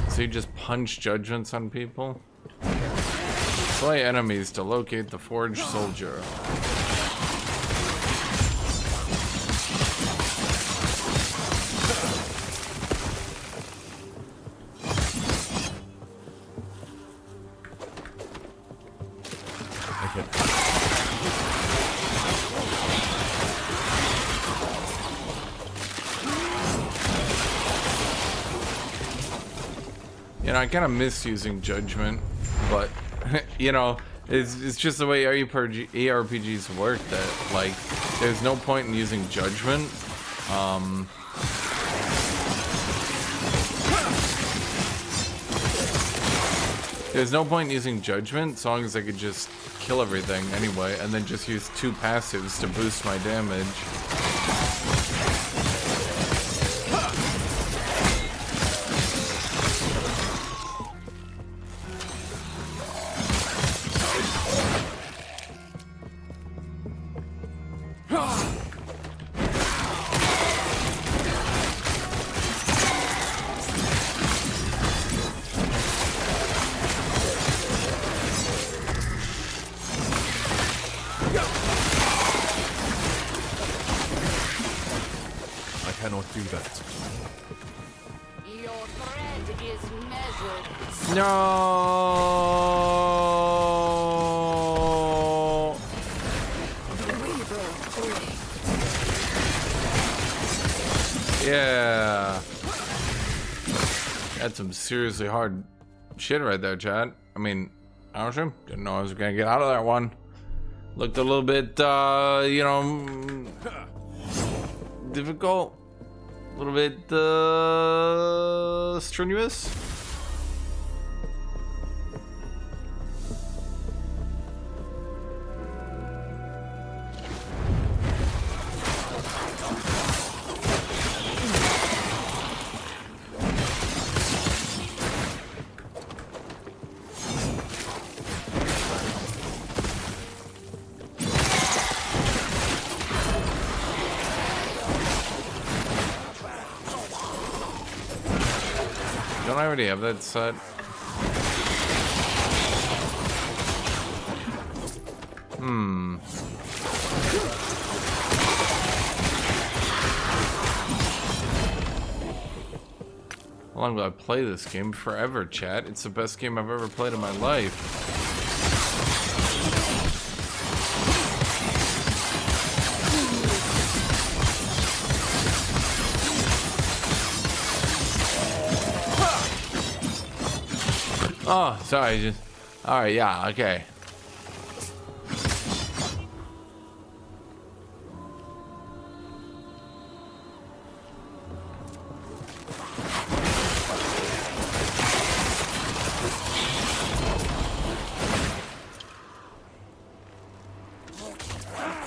So you just punch judgments on people? Slay enemies to locate the forged soldier. You know, I kind of miss using judgment, but you know, it's just the way ARPGs work that like there's no point in using judgment. There's no point in using judgment as long as I could just kill everything anyway, and then just use 2 passives to boost my damage. No. Yeah. That's some seriously hard shit right there, Chad. I mean, honestly, didn't know I was gonna get out of that one. Looked a little bit, you know, difficult. A little bit, strenuous. Don't I already have that set? How long will I play this game? Forever, chat. It's the best game I've ever played in my life. Oh, sorry, just... Alright, yeah, okay.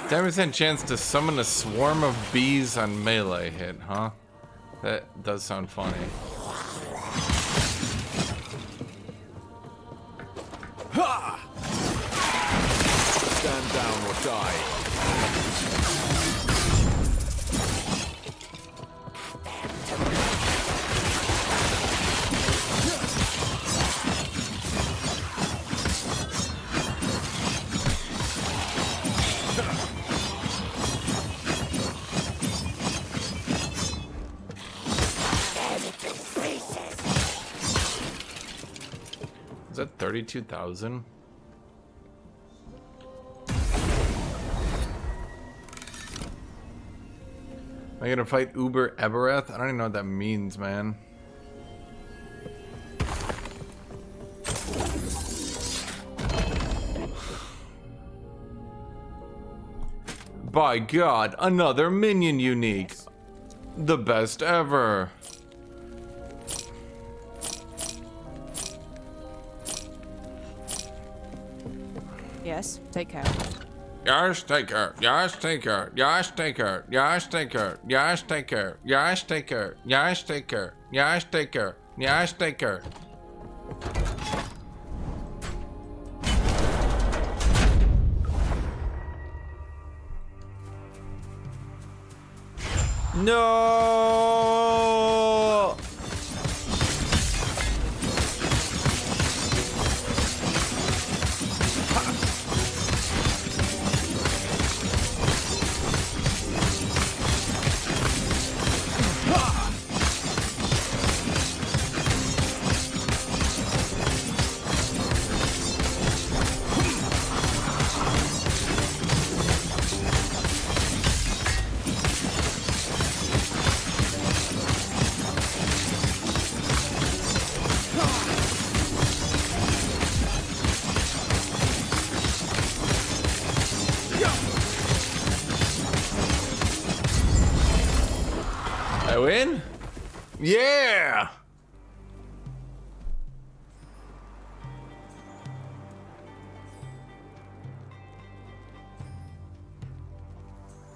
10% chance to summon a swarm of bees on melee hit, huh? That does sound funny. Ha! Stand down or die. Is that 32,000? Am I gonna fight Uber Ebereth? I don't even know what that means, man. By God, another minion unique. The best ever. Yes, take care. Yes, take her. Yes, take her. Yes, take her. Yes, take her. Yes, take her. Yes, take her. Yes, take her. Yes, take her. Yes, take her. No. I win? Yeah!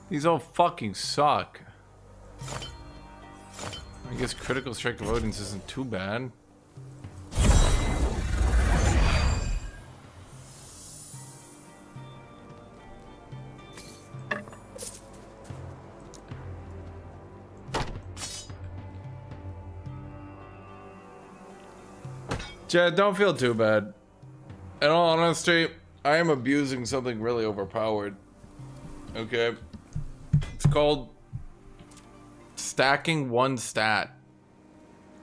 These all fucking suck. I guess critical strike of Odin's isn't too bad. Chad, don't feel too bad. In all honesty, I am abusing something really overpowered. Okay? It's called stacking one stat.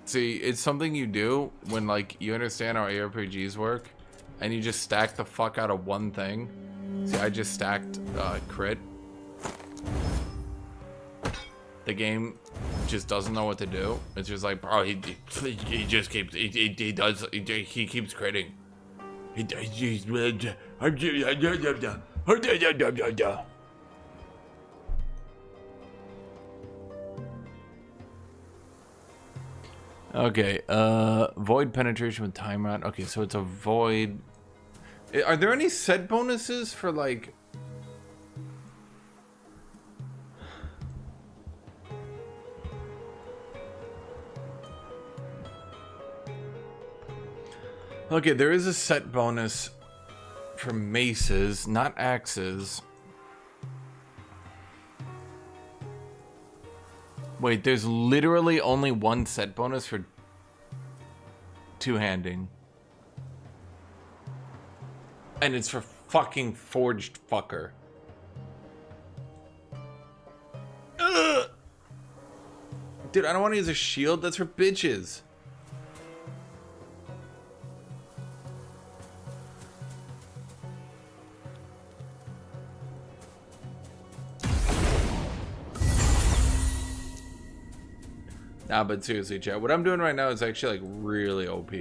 See, it's something you do when, like, you understand how ARPGs work, and you just stack the fuck out of one thing. See, I just stacked crit. The game just doesn't know what to do. It's just like, bro, he just keeps, he keeps critting. Okay, void penetration with time out. Okay, so it's a void. Are there any set bonuses for, like, okay, there is a set bonus for maces, not axes. Wait, there's literally only one set bonus for two-handing. And it's for fucking forged fucker. Ugh! Dude, I don't want to use a shield. That's for bitches. Nah, but seriously, chat, what I'm doing right now is actually, like, really OP.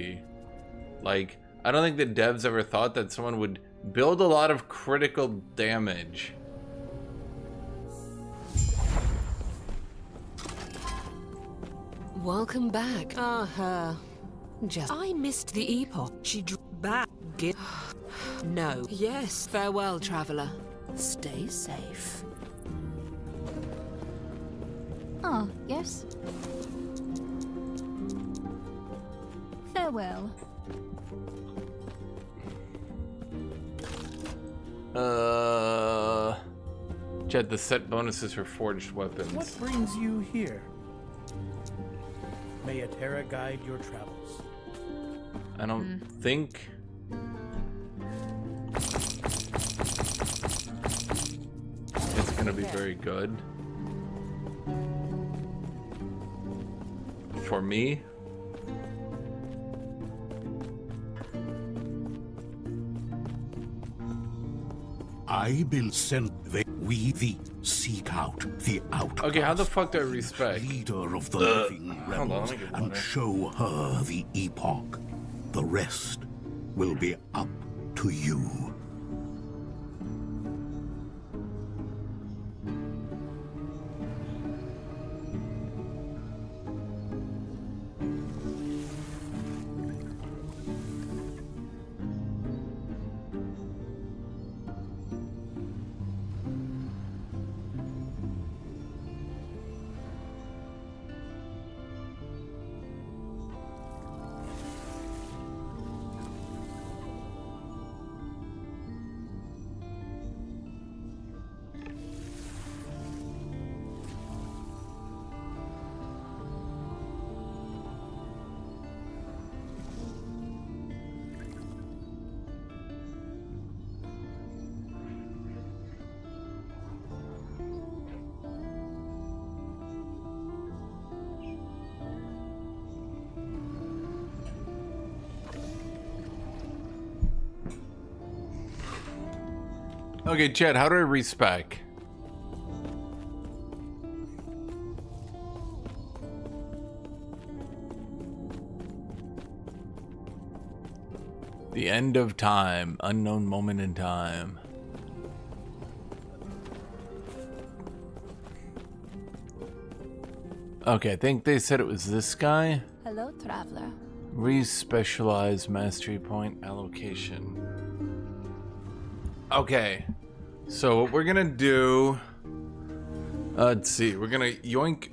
Like, I don't think the devs ever thought that someone would build a lot of critical damage. Welcome back. Just I missed the Epoch. She drew back. No. Yes. Farewell, traveler. Stay safe. Ah, yes. Farewell. Jed, the set bonuses for forged weapons. What brings you here? May Atera guide your travels. I don't think. It's gonna be very good. For me. I been sent we thee seek out the outcast. Okay, how the fuck do I respect? Leader of the living hold on, rebels, let me get and water. show her the epoch. The rest will be up to you. Okay, Chad, how do I respec? The end of time, unknown moment in time. Okay, I think they said it was this guy. Hello, traveler. Re-specialized mastery point allocation. Okay, so what we're gonna do, let's see, we're gonna yoink.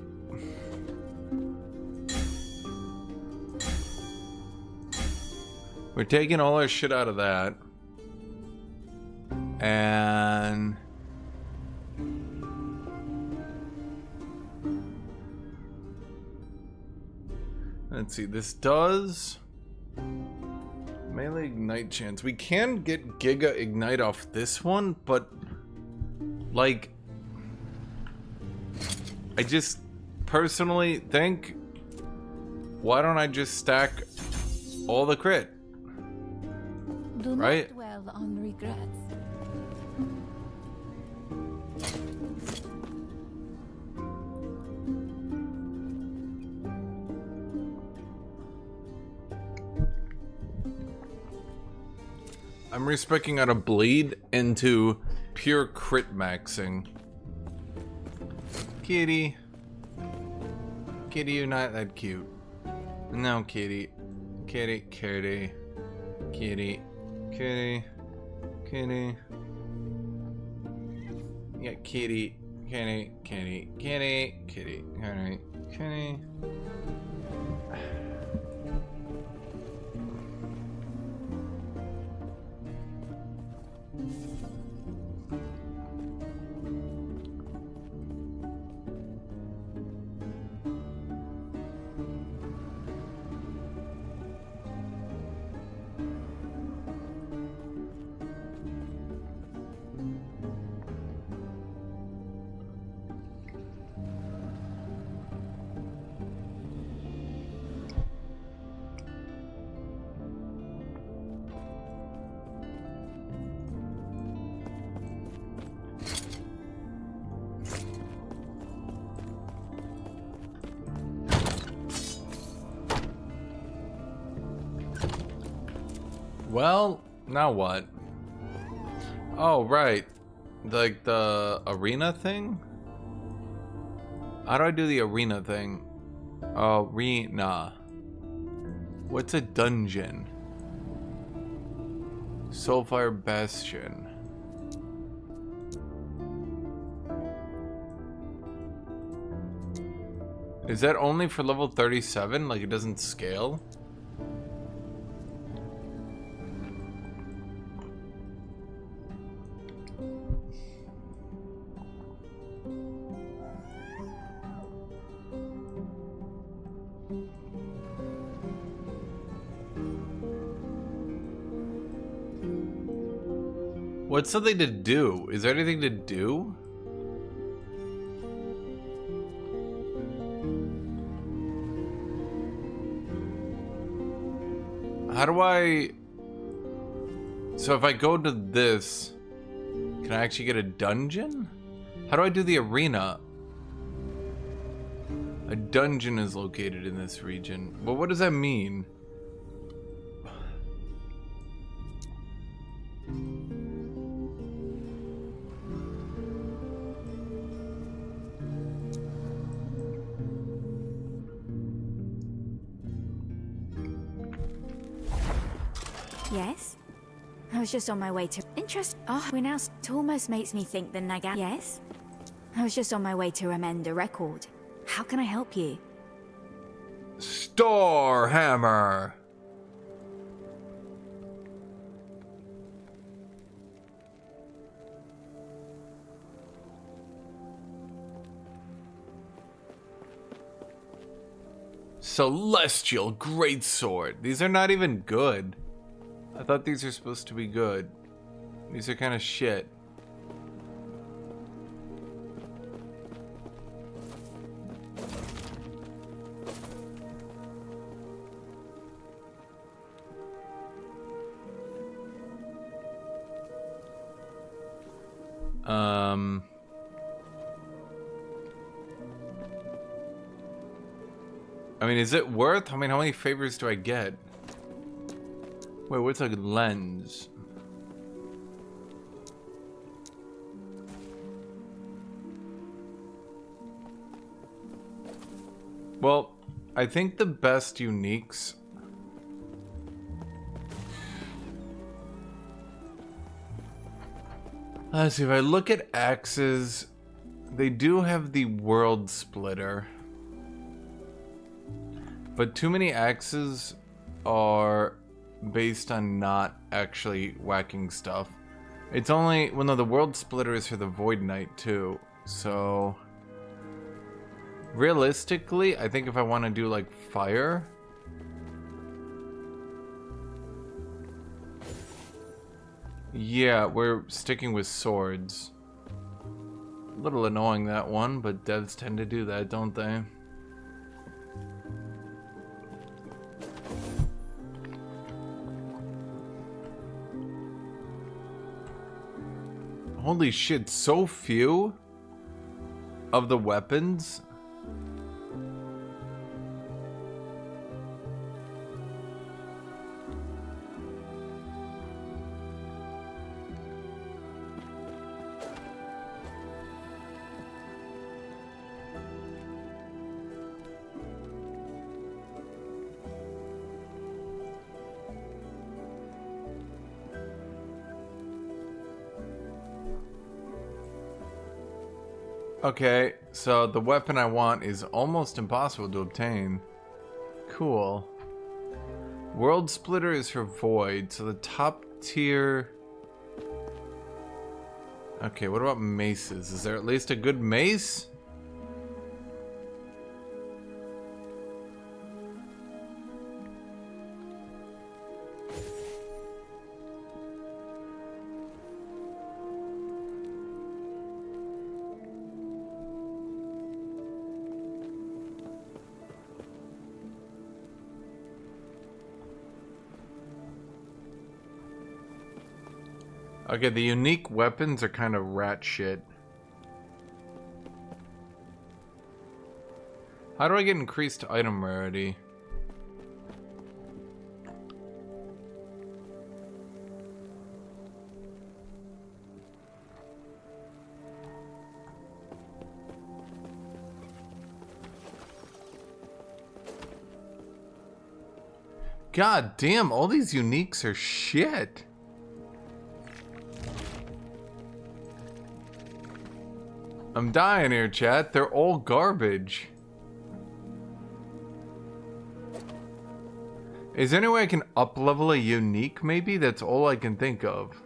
We're taking all our shit out of that. And let's see, this does melee ignite chance. We can get Giga Ignite off this one, but like, I just personally think, why don't I just stack all the crit? Do Right. not dwell on regrets. I'm respecing out of bleed into pure crit maxing. Kitty. Kitty, you're not that cute. No, kitty. Kitty, kitty. Kitty. Kitty. Kitty. Yeah, kitty. Kitty. Kitty. Kitty. Kitty. Kitty. Kitty. Well, now what? Oh, right. Like the arena thing? How do I do the arena thing? Arena. What's a dungeon? Soulfire Bastion. Is that only for level 37? Like it doesn't scale? What's something to do? Is there anything to do? How do I... So if I go to this, can I actually get a dungeon? How do I do the arena? A dungeon is located in this region. Well, what does that mean? Yes? I was just on my way to... Interest... Oh, we now... It almost makes me think the Naga... Yes? I was just on my way to amend a record. How can I help you? Store hammer. Celestial greatsword. These are not even good. I thought these are supposed to be good. These are kind of shit. I mean, is it worth? I mean, how many favors do I get? Wait, what's a lens? Well, I think the best uniques... Let's see, if I look at axes, they do have the world splitter. But too many axes are based on not actually whacking stuff. It's only... Well, no, the world splitter is for the Void Knight too. So... Realistically, I think if I want to do like fire... Yeah, we're sticking with swords. A little annoying, that one, but devs tend to do that, don't they? Holy shit, so few of the weapons. Okay, so the weapon I want is almost impossible to obtain. Cool. World Splitter is for Void, so the top tier... Okay, what about maces? Is there at least a good mace? Okay, the unique weapons are kind of rat shit. How do I get increased item rarity? God damn, all these uniques are shit. I'm dying here, chat. They're all garbage. Is there any way I can up-level a unique, maybe? That's all I can think of.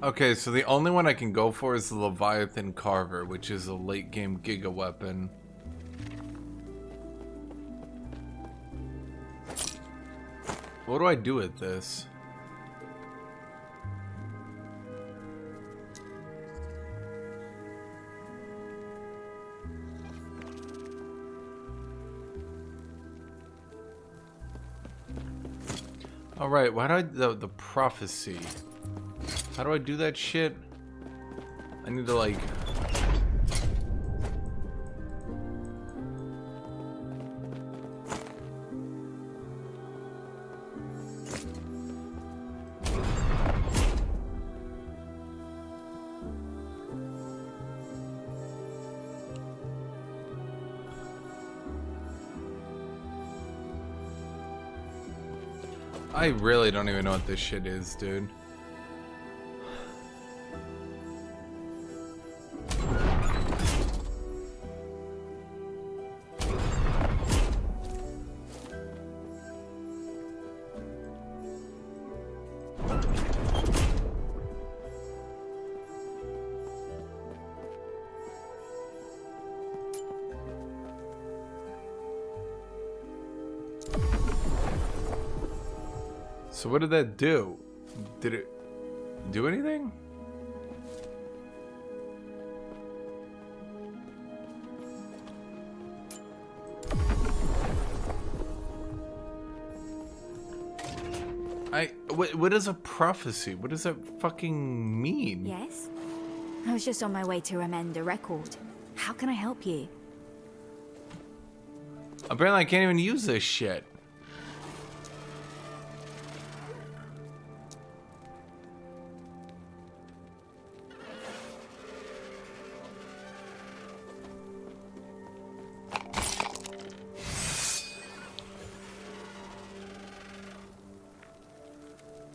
Okay, so the only one I can go for is the Leviathan Carver, which is a late game Giga weapon. What do I do with this? Alright, why do I the prophecy? How do I do that shit? I need to like... I really don't even know what this shit is, dude. So what did that do? Did it do anything? What is a prophecy? What does that fucking mean? Yes? I was just on my way to amend a record. How can I help you? Apparently I can't even use this shit.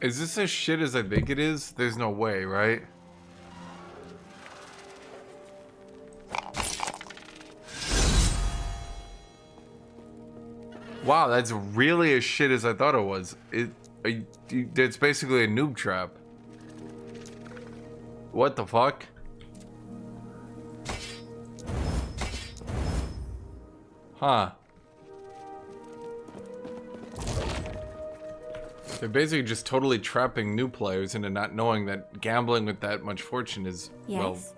Is this as shit as I think it is? There's no way, right? Wow, that's really as shit as I thought it was. It's basically a noob trap. What the fuck? Huh. They're basically just totally trapping new players into not knowing that gambling with that much fortune is, well... Yes?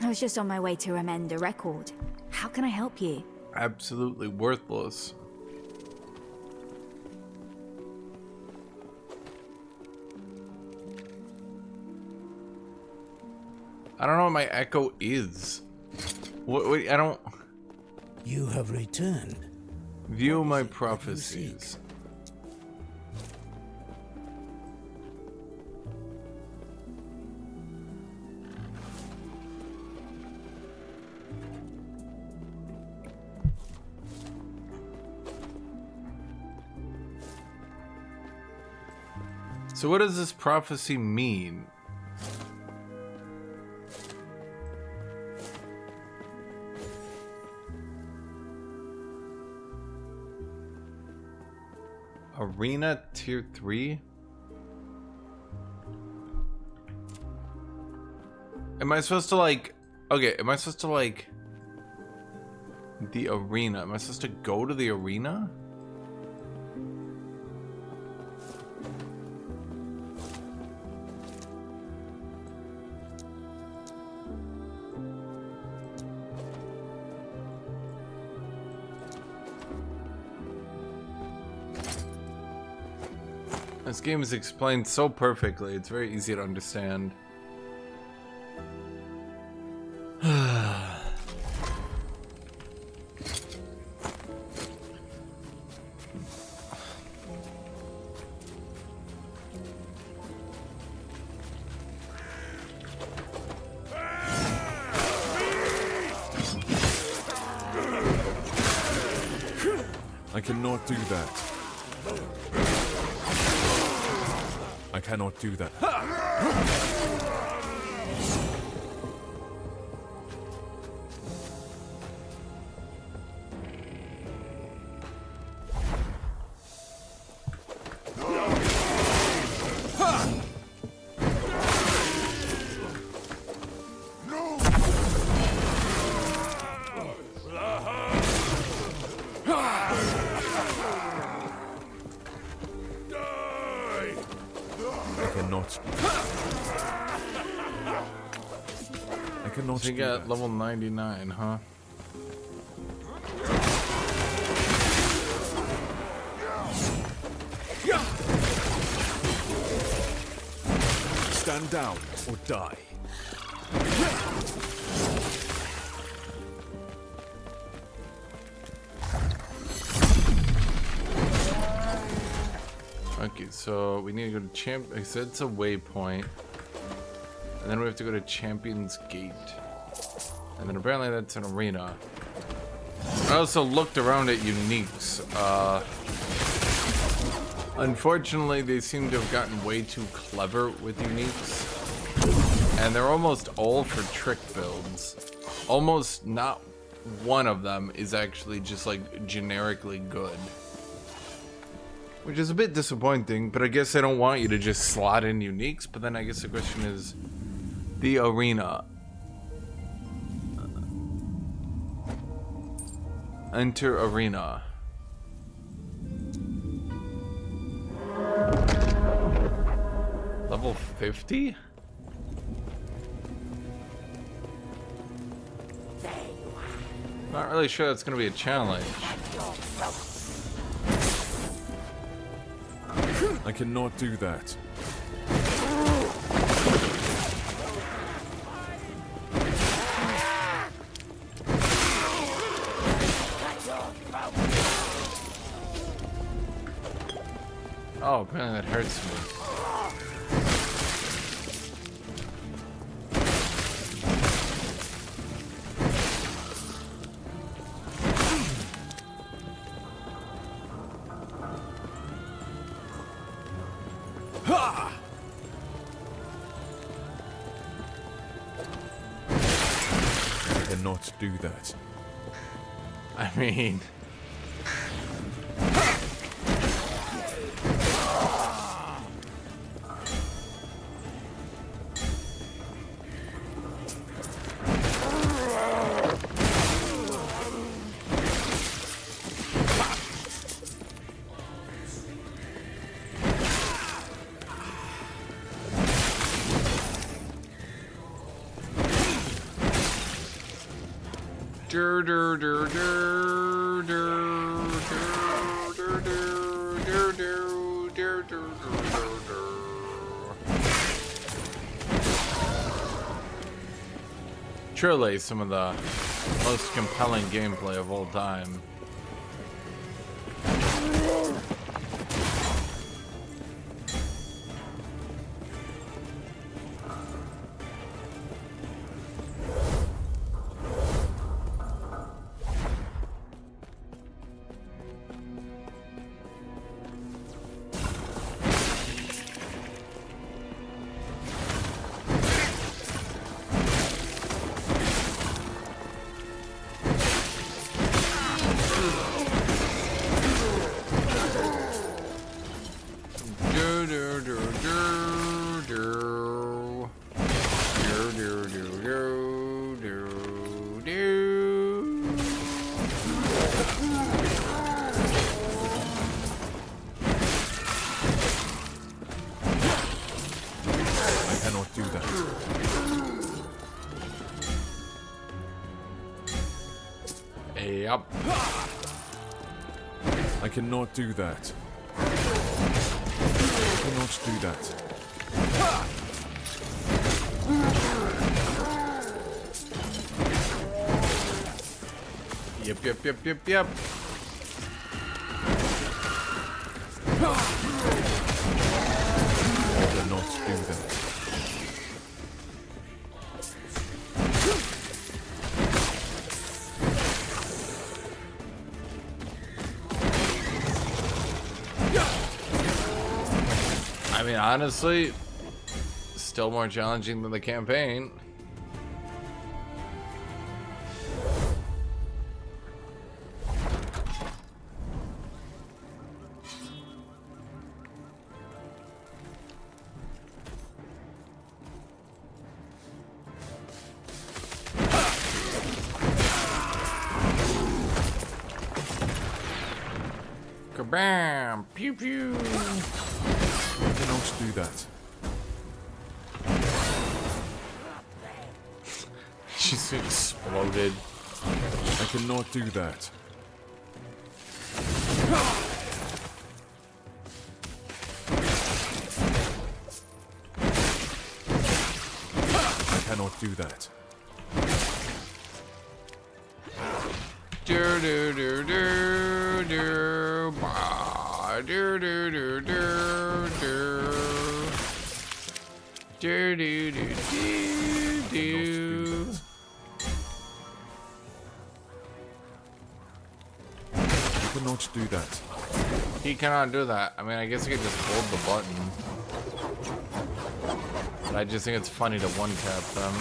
I was just on my way to amend a record. How can I help you? Absolutely worthless. I don't know what my echo is. What I don't... You have returned. View my prophecies. So what does this prophecy mean? Arena tier 3? Am I supposed to like... Okay, am I supposed to like... The arena? Am I supposed to go to the arena? This game is explained so perfectly, it's very easy to understand. cannot do that. I cannot do that. I cannot So you do got that. level 99, huh? Stand down or die. Okay, so we need to go to champ. I said it's a waypoint, and then we have to go to Champion's Gate, and then apparently that's an arena. I also looked around at uniques. Unfortunately, they seem to have gotten way too clever with uniques, and they're almost all for trick builds. Almost not one of them is actually just like generically good. Which is a bit disappointing, but I guess I don't want you to just slot in uniques. But then I guess the question is the arena. Enter arena. Level 50? Not really sure that's going to be a challenge. I cannot do that. Oh, apparently that hurts me. I cannot do that. I mean... Truly some of the most compelling gameplay of all time. Yep. I cannot do that. I cannot do that. Yep. I cannot do that. I mean, honestly, still more challenging than the campaign. Kabam! Pew pew! I cannot do that. She's exploded. I cannot do that. I cannot do that. Do do do do do ba do do do do do do do do do do. I cannot do that. He cannot do that. I mean, I guess he could just hold the button. But I just think it's funny to one-tap them.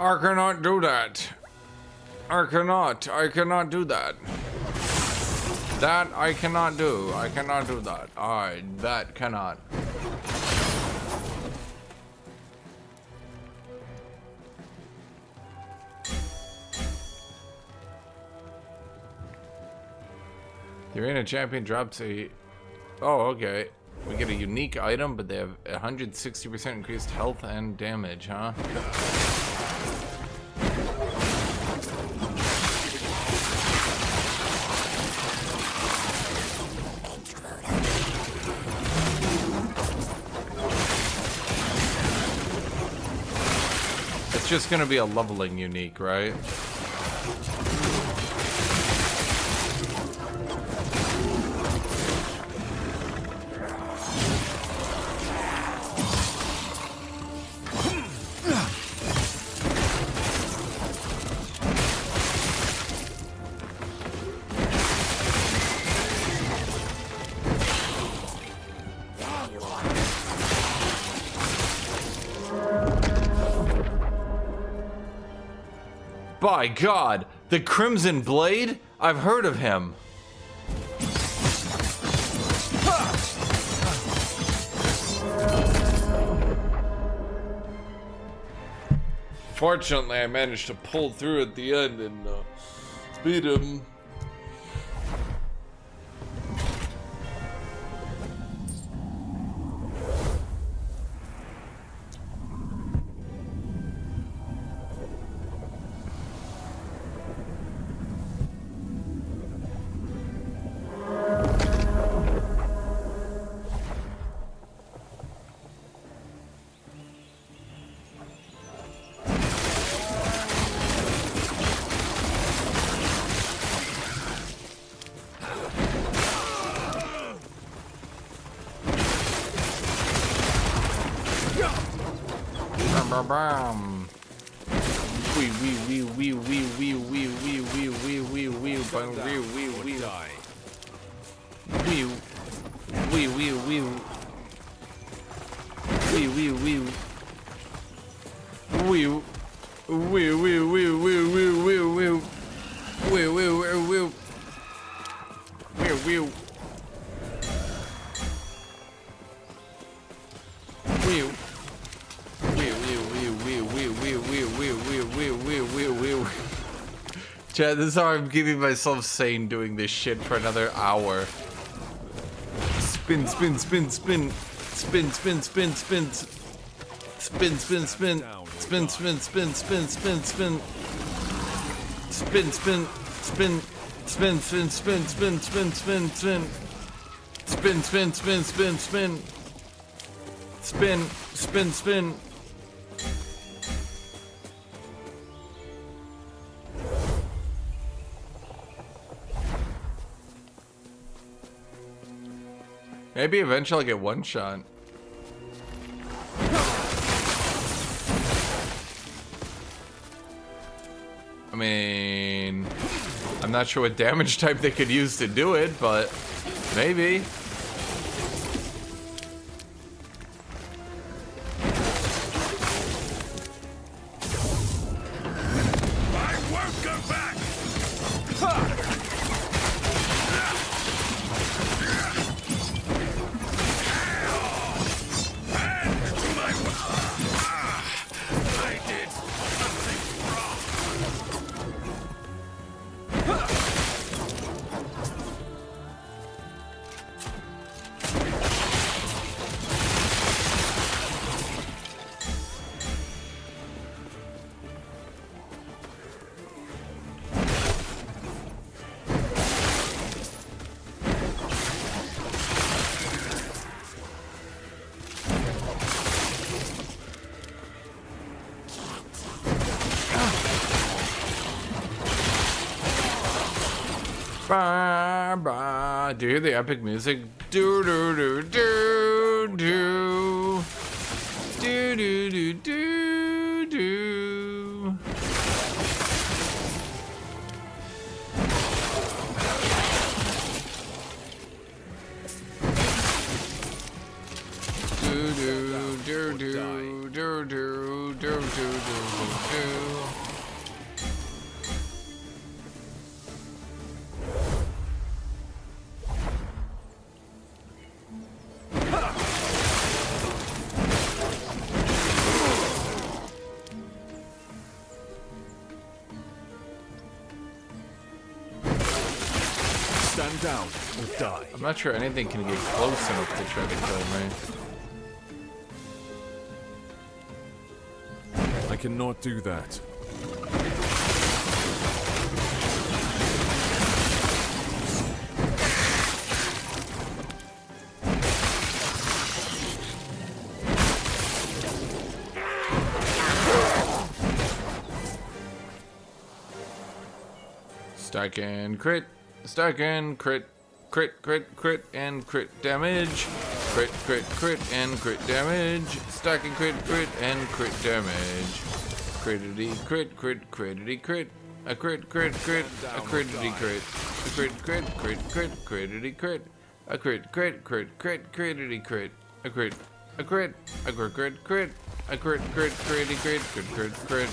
I cannot do that. I cannot do that. That I cannot do. I cannot do that. That cannot. The arena champion drops a... Oh, okay. We get a unique item, but they have 160% increased health and damage, huh? It's just gonna be a leveling unique, right? By God, the Crimson Blade? I've heard of him. Fortunately, I managed to pull through at the end and beat him. Bam. Chad, this is how I'm keeping myself sane doing this shit for another hour. Spin, spin, spin, spin. Spin, spin, spin, spin. Spin, spin, spin. Spin, spin, spin, spin, spin, spin. Spin, spin, spin. Spin, spin, spin, spin, spin, spin, spin. Spin, spin, spin, spin, spin. Spin, spin, spin. Maybe eventually I'll get one shot. I mean, I'm not sure what damage type they could use to do it, but maybe. I won't go back! And to my I did something wrong. Bah, bah. Do you hear the epic music? Do do do do do do do do do do. Do do do do do do do do do. Stand down or die. I'm not sure anything can get close enough to try to kill me. I cannot do that. Stack and crit. Stack and crit. Crit, crit, crit, and crit damage. Crit, crit, crit, and crit damage. Stack and crit, crit, and crit damage. Critity, crit, crit, critity, crit. A crit, crit, crit, a critity, crit. A crit, crit, crit, crit, critity, crit. A crit, crit, crit, crit, critity, crit. A crit, a crit, a crit, crit, crit. A crit, crit, critity, crit, crit, crit, crit.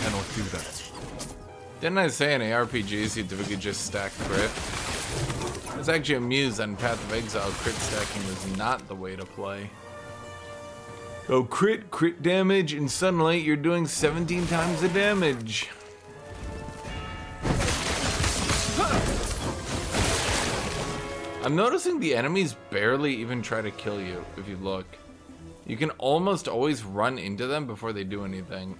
Cannot do that. Didn't I say in ARPGs you typically just stack crit? I was actually amused that in Path of Exile crit stacking was not the way to play. Oh, crit damage, in Sunlight you're doing 17 times the damage. I'm noticing the enemies barely even try to kill you if you look. You can almost always run into them before they do anything.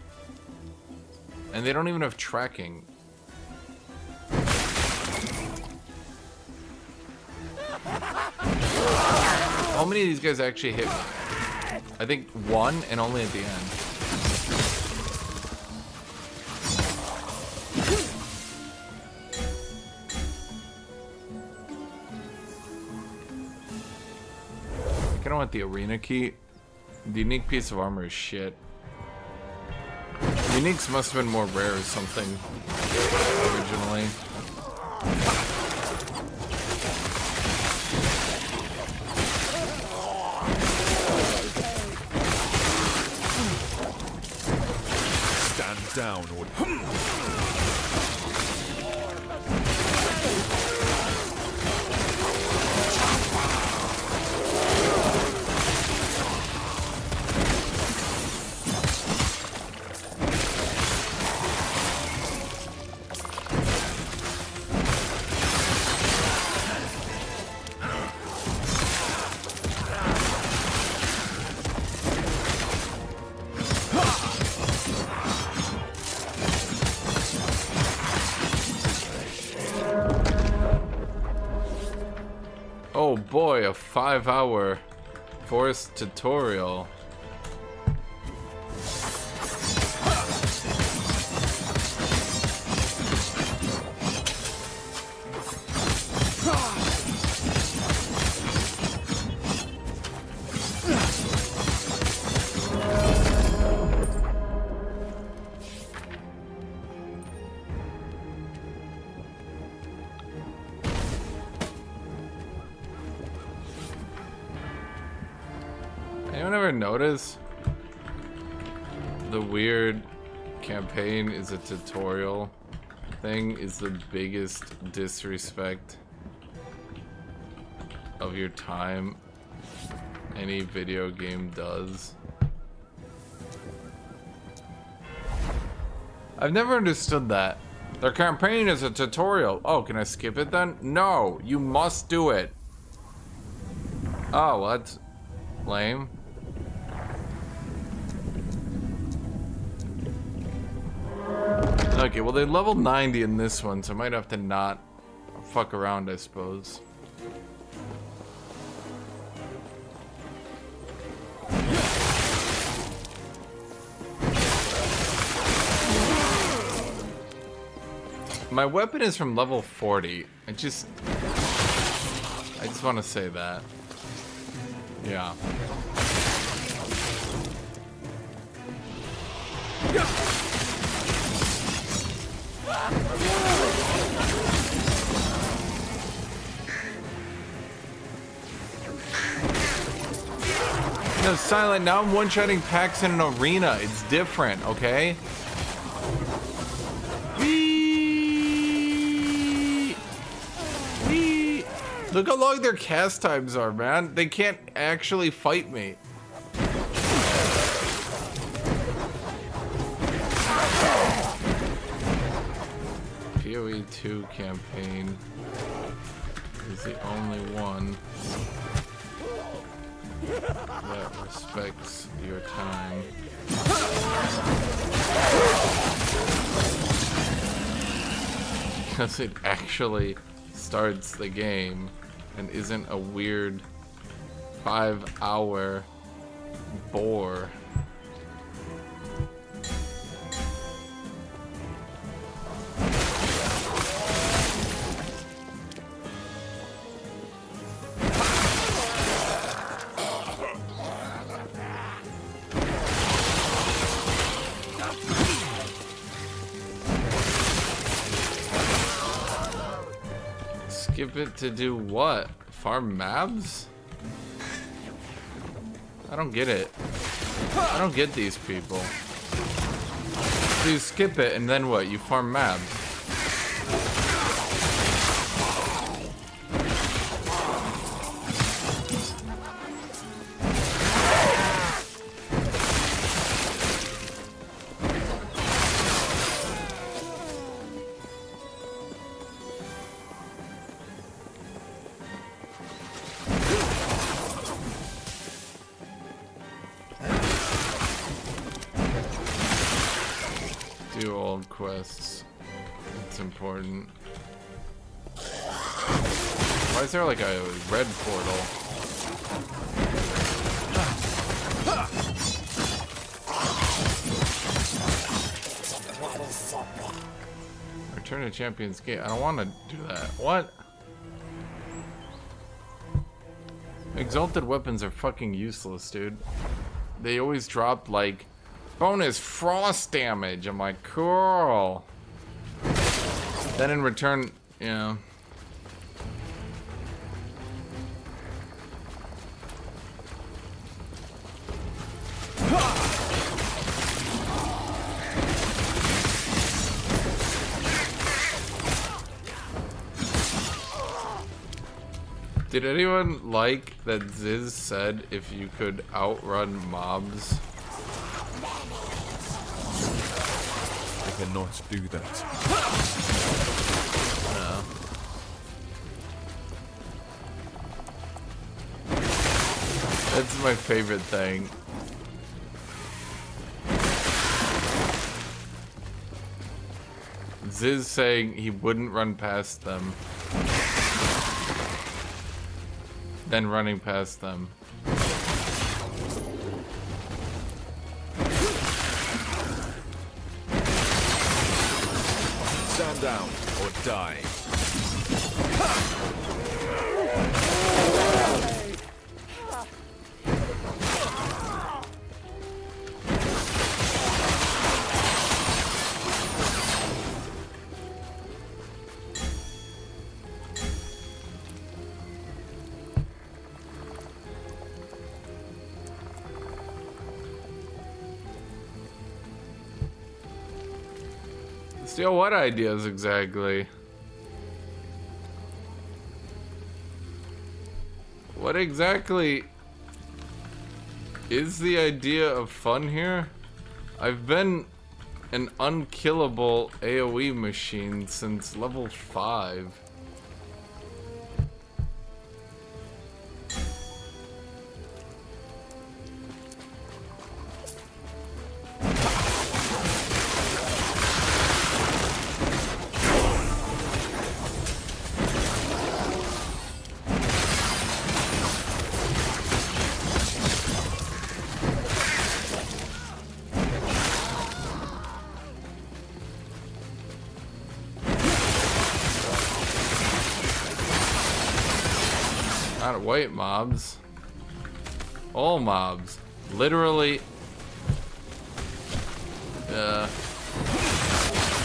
And they don't even have tracking. How many of these guys actually hit me? I think one, and only at the end. I kinda want the arena key. The unique piece of armor is shit. Uniques must have been more rare or something originally. Stand down or Oh boy, a 5-hour forest tutorial. Anyone ever notice the weird campaign is a tutorial thing is the biggest disrespect of your time any video game does? I've never understood that. Their campaign is a tutorial. Oh, can I skip it then? No, you must do it. Oh, well, that's lame. Okay, well, they leveled 90 in this one, so I might have to not fuck around, I suppose. My weapon is from level 40. I just want to say that. Yeah. No, Silent, now I'm one-shotting packs in an arena. It's different, okay? Whee! Whee! Look how long their cast times are, man. They can't actually fight me. PoE 2 campaign is the only one that respects your time. Because it actually starts the game and isn't a weird 5-hour bore. Skip it to do what? Farm mabs? I don't get it. I don't get these people. So you skip it and then what? You farm mabs. Do old quests. It's important. Why is there like a red portal? Return to Champion's Gate. I don't want to do that. What? Exalted weapons are fucking useless, dude. They always drop like bonus frost damage. I'm like, cool. Then in return, yeah. Did anyone like that Ziz said if you could outrun mobs? I cannot do that. No. That's my favorite thing. Ziz saying he wouldn't run past them. Then running past them. Stand down or die. Steal what ideas exactly? What exactly is the idea of fun here? I've been an unkillable AoE machine since level 5. Not white mobs. All mobs. Literally.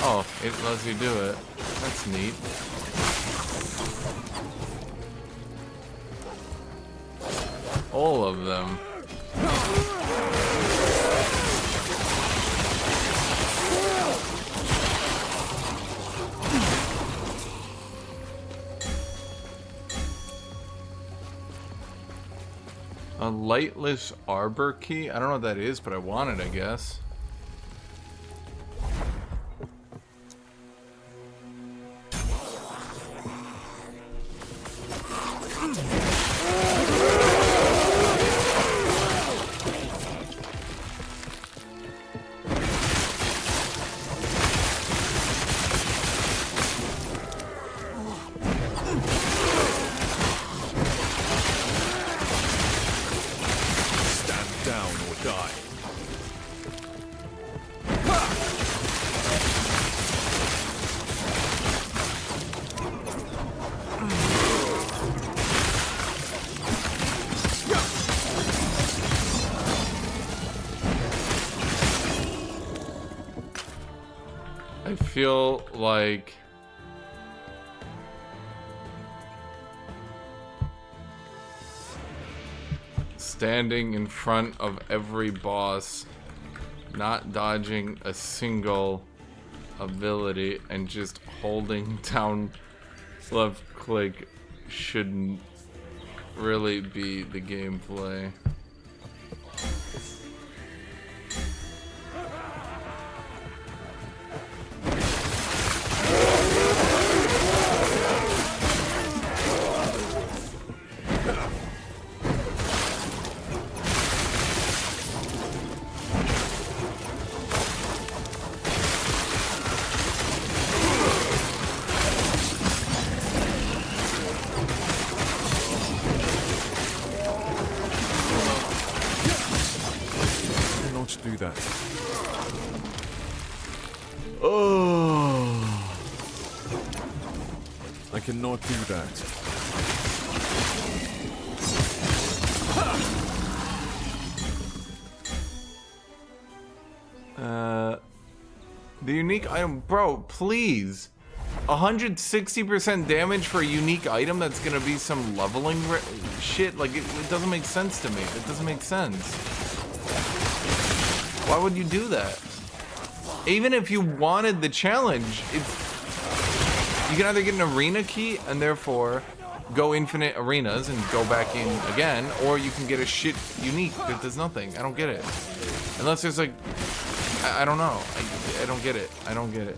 Oh, it lets you do it. That's neat. All of them. A lightless arbor key? I don't know what that is, but I want it, I guess. I feel like standing in front of every boss, not dodging a single ability, and just holding down left click shouldn't really be the gameplay. Do that. Oh, I cannot do that. the unique item, bro, please. 160% damage for a unique item that's gonna be some leveling shit. Like, it doesn't make sense to me. It doesn't make sense. Why would you do that? Even if you wanted the challenge, you can either get an arena key and therefore go infinite arenas and go back in again, or you can get a shit unique that does nothing. I don't get it. Unless there's like, I don't know. I don't get it. I don't get it.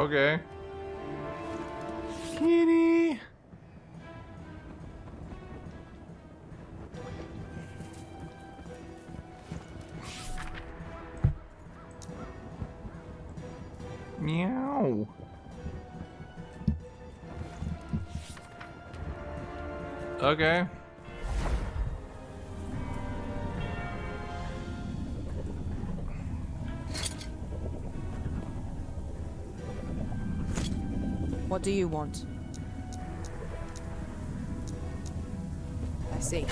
Okay. Kitty. Meow. Okay. What do you want? I see.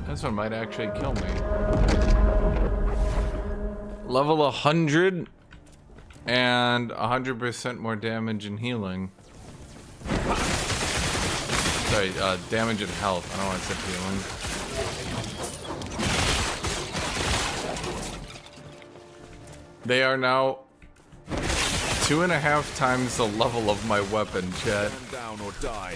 This one might actually kill me. Level 100 and 100% more damage and healing. Sorry, damage and health. I don't want to say healing. They are now 2.5 times the level of my weapon, chat. Stand down or die.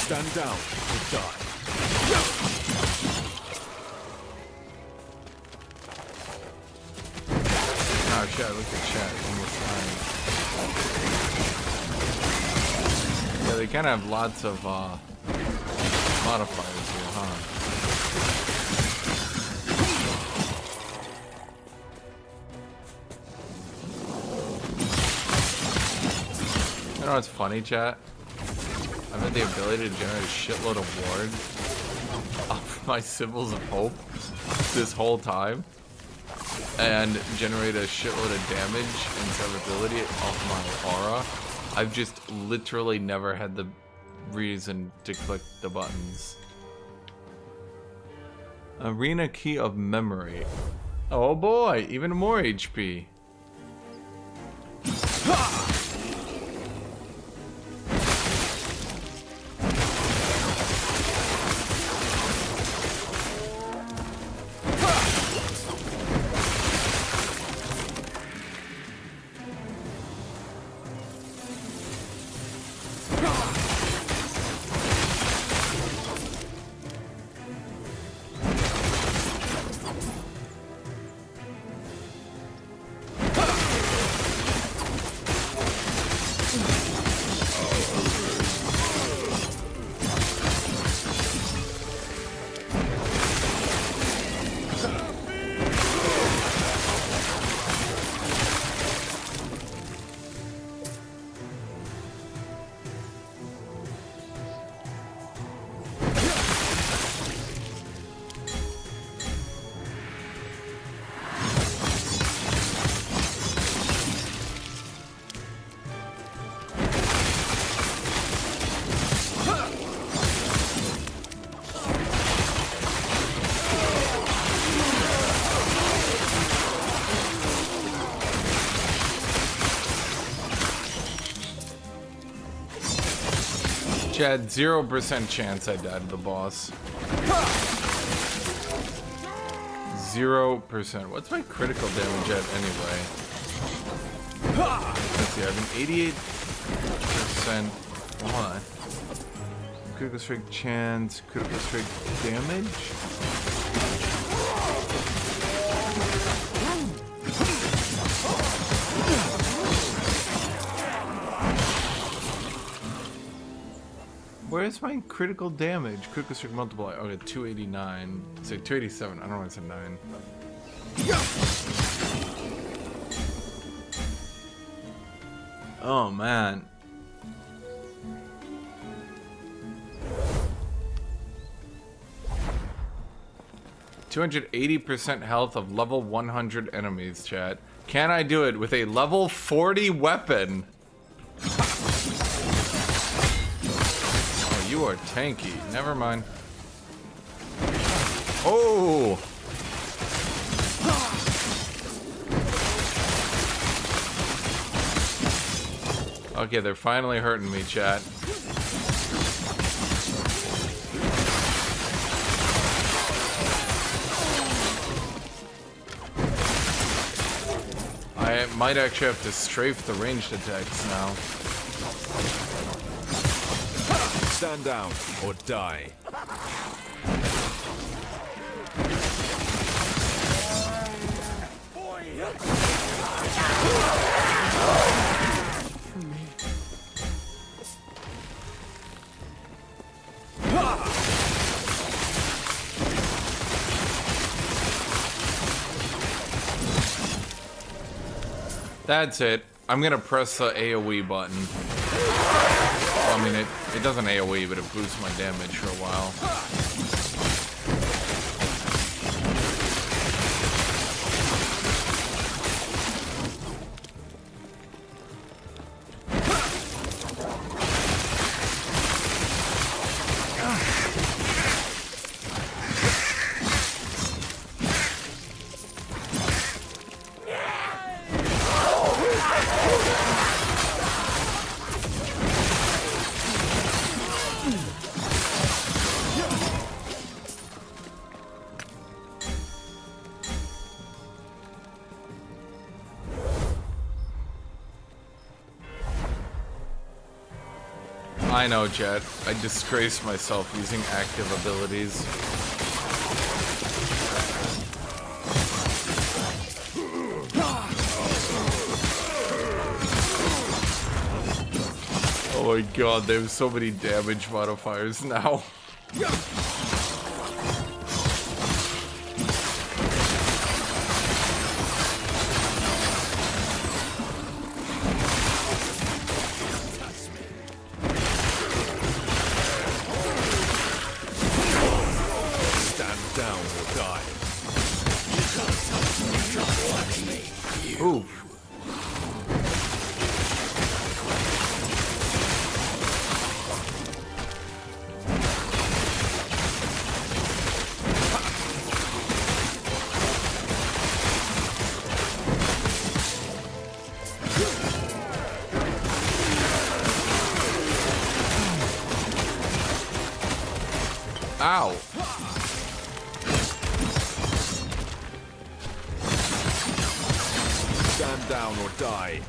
Stand down or die. Oh shit, look at chat. Almost dying. Yeah, they kind of have lots of modifiers here, huh? You know what's funny, chat? I've had the ability to generate a shitload of ward off my symbols of hope this whole time, and generate a shitload of damage and survivability off my aura. I've just literally never had the reason to click the buttons. Arena key of memory. Oh boy, even more HP. Chad, 0% chance I died to the boss. 0%. What's my critical damage at anyway? Let's see, I have an 88%. Hold on. Critical strike chance, critical strike damage? Where's my critical damage? Critical strike multiplier. Okay, 289. So 287. I don't know why I said 9. Oh man. "280% health of level 100 enemies, chat. Can I do it with a level 40 weapon?" Oh, you are tanky. Never mind. Oh! Okay, they're finally hurting me, chat. I might actually have to strafe the ranged attacks now. Stand down or die. That's it. I'm gonna press the AoE button. Well, I mean, it doesn't AoE, but it boosts my damage for a while. I know, Jet. I disgraced myself using active abilities. Oh my god, they have so many damage modifiers now. Oof. Ow. Stand down or die.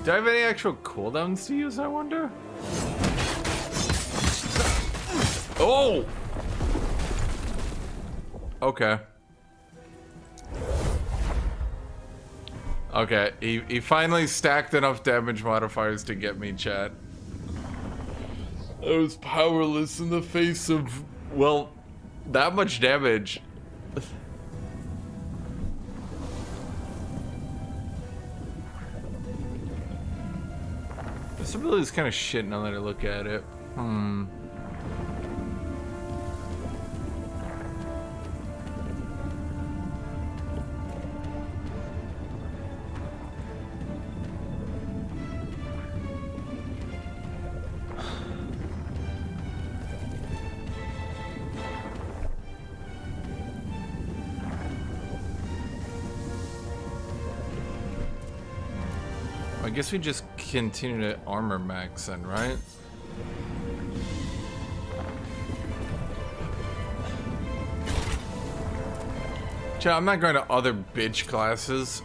Do I have any actual cooldowns to use, I wonder? Oh! Okay. Okay, he finally stacked enough damage modifiers to get me, chat. I was powerless in the face of, well, that much damage. This ability is kind of shit now that I look at it. I guess we just continue to armor max then, right? Chat, I'm not going to other bitch classes.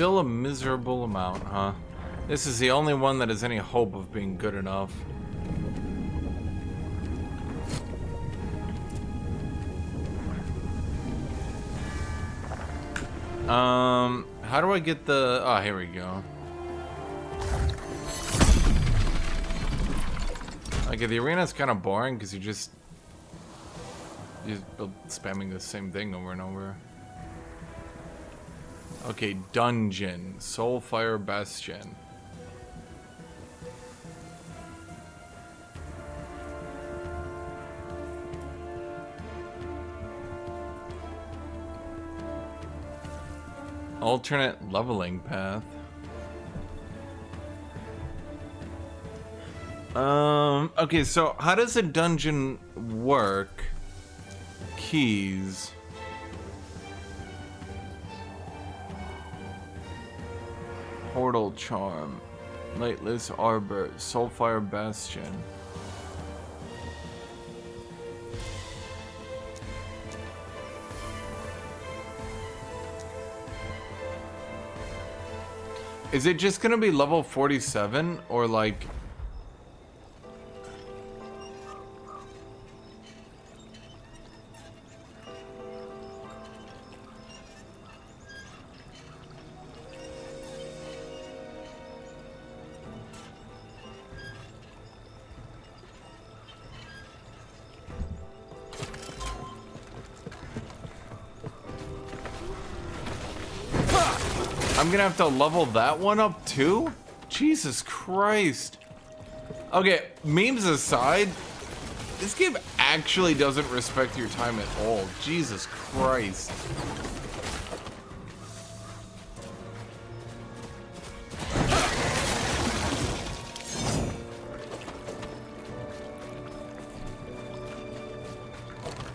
Still a miserable amount, huh? This is the only one that has any hope of being good enough. How do I get the... Oh, here we go. Okay, the arena's kind of boring because you're just spamming the same thing over and over. Okay, dungeon. Soulfire Bastion. Alternate leveling path. Okay, so how does a dungeon work? Keys. Portal Charm. Lightless Arbor. Soulfire Bastion. Is it just gonna be level 47 or like... I'm gonna have to level that one up too? Jesus Christ. Okay, memes aside, this game actually doesn't respect your time at all. Jesus Christ.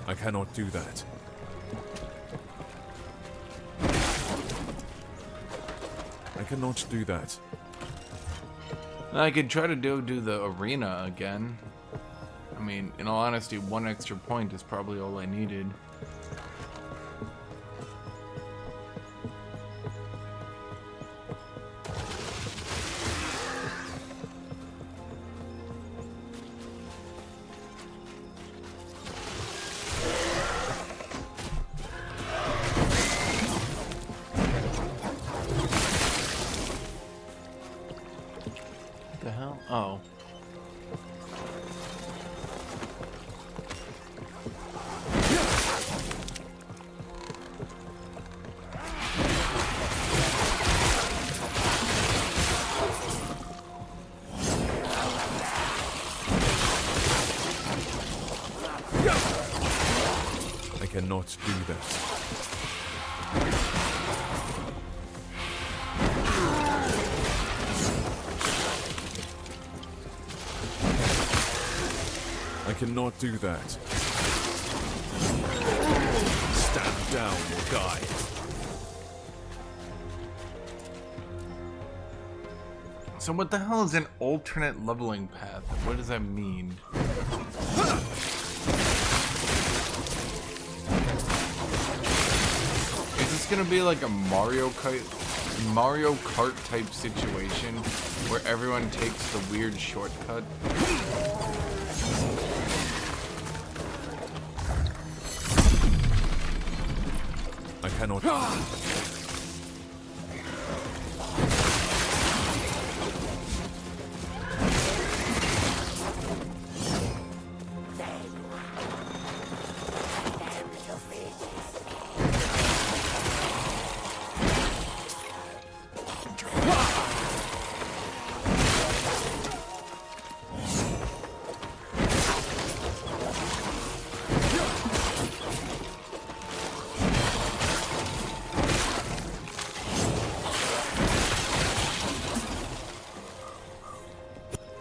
I cannot do that. I cannot do that. I could try to do the arena again. I mean, in all honesty, one extra point is probably all I needed. Oh. I cannot do that. I cannot do that. Stand down or die. So what the hell is an alternate leveling path? What does that mean? Is this gonna be like a Mario Kart type situation where everyone takes the weird shortcut? I cannot.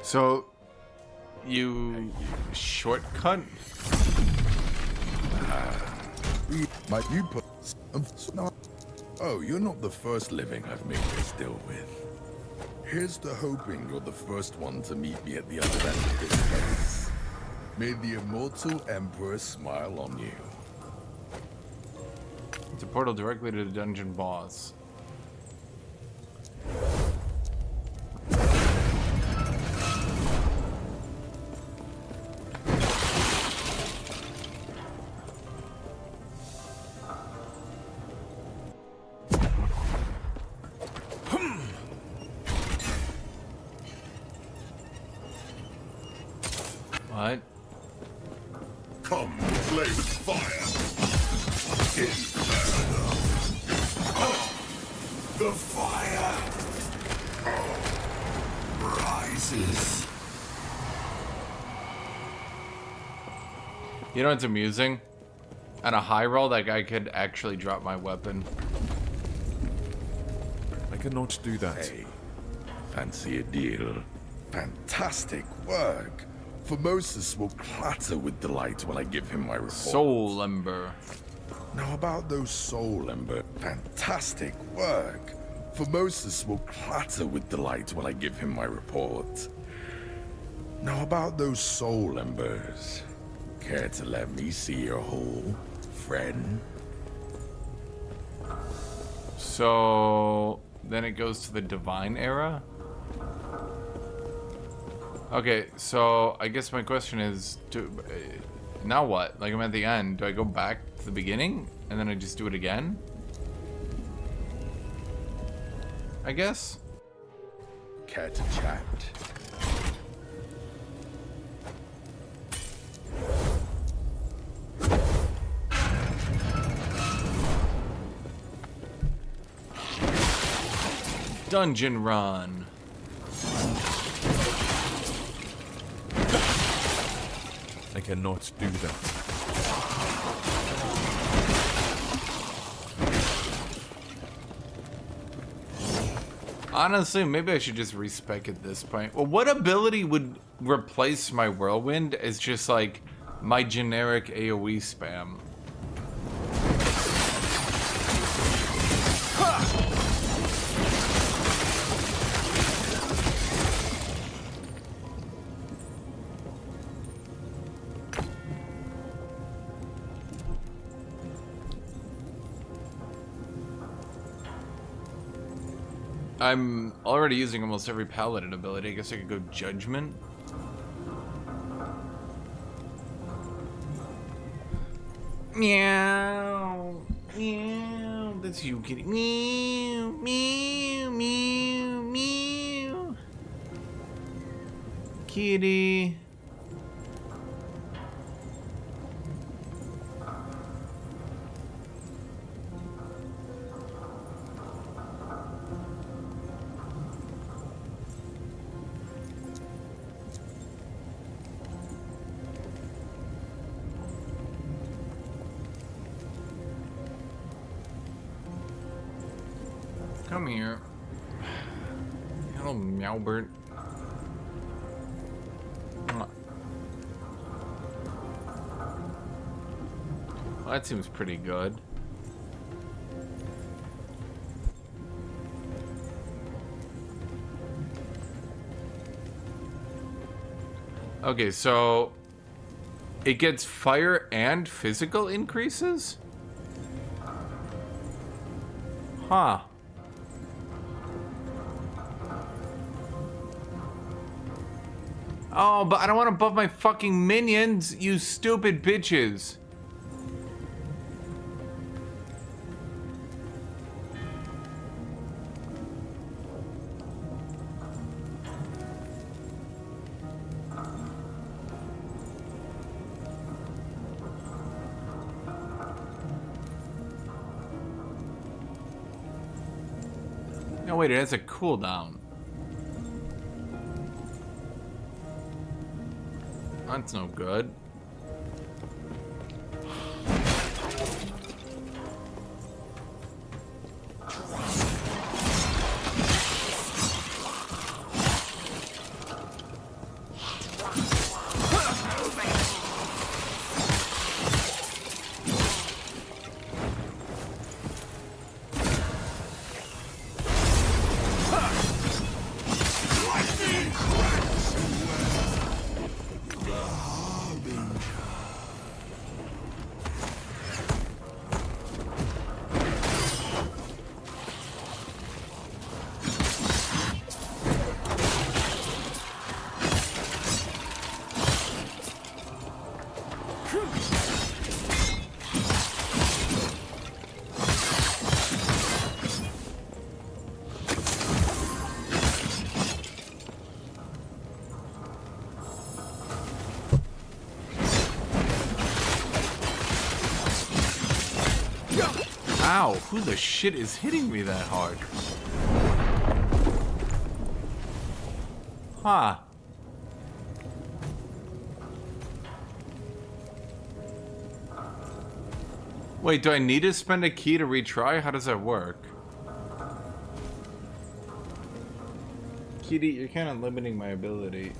So, you shortcut? Might you put some... Oh, you're not the first living I've made this deal with. Here's to hoping you're the first one to meet me at the other end of this place. May the immortal Emperor smile on you. It's a portal directly to the dungeon boss. What? Come play with fire. Inferno. The fire rises. You know what's amusing? On a high roll, that guy could actually drop my weapon. I cannot do that. Hey, fancy a deal? Fantastic work. Formosus will clatter with delight when I give him my report. Soul Ember. Now about those soul ember. Fantastic work. Formosus will clatter with delight when I give him my report. Now about those soul embers. Care to let me see your hole, friend? So then it goes to the divine era. Okay, so I guess my question is, now what? Like, I'm at the end. Do I go back to the beginning and then I just do it again? I guess. Care to chat? Dungeon run. I cannot do that. Honestly, maybe I should just respec at this point. Well, what ability would replace my whirlwind as just like my generic AoE spam? I'm already using almost every paladin ability. I guess I could go judgment. Meow. Meow. That's you kitty. Meow. Meow. Meow. Meow. Kitty. Come here. Hello, Meowbert. Well, that seems pretty good. Okay, so it gets fire and physical increases? Huh. Oh, but I don't want to buff my fucking minions, you stupid bitches. No, wait, it has a cooldown. That's no good. Ow, who the shit is hitting me that hard? Huh. Wait, do I need to spend a key to retry? How does that work? Kitty, you're kind of limiting my ability.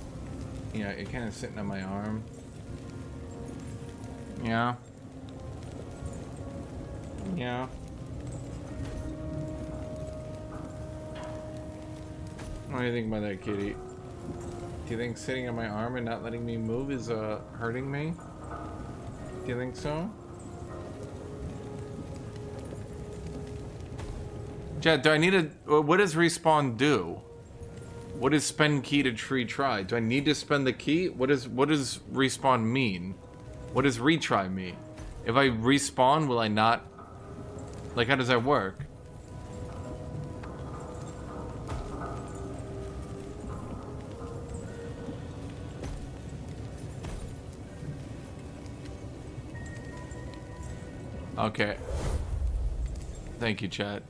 Yeah, you're kind of sitting on my arm. Yeah. Yeah. What do you think about that, Kitty? Do you think sitting on my arm and not letting me move is hurting me? Do you think so? Chad, do I need to... What does respawn do? What does spend key to retry? Do I need to spend the key? What does respawn mean? What does retry mean? If I respawn, will I not... Like, how does that work? Okay. Thank you, chat.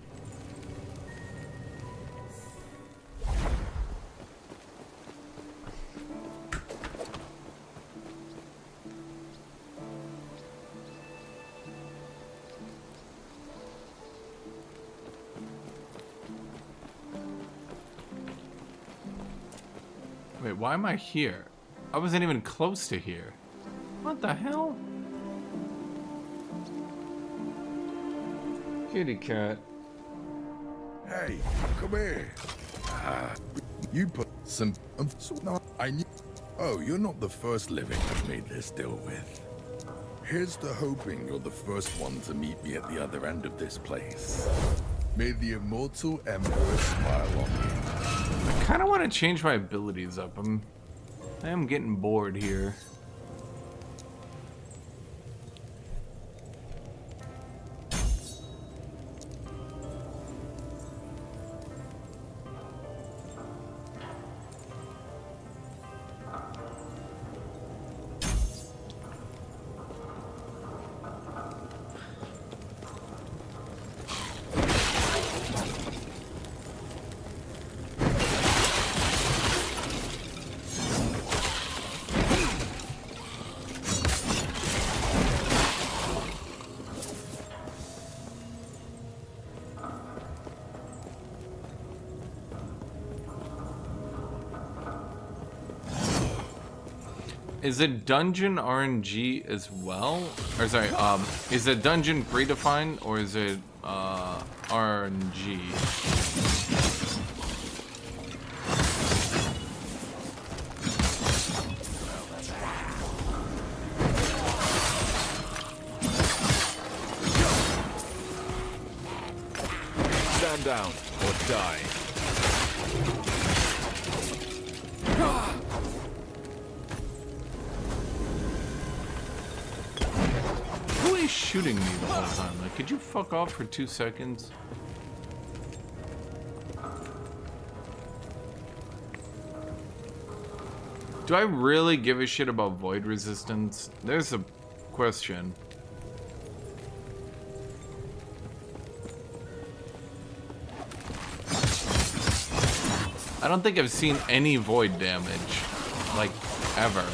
Wait, why am I here? I wasn't even close to here. What the hell? Kitty cat. Hey, come here. You put some... I knew... Oh, you're not the first living I've made this deal with. Here's to hoping you're the first one to meet me at the other end of this place. May the immortal Emperor smile on you. I kind of want to change my abilities up. I am getting bored here. Is it dungeon RNG as well? Or sorry, is it dungeon predefined or is it RNG? Stand down or die. Who is shooting me the whole time? Like, could you fuck off for 2 seconds? Do I really give a shit about void resistance? There's a question. I don't think I've seen any void damage, like, ever.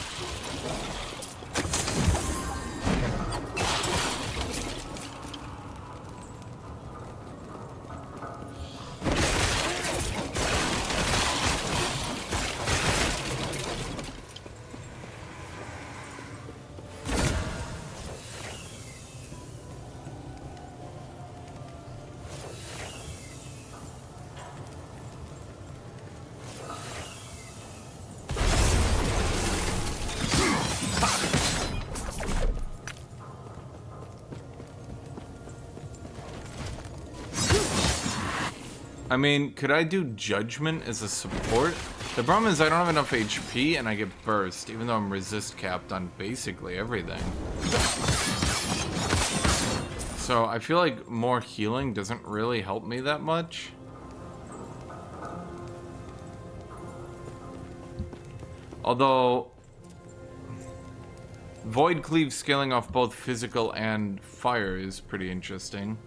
I mean, could I do Judgment as a support? The problem is I don't have enough HP and I get burst, even though I'm resist capped on basically everything. So I feel like more healing doesn't really help me that much. Although... Void Cleave scaling off both physical and fire is pretty interesting.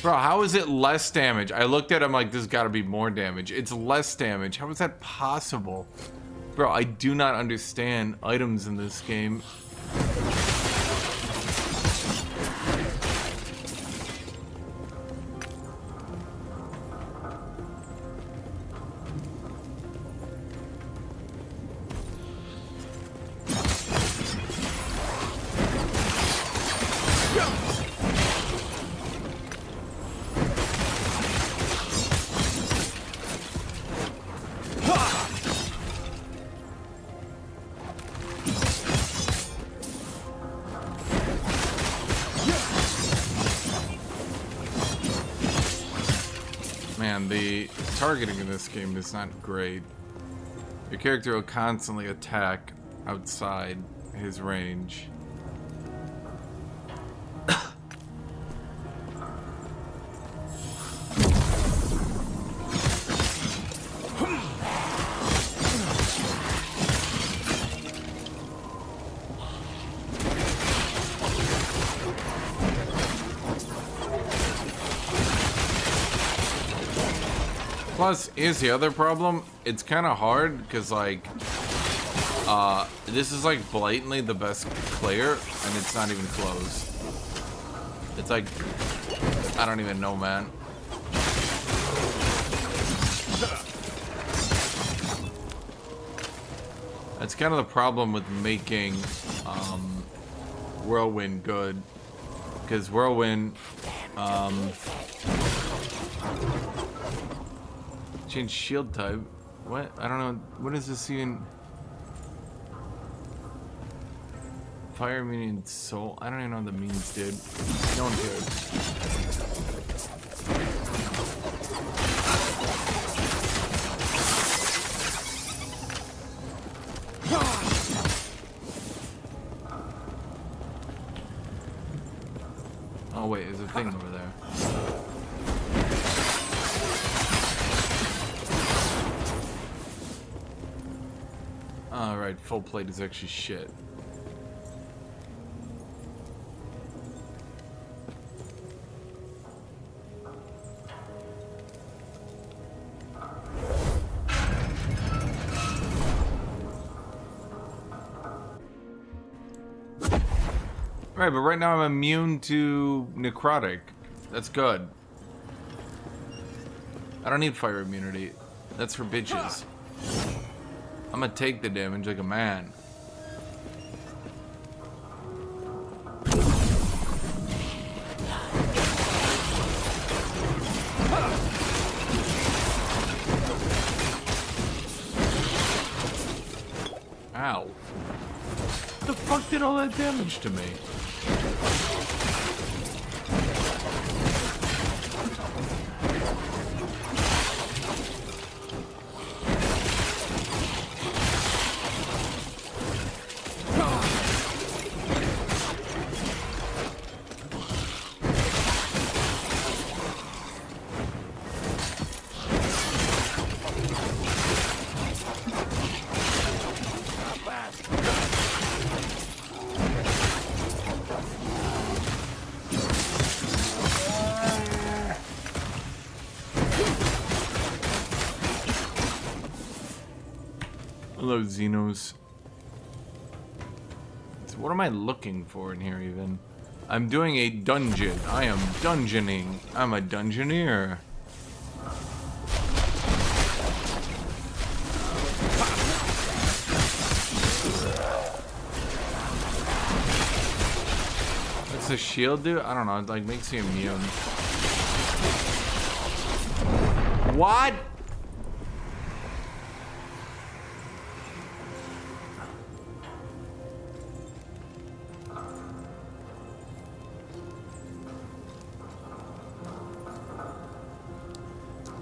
Bro, how is it less damage? I looked at him like, this gotta be more damage. It's less damage. How is that possible? Bro, I do not understand items in this game. Man, the targeting in this game is not great. Your character will constantly attack outside his range. Plus, here's the other problem. It's kind of hard because, like, this is like blatantly the best player, and it's not even close. It's like, I don't even know, man. That's kind of the problem with making Whirlwind good, because Whirlwind change shield type. What? I don't know. What is this even? Fire immunity soul. I don't even know what that means, dude. No one cares. Oh wait, there's a thing over there. Alright, full plate is actually shit. Right, but right now I'm immune to necrotic. That's good. I don't need fire immunity. That's for bitches. I'm gonna take the damage like a man. Ow. What the fuck did all that damage to me? Hello, Xenos. So what am I looking for in here, even? I'm doing a dungeon. I am dungeoning. I'm a dungeoneer. What's the shield do? I don't know. It like makes you immune. What?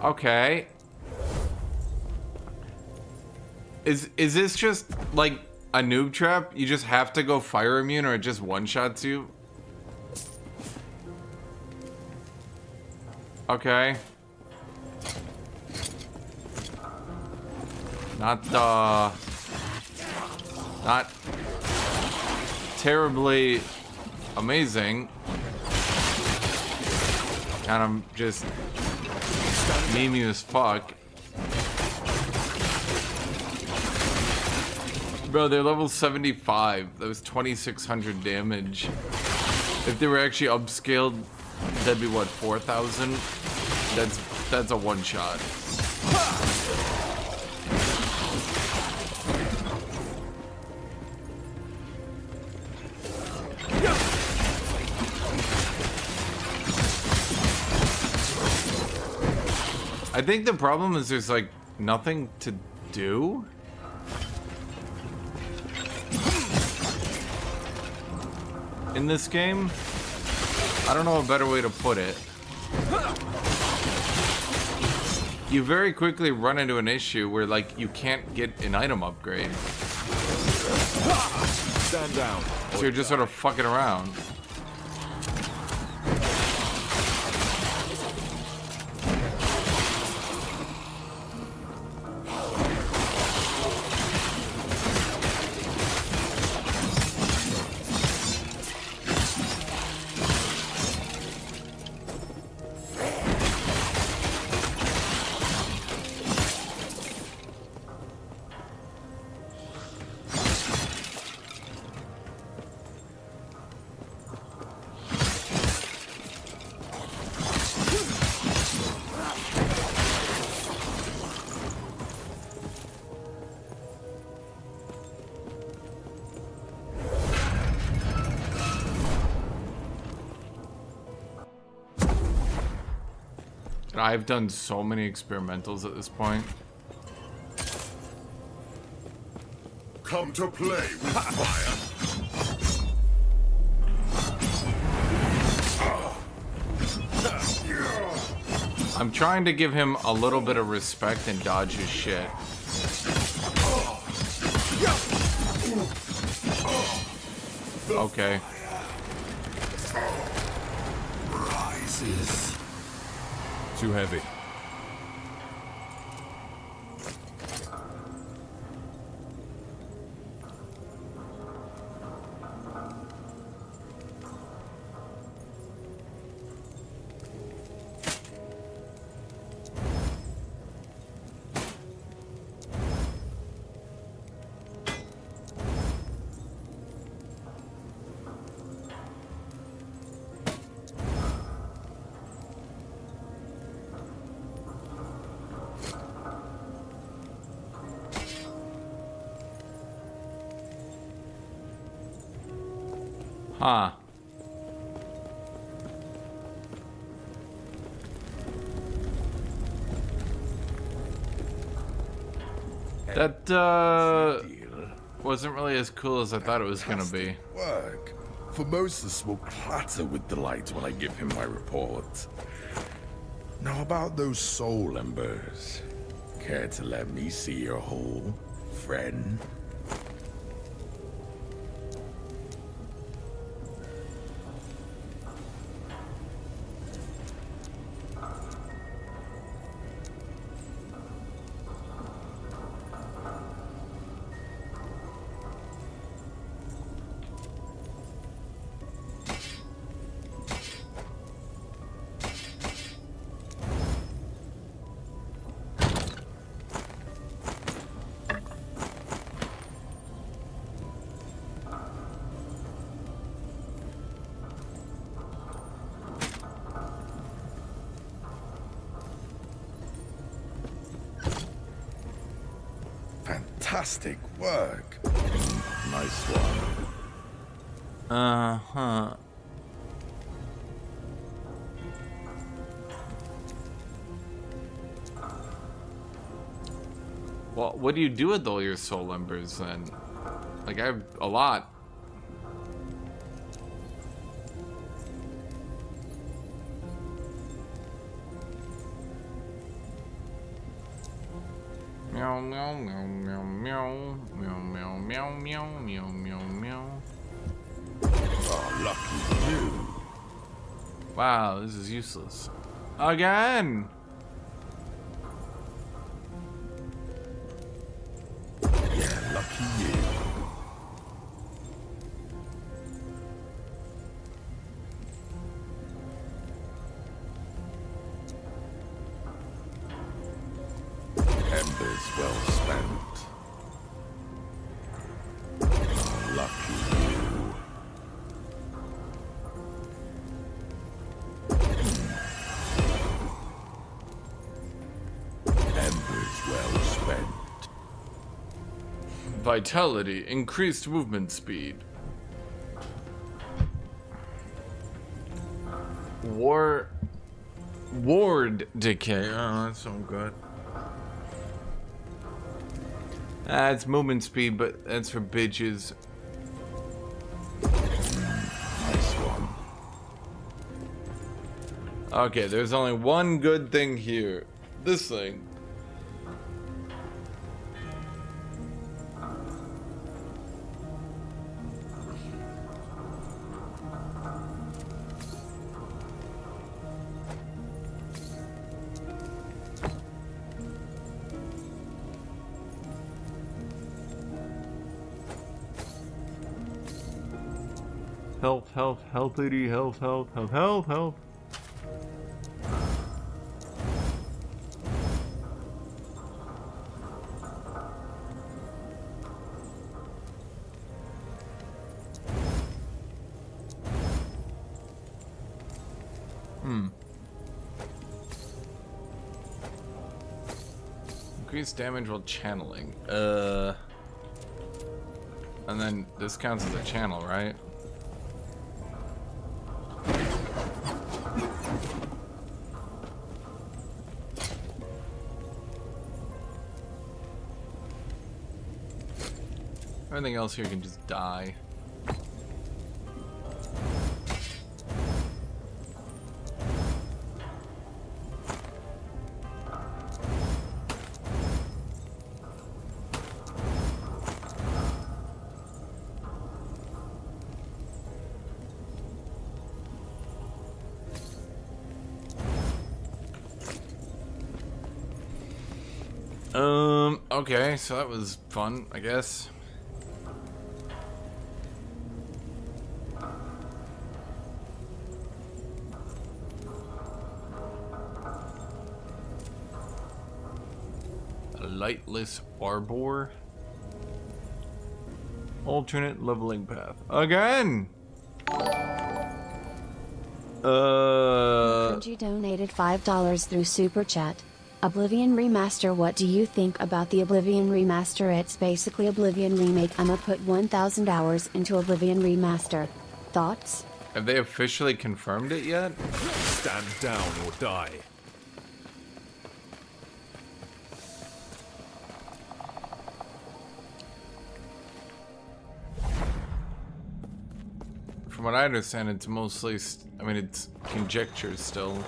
Okay. Is this just like a noob trap? You just have to go fire immune or it just one-shots you? Okay. Not terribly amazing. Kind of just memey as fuck. Bro, they're level 75. That was 2,600 damage. If they were actually upscaled, that'd be what, 4,000? That's a one shot. I think the problem is there's like nothing to do. In this game, I don't know a better way to put it. You very quickly run into an issue where like you can't get an item upgrade. Stand down. So you're just sort of fucking around. I've done so many experimentals at this point. Come to play with fire. I'm trying to give him a little bit of respect and dodge his shit. Okay. Rises. Too heavy. Huh. That, wasn't really as cool as I thought it was gonna be. Work. Formosus will clatter with delight when I give him my report. Now about those soul embers. Care to let me see your hole, friend? Fantastic work. Nice one. Uh-huh. Well, what do you do with all your soul embers then? Like, I have a lot. Meow, meow, meow, meow, meow, meow, meow, meow, meow, meow, meow, meow. Oh, lucky you. Wow, this is useless. Again! Yeah, lucky you. Embers well spent. Oh, lucky you. Embers well spent. Vitality, increased movement speed. Ward decay. Oh, that's so good. It's movement speed, but that's for bitches. Nice one. Okay, there's only one good thing here. This thing. Health, health, health, lady, health, health, health, health, health. Increased damage while channeling. And then this counts as a channel, right? Everything else here can just die. Okay, so that was fun, I guess. A lightless arbor. Alternate leveling path. Again! You donated $5 through Super Chat. Oblivion Remaster. What do you think about the Oblivion Remaster? It's basically Oblivion Remake. I'ma put 1,000 hours into Oblivion Remaster. Thoughts? Have they officially confirmed it yet? Stand down or die. From what I understand, it's mostly, I mean, it's conjecture still.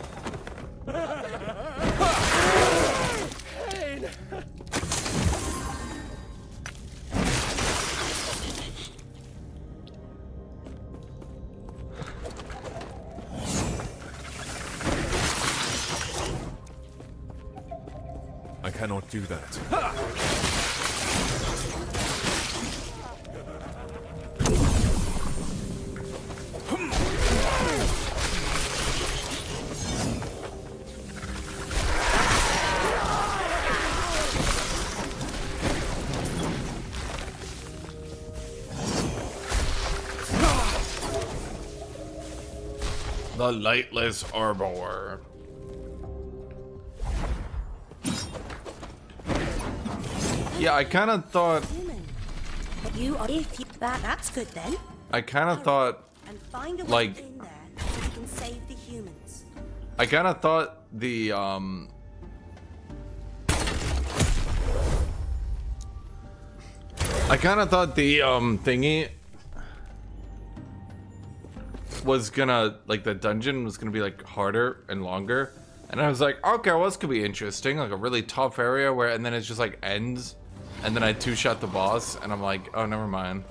I cannot do that. The lightless arbor. Yeah, I kind of thought. You are that's good then. I kind of thought. And find a way Like. in there so we can save the humans. I kind of thought the thingy was gonna, like, the dungeon was gonna be like harder and longer, and I was like, okay, well, this could be interesting, like a really tough area where, and then it just like ends and then I two-shot the boss, and I'm like, oh, never mind.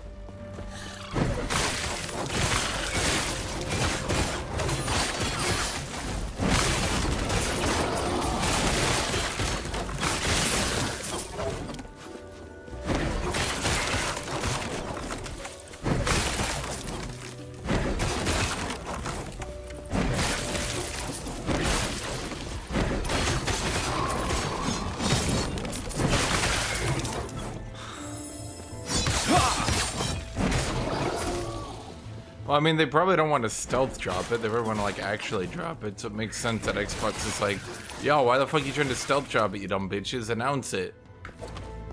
Well, I mean, they probably don't want to stealth drop it. They probably want to, like, actually drop it. So it makes sense that Xbox is like, yo, why the fuck you trying to stealth drop it, you dumb bitches? Announce it.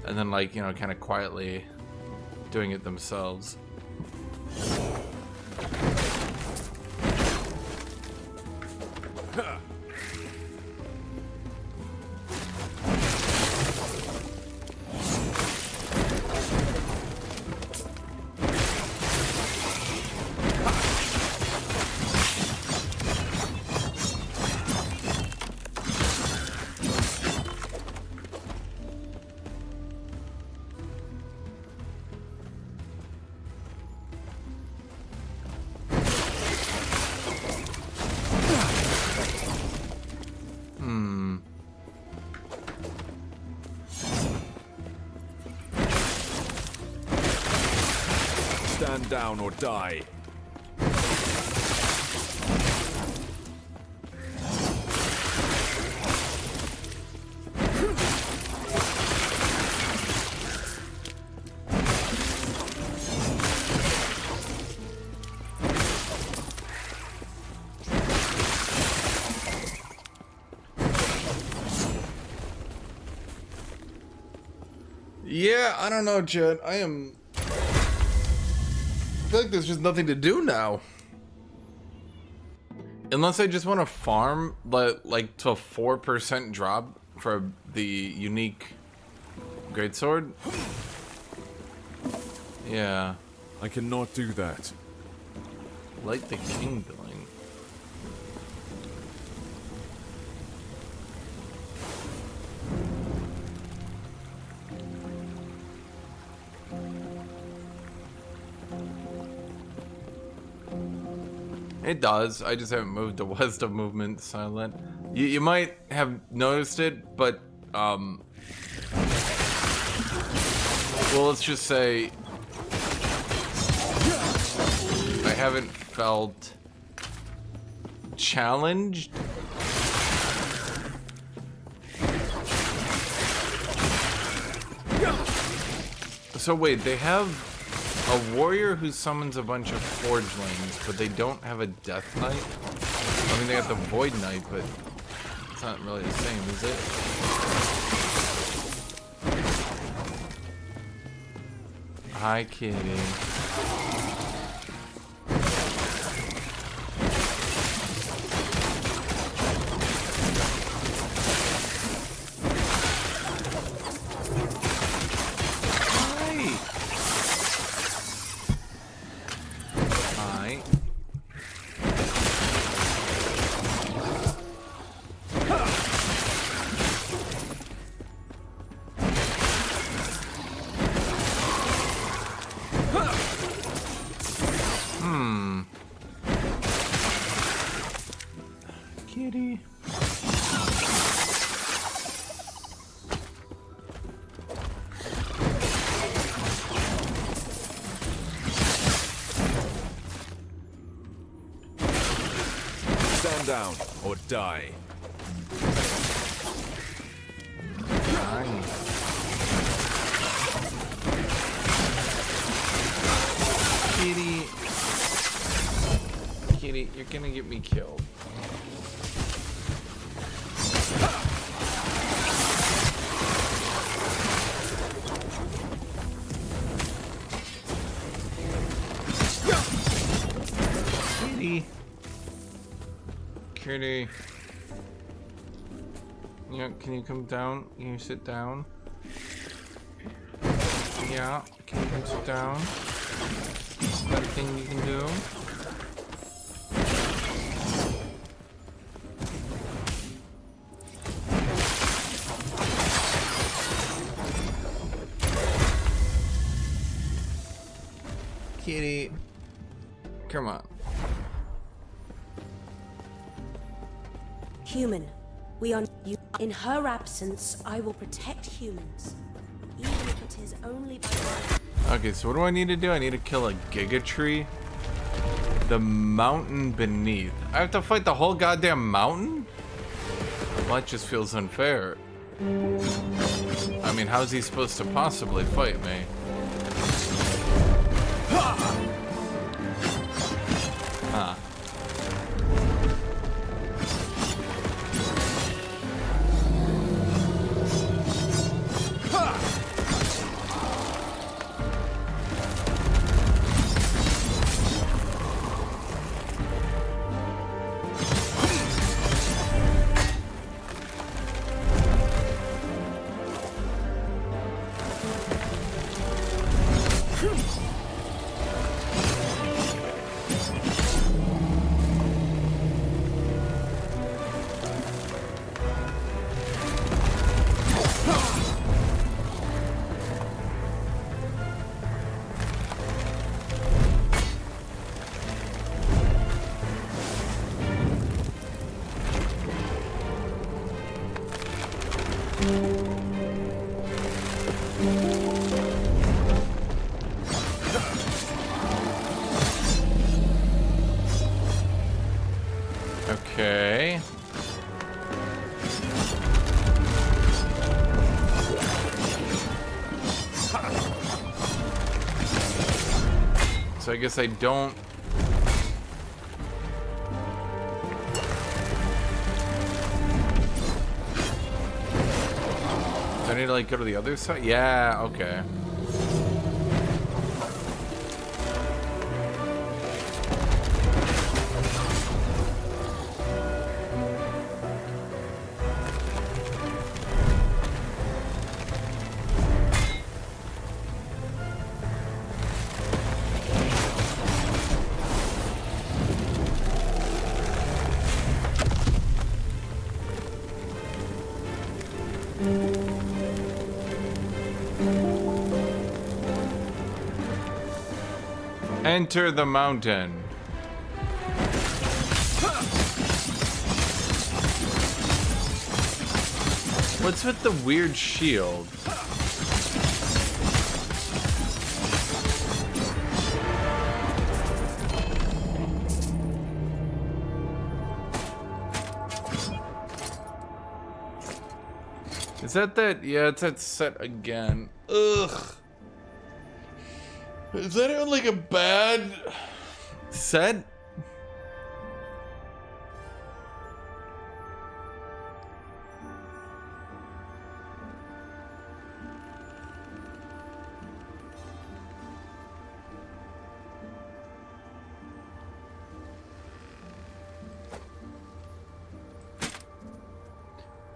And then, like, you know, kind of quietly doing it themselves. Stand down or die. Yeah, I don't know, Jed. I feel like there's just nothing to do now. Unless I just want to farm, like to a 4% drop for the unique greatsword. Yeah. I cannot do that. Like the king billing. It does. I just haven't moved the west of movement silent. You might have noticed it, but well, let's just say I haven't felt challenged. So wait, they have a warrior who summons a bunch of forgelings, but they don't have a death knight? I mean, they got the void knight, but it's not really the same, is it? Hi, kitty. Kitty. Stand down or die. Kitty. Kitty, you're gonna get me killed. Kitty. Kitty. Yeah, can you come down? Can you sit down? Yeah, can you come sit down? Is that a thing you can do? Come on. Human, we are you. In her absence, I will protect humans, even if it is only by. Okay, so what do I need to do? I need to kill a giga tree. The mountain beneath. I have to fight the whole goddamn mountain? Well, that just feels unfair. I mean, how's he supposed to possibly fight me? Huh. Okay. So I guess I don't. Do I need to like go to the other side? Yeah, okay. Enter the mountain. What's with the weird shield? Is that? Yeah, it's that set again. Ugh. Is that even like a bad set?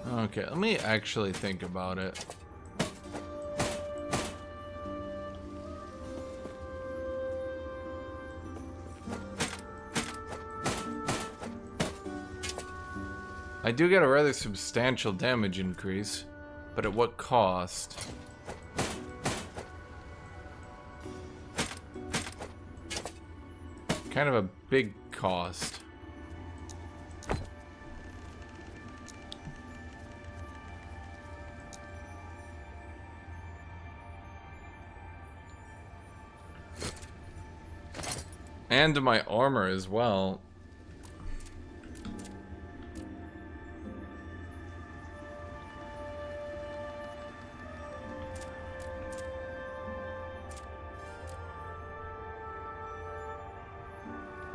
Okay, let me actually think about it. I do get a rather substantial damage increase, but at what cost? Kind of a big cost. And to my armor as well.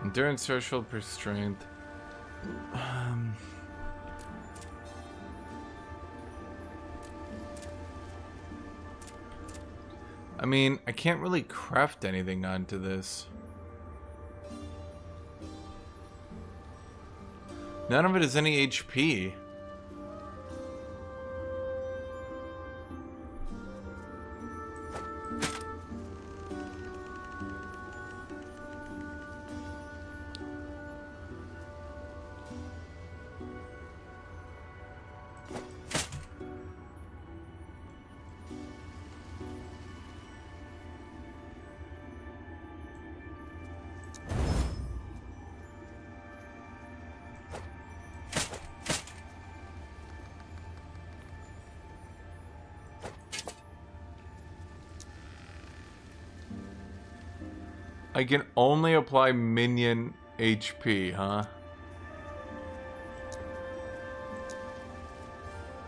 Endurance threshold per strength. I mean, I can't really craft anything onto this. None of it is any HP. I can only apply minion HP, huh?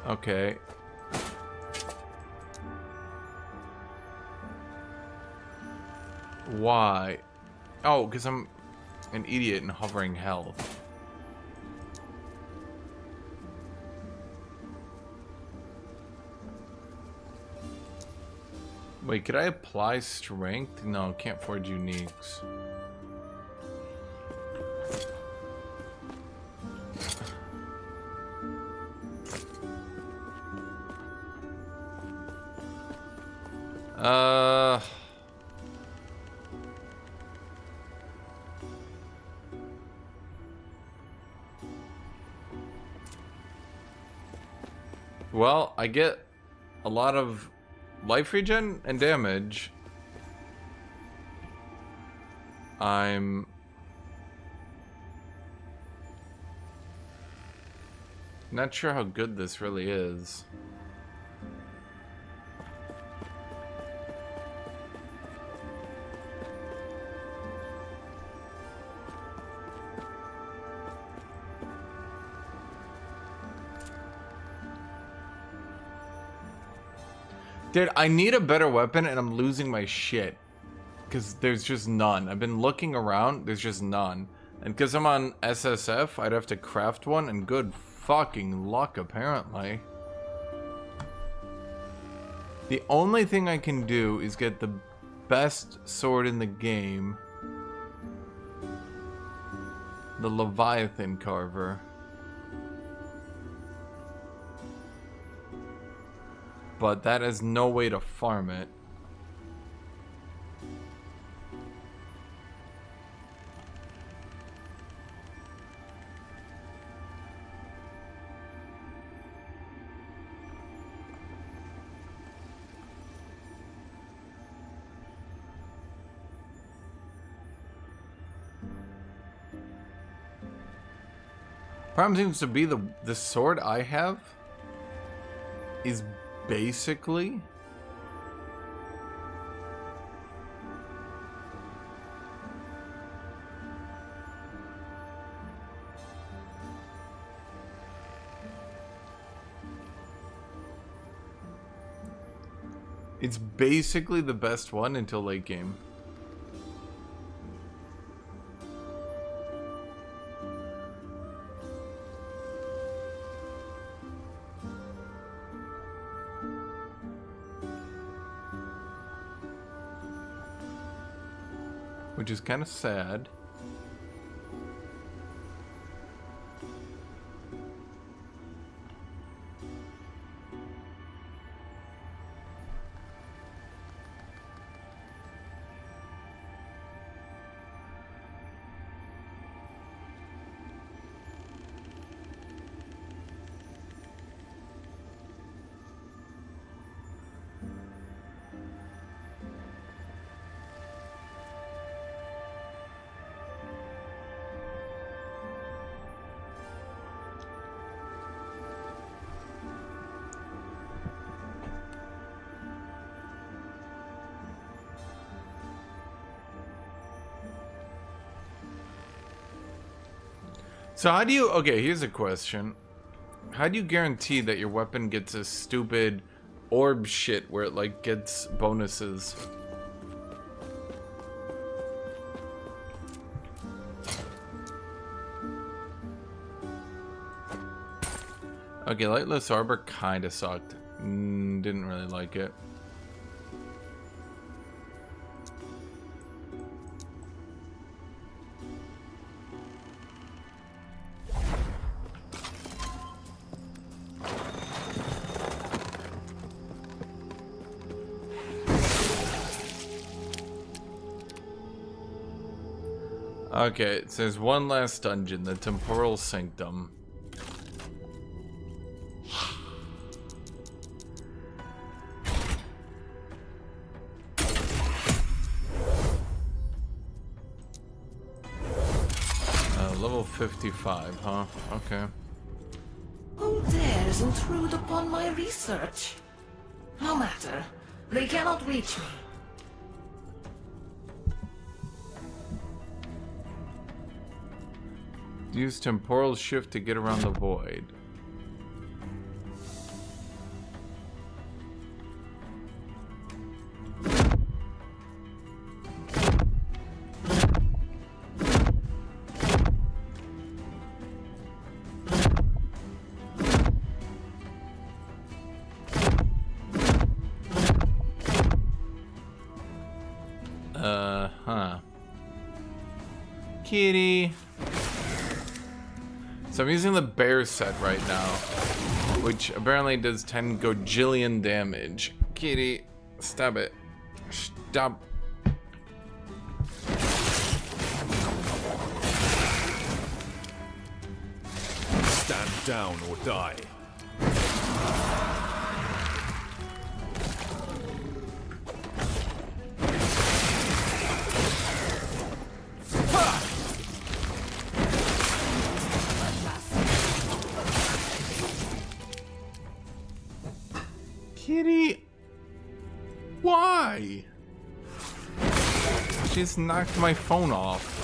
Okay. Why? Oh, because I'm an idiot and hovering health. Wait, could I apply strength? No, can't forge uniques. Well, I get a lot of life regen and damage. I'm not sure how good this really is. Dude, I need a better weapon and I'm losing my shit. Because there's just none. I've been looking around, there's just none. And because I'm on SSF, I'd have to craft one, and good fucking luck, apparently. The only thing I can do is get the best sword in the game. The Leviathan Carver. But that has no way to farm it. Problem seems to be the sword I have is basically the best one until late game. Which is kind of sad. So how do you, okay, here's a question. How do you guarantee that your weapon gets a stupid orb shit where it like gets bonuses? Okay, Lightless Arbor kinda sucked. Didn't really like it. Okay, it says one last dungeon, the Temporal Sanctum. Level 55, huh? Okay. Who dares intrude upon my research? No matter. They cannot reach me. Use temporal shift to get around the void. Kitty. So I'm using the bear set right now, which apparently does 10 gajillion damage. Kitty, stop it. Stop. Stand down or die. Kitty, why? She just knocked my phone off.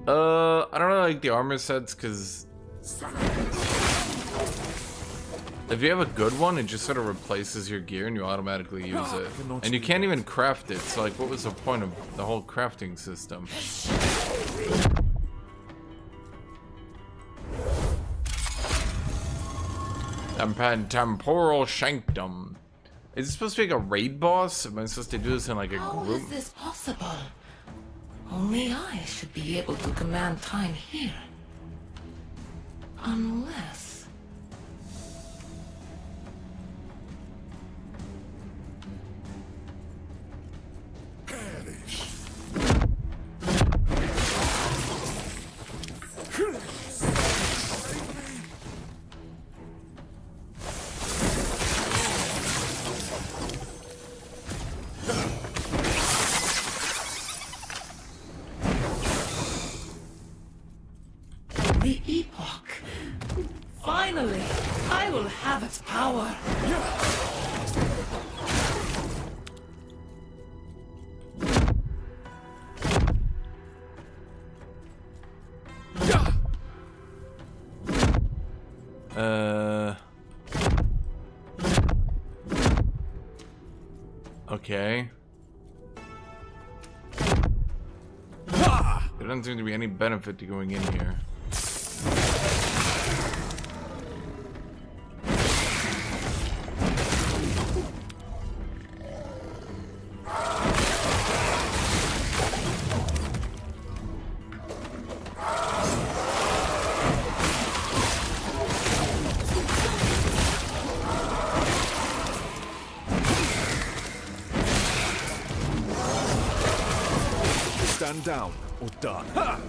I don't really like the armor sets because if you have a good one, it just sort of replaces your gear and you automatically use it. And you can't even craft it, so like what was the point of the whole crafting system? Temporal Sanctum. Is it supposed to be like a raid boss? Am I supposed to do this in like a How group? is this possible? Only I should be able to command time here. Unless... The Epoch. Finally, I will have its power. Okay. There doesn't seem to be any benefit to going in here. Stand down or die. Ha!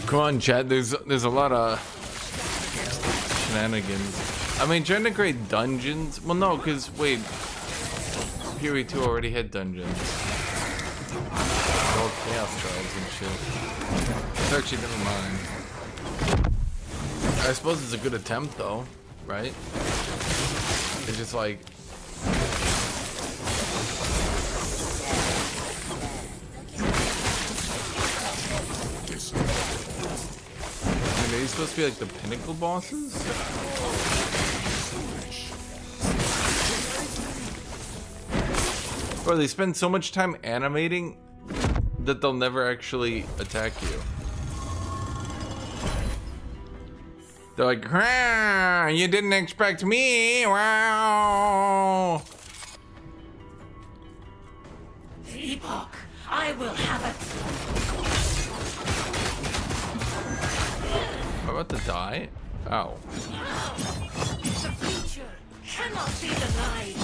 Come on, chat. There's a lot of shenanigans. I mean, trying to create dungeons. Well, no, because wait, Fury 2 already had dungeons. All chaos trials and shit. Actually, never mind. I suppose it's a good attempt, though, right? It's just like. Are these supposed to be like the pinnacle bosses? Or they spend so much time animating that they'll never actually attack you. They're like, "Ah, you didn't expect me, wow." Epoch, I will have it. I'm about to die? Ow. The future cannot be denied.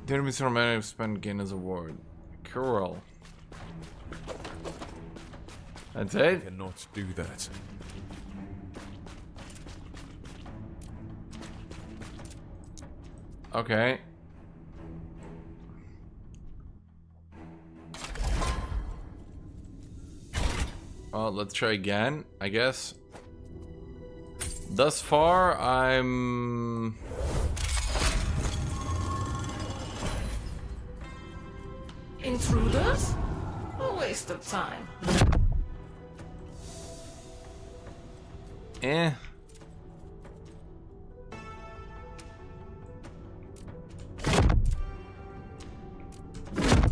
The enemies romantic spend gain as a ward. Cool. That's I it? cannot do that. Okay. Well, let's try again, I guess. Thus far, I'm... Intruders? A waste of time. Eh.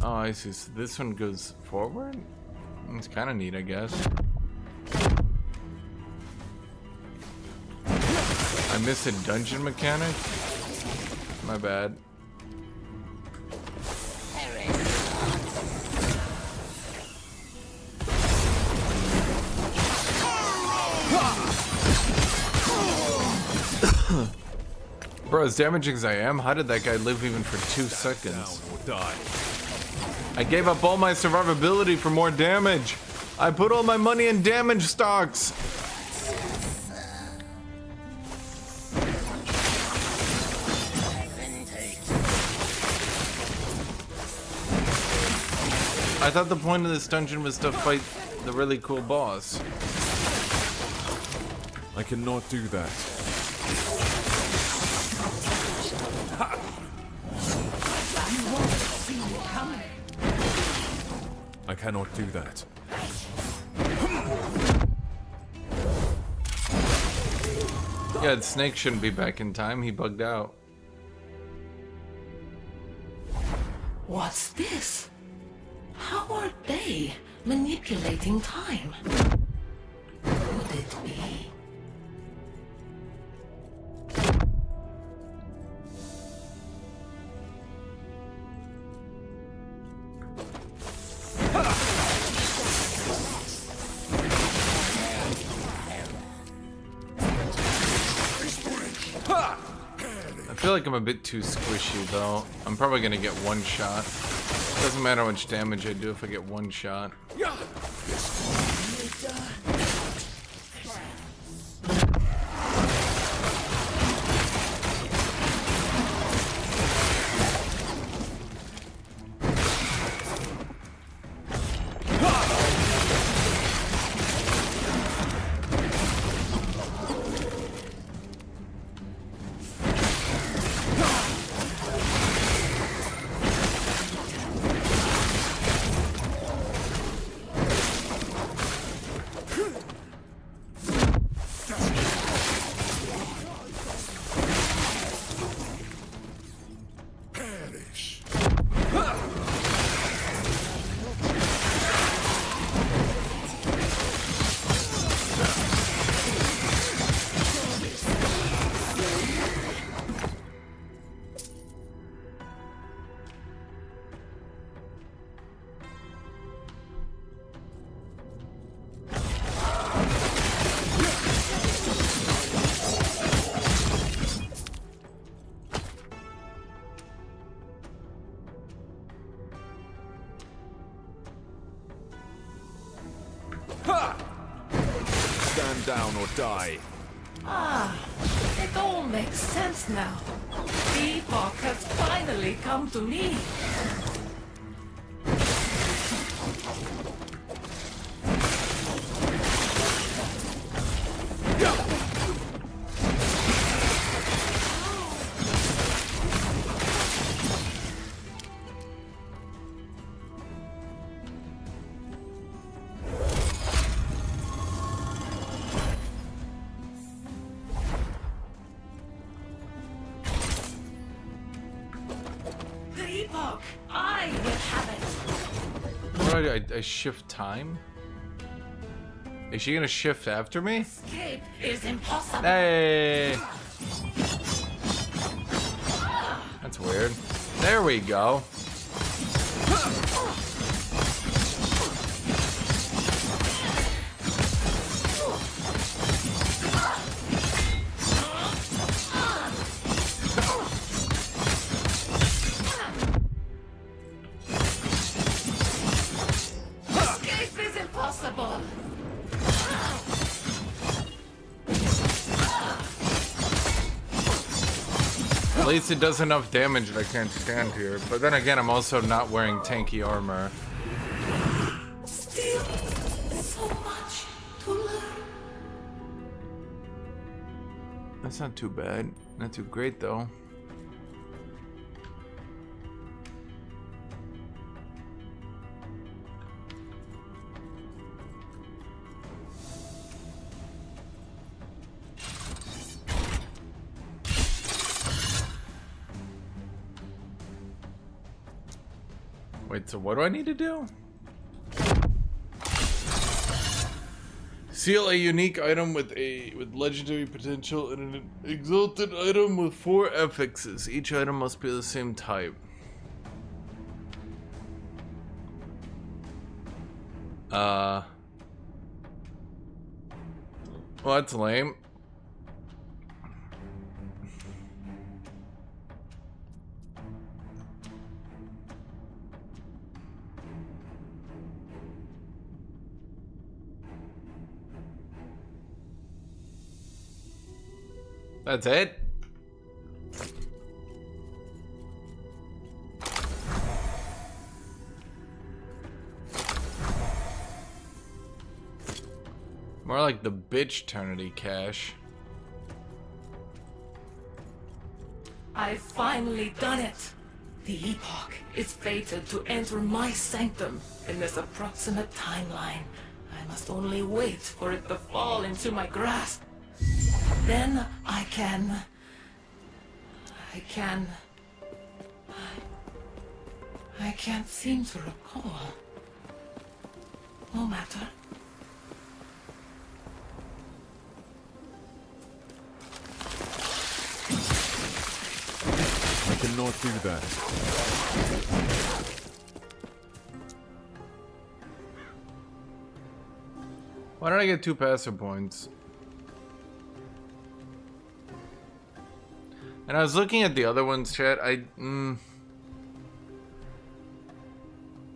Oh, I see. So this one goes forward? It's kind of neat, I guess. I missed a dungeon mechanic? My bad. Bro, as damaging as I am, how did that guy live even for 2 seconds? Down or die. I gave up all my survivability for more damage. I put all my money in damage stocks. I thought the point of this dungeon was to fight the really cool boss. I cannot do that. I cannot do that. Yeah, Snake shouldn't be back in time. He bugged out. What's this? How are they manipulating time? Could it be? I feel like I'm a bit too squishy though. I'm probably gonna get one shot. Doesn't matter how much damage I do if I get one shot. Stand down or die. Ah, it all makes sense now. Epoch has finally come to me. The Epoch, I will have it. What do I do? I shift time? Is she gonna shift after me? Escape is impossible. Hey! That's weird. There we go. At least it does enough damage that I can't stand here. But then again, I'm also not wearing tanky armor. Still, so much to learn. That's not too bad. Not too great, though. Wait, so what do I need to do? Seal a unique item with legendary potential and an exalted item with 4 affixes. Each item must be the same type. Well, that's lame. That's it? More like the bitch eternity cache. I've finally done it. The Epoch is fated to enter my sanctum in this approximate timeline. I must only wait for it to fall into my grasp. Then I can't seem to recall. No matter. I cannot do that. Why did I get 2 passer points? And I was looking at the other ones, chat.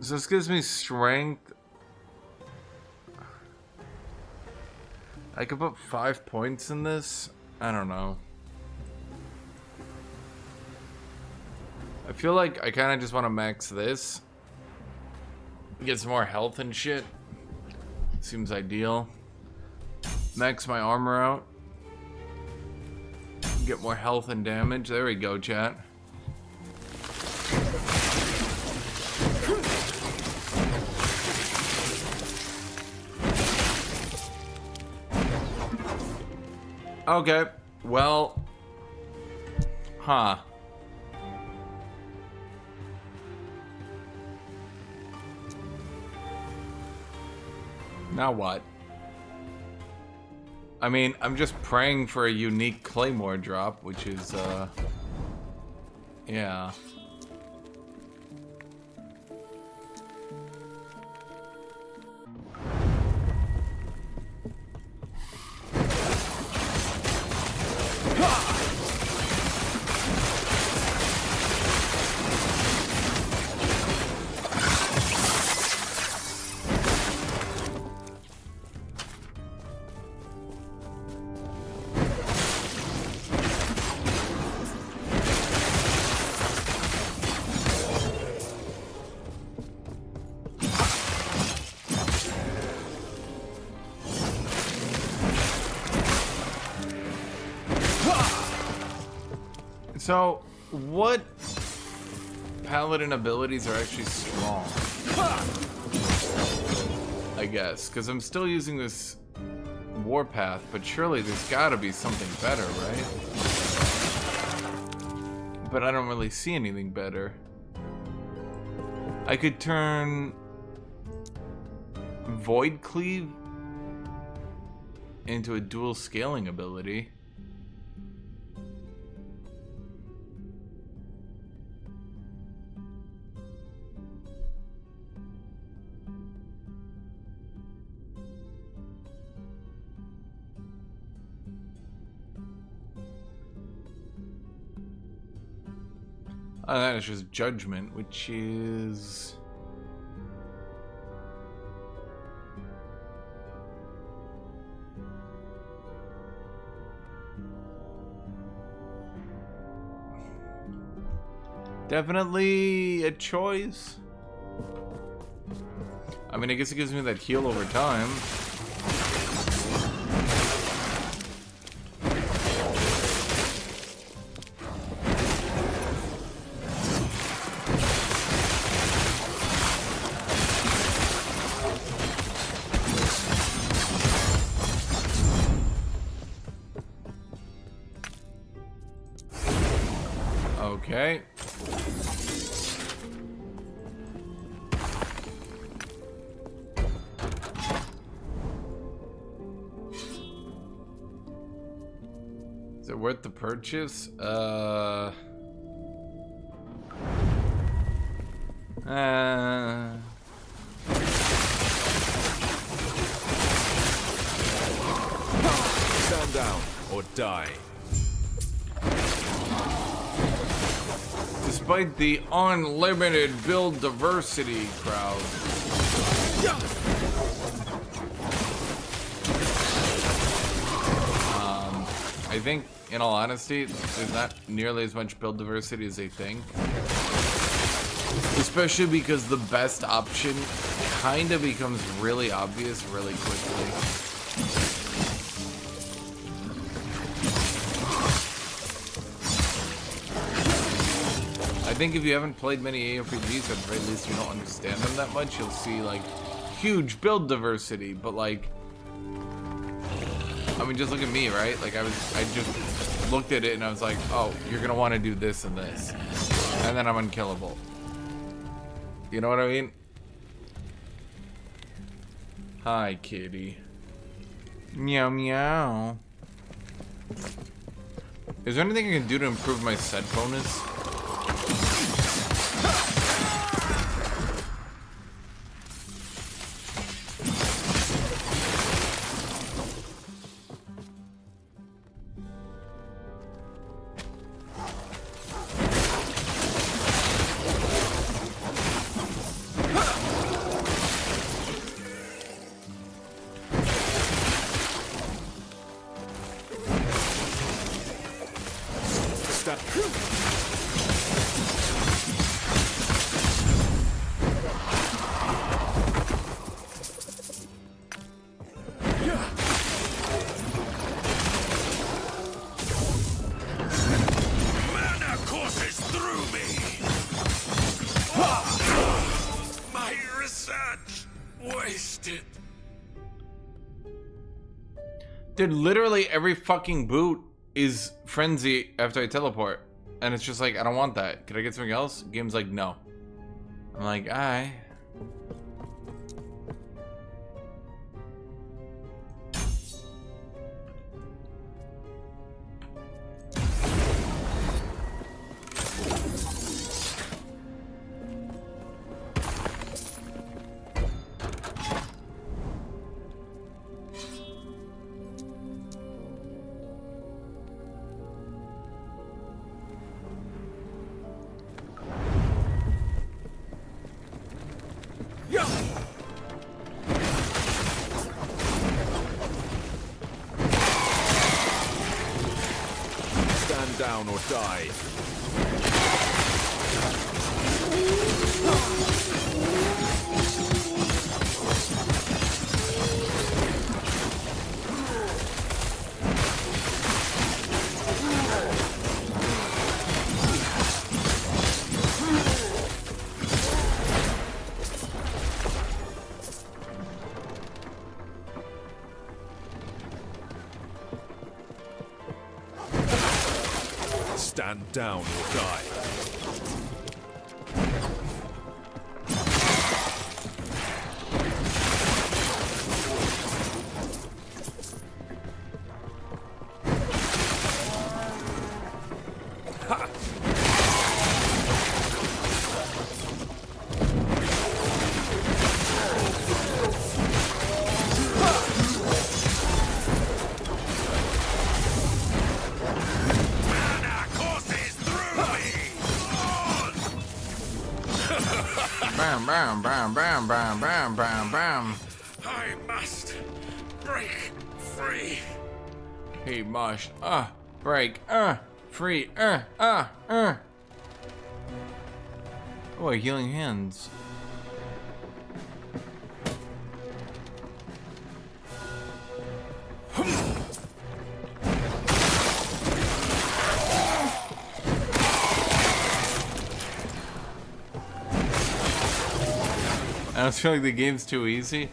So this gives me strength. I could put 5 points in this. I don't know. I feel like I kind of just want to max this. Get some more health and shit. Seems ideal. Max my armor out. Get more health and damage. There we go, chat. Okay, well, huh. Now what? I mean, I'm just praying for a unique claymore drop, which is, yeah. So, what Paladin abilities are actually strong? I guess, because I'm still using this warpath, but surely there's gotta be something better, right? But I don't really see anything better. I could turn Void Cleave into a dual scaling ability. Oh, that is just Judgment, which is... Definitely a choice. I mean, I guess it gives me that heal over time. Okay. Is it worth the purchase? Stand down or die. Despite the unlimited build diversity crowd. I think, in all honesty, there's not nearly as much build diversity as they think. Especially because the best option kind of becomes really obvious really quickly. I think if you haven't played many ARPGs, at the very least you don't understand them that much, you'll see like huge build diversity, but like, I mean, just look at me, right? Like I just looked at it and I was like, oh, you're gonna want to do this and this, and then I'm unkillable. You know what I mean? Hi, kitty. Meow meow. Is there anything I can do to improve my set bonus? Dude, literally every fucking boot is frenzy after I teleport. And it's just like, I don't want that. Can I get something else? Game's like, no. I'm like, aye. Down or die. Stand down or die. Bam, bam, bam, bam, bam, bam, bam, bam. I must break free. He must, break, free, Oh, a healing hands. I don't feel like the game's too easy.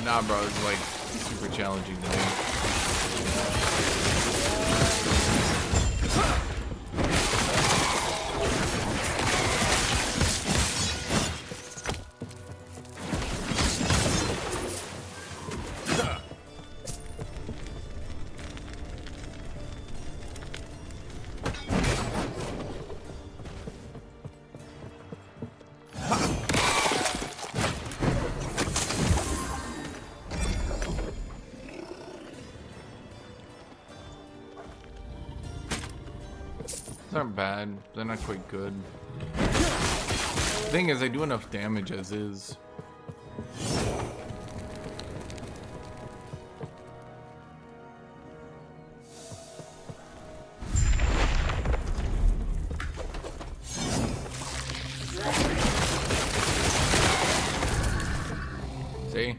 Nah, bro, it's like super challenging to do. Aren't bad. They're not quite good. The thing is, I do enough damage as is. See?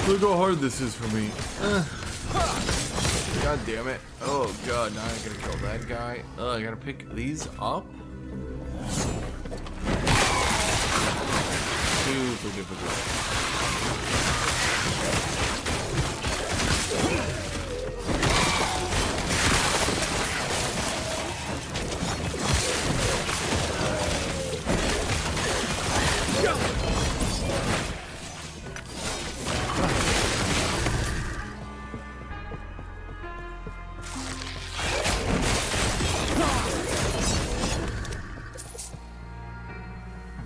Look how hard this is for me. God damn it. Oh god, now I gotta kill that guy. I gotta pick these up? Super difficult.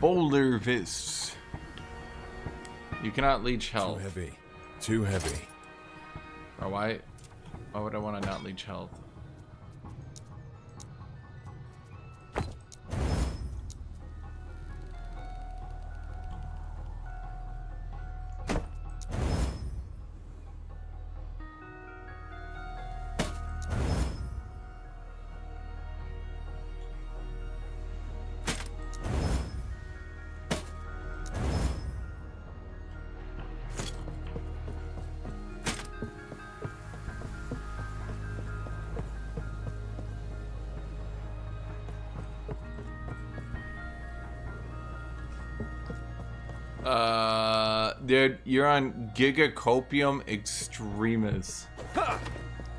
Boulder fists. You cannot leech health. Too heavy. Too heavy. Oh, why would I want to not leech health? Dude, you're on Gigacopium Extremis.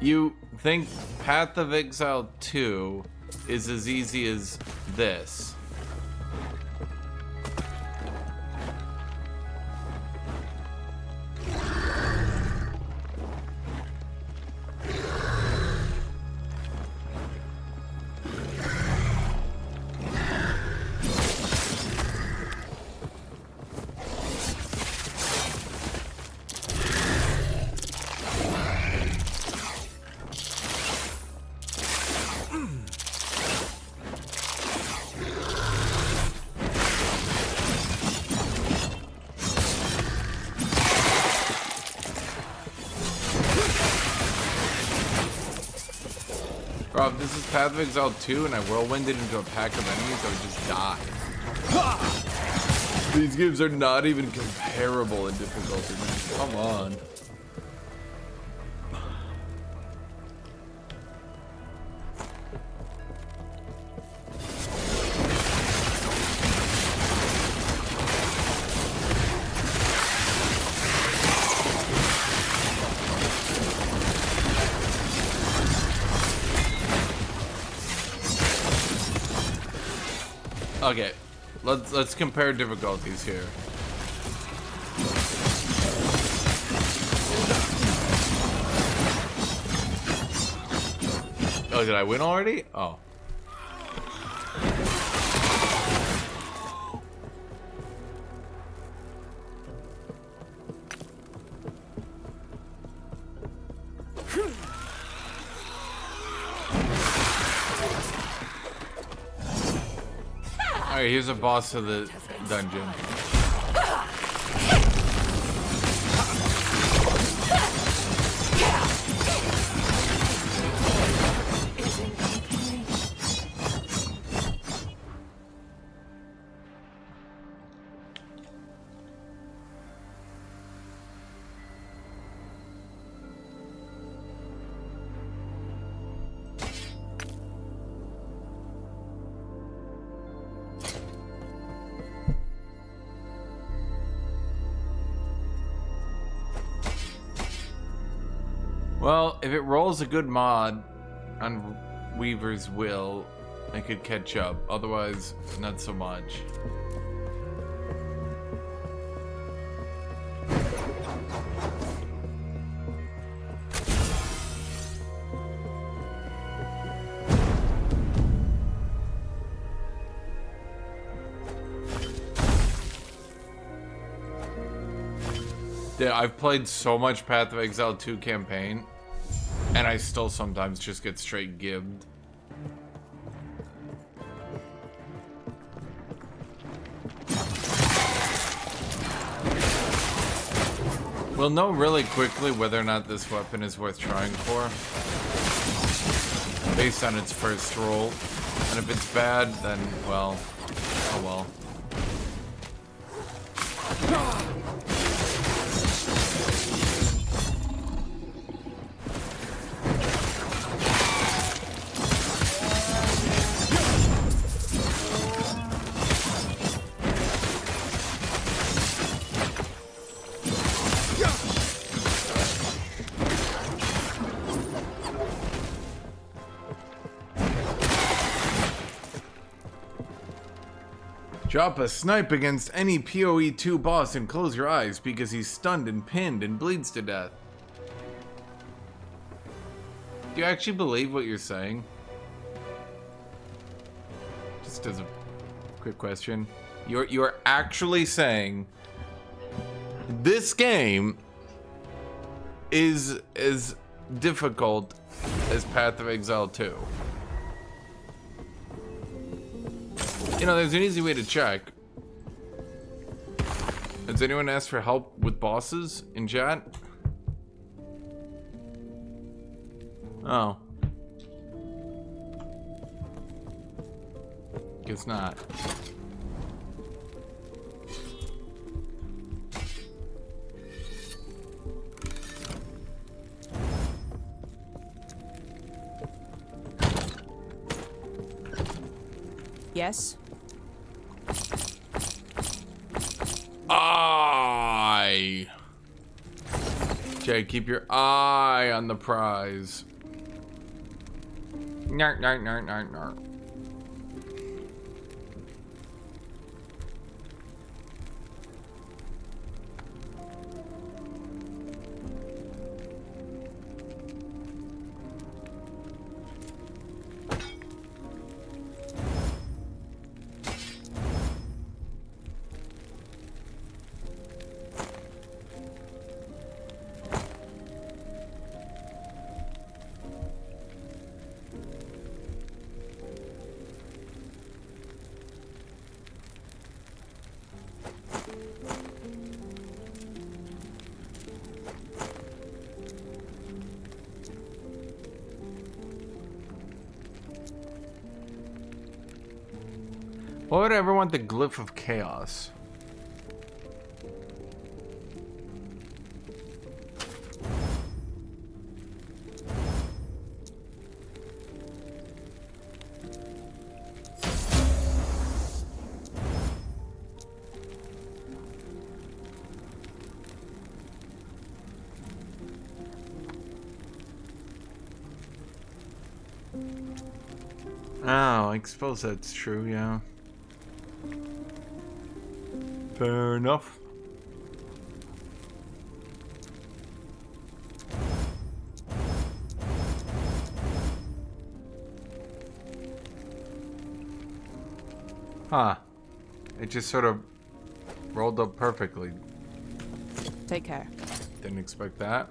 You think Path of Exile 2 is as easy as this? Bro, if this is Path of Exile 2 and I whirlwinded into a pack of enemies, I would just die. These games are not even comparable in difficulty, man. Come on. Okay, let's compare difficulties here. Oh, did I win already? Oh. Alright, here's a boss of the dungeon. Well, if it rolls a good mod on Weaver's Will, I could catch up. Otherwise, not so much. Yeah, I've played so much Path of Exile 2 campaign, and I still sometimes just get straight gibbed. We'll know really quickly whether or not this weapon is worth trying for, based on its first roll. And if it's bad, then, well, oh well. Drop a snipe against any PoE 2 boss and close your eyes because he's stunned and pinned and bleeds to death. Do you actually believe what you're saying? Just as a quick question. You're actually saying this game is as difficult as Path of Exile 2? You know, there's an easy way to check. Has anyone asked for help with bosses in chat? Oh. Guess not. Yes? Eye. Jay, keep your eye on the prize. Nark, nark, nark, nark, nark. Why would I ever want the glyph of chaos? Oh, I suppose that's true, yeah. Fair enough. Huh. It just sort of rolled up perfectly. Take care. Didn't expect that.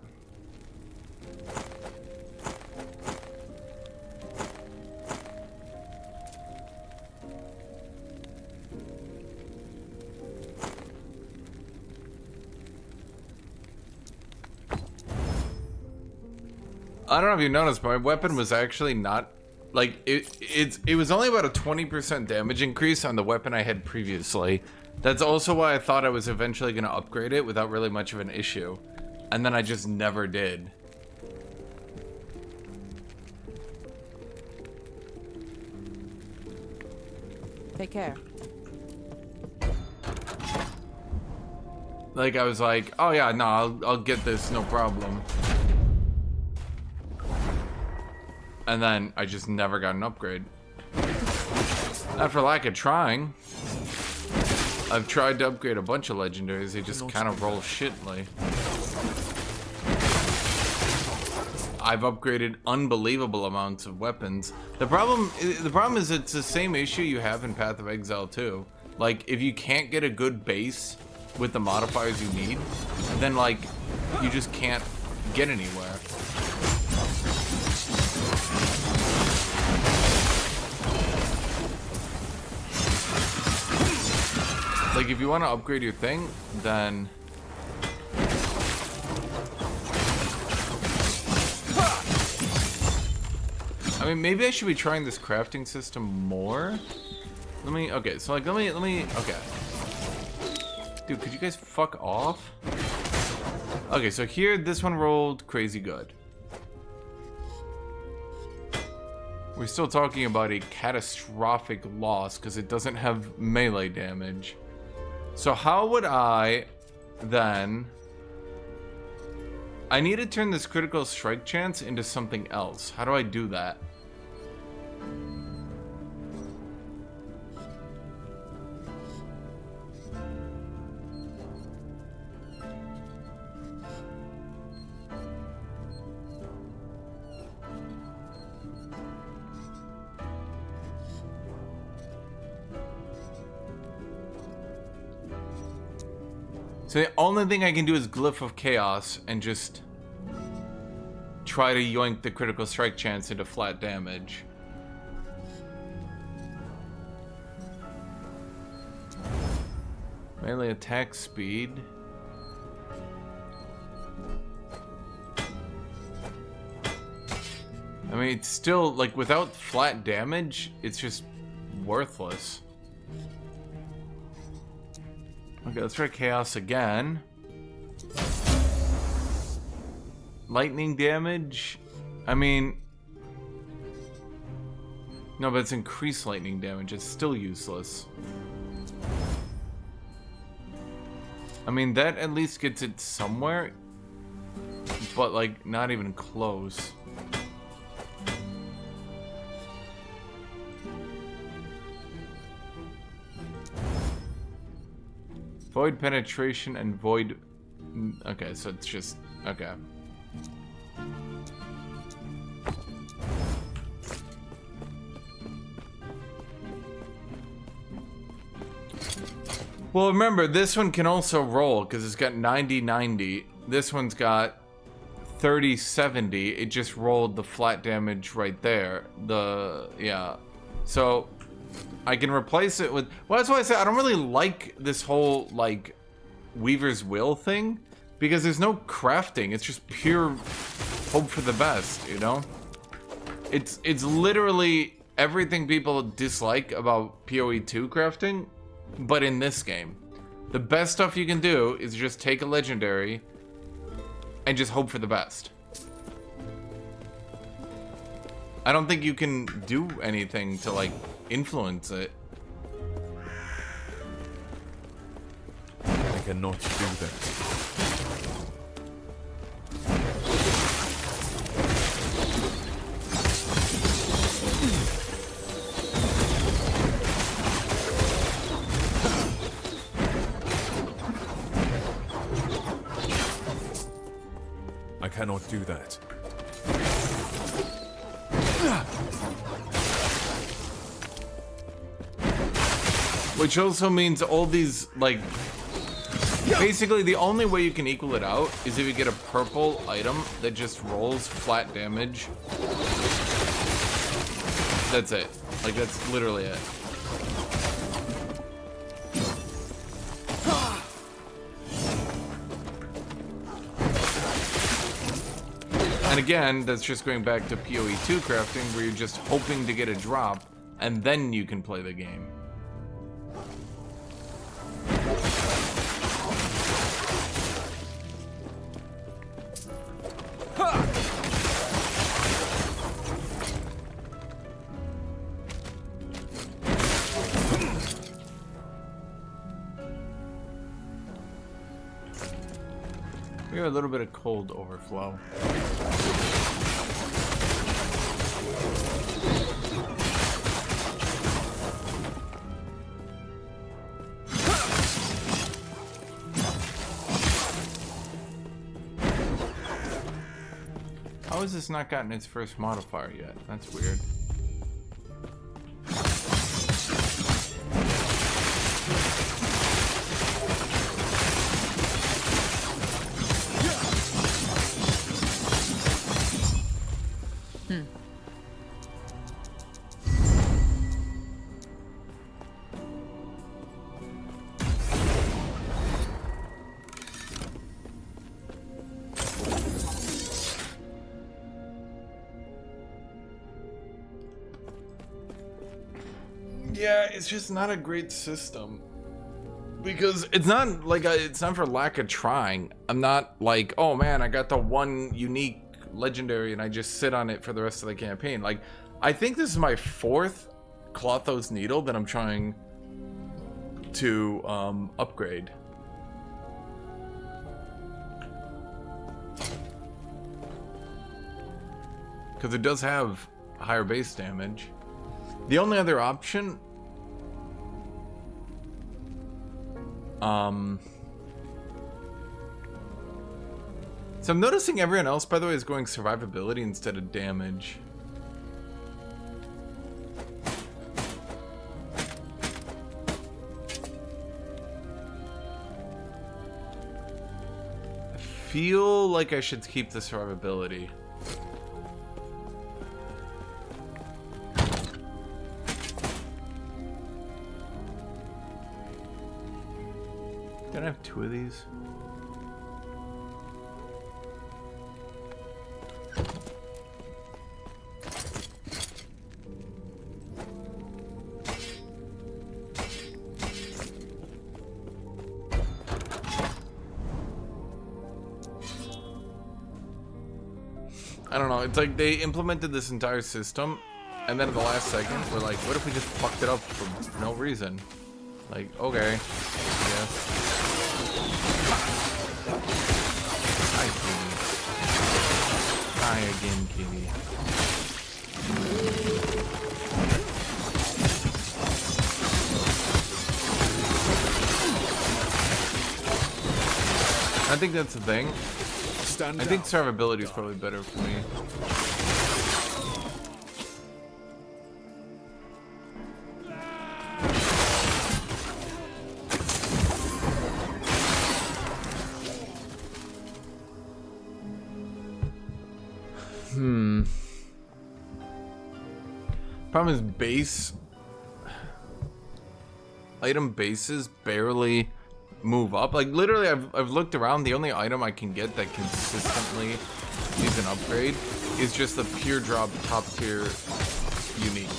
I don't know if you noticed, but my weapon was actually not like it was only about a 20% damage increase on the weapon I had previously. That's also why I thought I was eventually going to upgrade it without really much of an issue. And then I just never did. Take care. Like I was like, oh yeah, no, I'll get this, no problem. And then I just never got an upgrade. Not for lack of trying. I've tried to upgrade a bunch of legendaries, they just kind of roll shitly. I've upgraded unbelievable amounts of weapons. The problem is it's the same issue you have in Path of Exile too. Like, if you can't get a good base with the modifiers you need, then like, you just can't get anywhere. Like, if you want to upgrade your thing, then... I mean, maybe I should be trying this crafting system more. Okay, so like, let me, okay. Dude, could you guys fuck off? Okay, so here, this one rolled crazy good. We're still talking about a catastrophic loss because it doesn't have melee damage. So how would I then... I need to turn this critical strike chance into something else. How do I do that? So the only thing I can do is Glyph of Chaos and just try to yoink the critical strike chance into flat damage. Melee attack speed. I mean, it's still, like, without flat damage, it's just worthless. Okay, let's try Chaos again. Lightning damage? I mean... No, but it's increased lightning damage. It's still useless. I mean, that at least gets it somewhere. But, like, not even close. Void penetration and void... Okay, so it's just... Okay. Well, remember, this one can also roll, because it's got 90-90. This one's got 30-70. It just rolled the flat damage right there. Yeah. So... I can replace it with... Well, that's why I say I don't really like this whole, like, Weaver's Will thing. Because there's no crafting. It's just pure hope for the best, you know? It's literally everything people dislike about PoE 2 crafting, but in this game. The best stuff you can do is just take a legendary and just hope for the best. I don't think you can do anything to, like, influence it. I cannot do that. I cannot do that. Which also means all these, like... Basically, the only way you can equal it out is if you get a purple item that just rolls flat damage. That's it. Like, that's literally it. And again, that's just going back to PoE 2 crafting, where you're just hoping to get a drop, and then you can play the game. We have a little bit of cold overflow. How has this not gotten its first modifier yet? That's weird. Yeah, it's just not a great system. Because it's not like it's not for lack of trying. I'm not like, oh man, I got the one unique legendary and I just sit on it for the rest of the campaign. Like, I think this is my 4th Clothos needle that I'm trying to upgrade. Because it does have higher base damage. The only other option, so I'm noticing everyone else, by the way, is going survivability instead of damage. I feel like I should keep the survivability. Don't I have 2 of these? I don't know, it's like they implemented this entire system and then at the last second we're like, what if we just fucked it up for no reason? Like, okay, yes. Hi, kitty. Hi again, kitty. I think that's the thing. I think survivability is probably better for me. Problem is base item bases barely move up. Like literally I've looked around, the only item I can get that consistently needs an upgrade is just the pure drop top tier unique.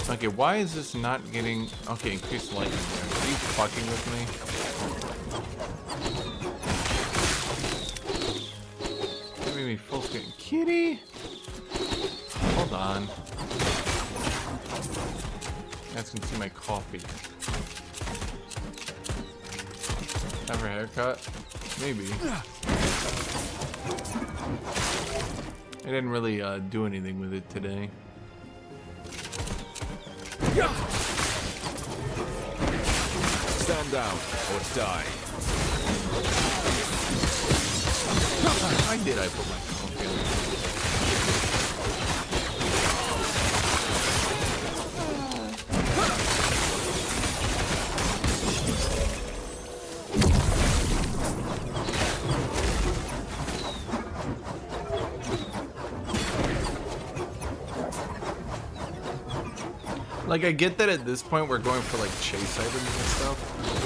Okay, why is this not getting... Okay, increased lightning damage. Are you fucking with me? Give me full screen. Kitty! Hold on. You guys can see my coffee. Have her haircut? Maybe. I didn't really do anything with it today. Stand down or die. Why did I put my coffee on? Like, I get that at this point we're going for like chase items and stuff,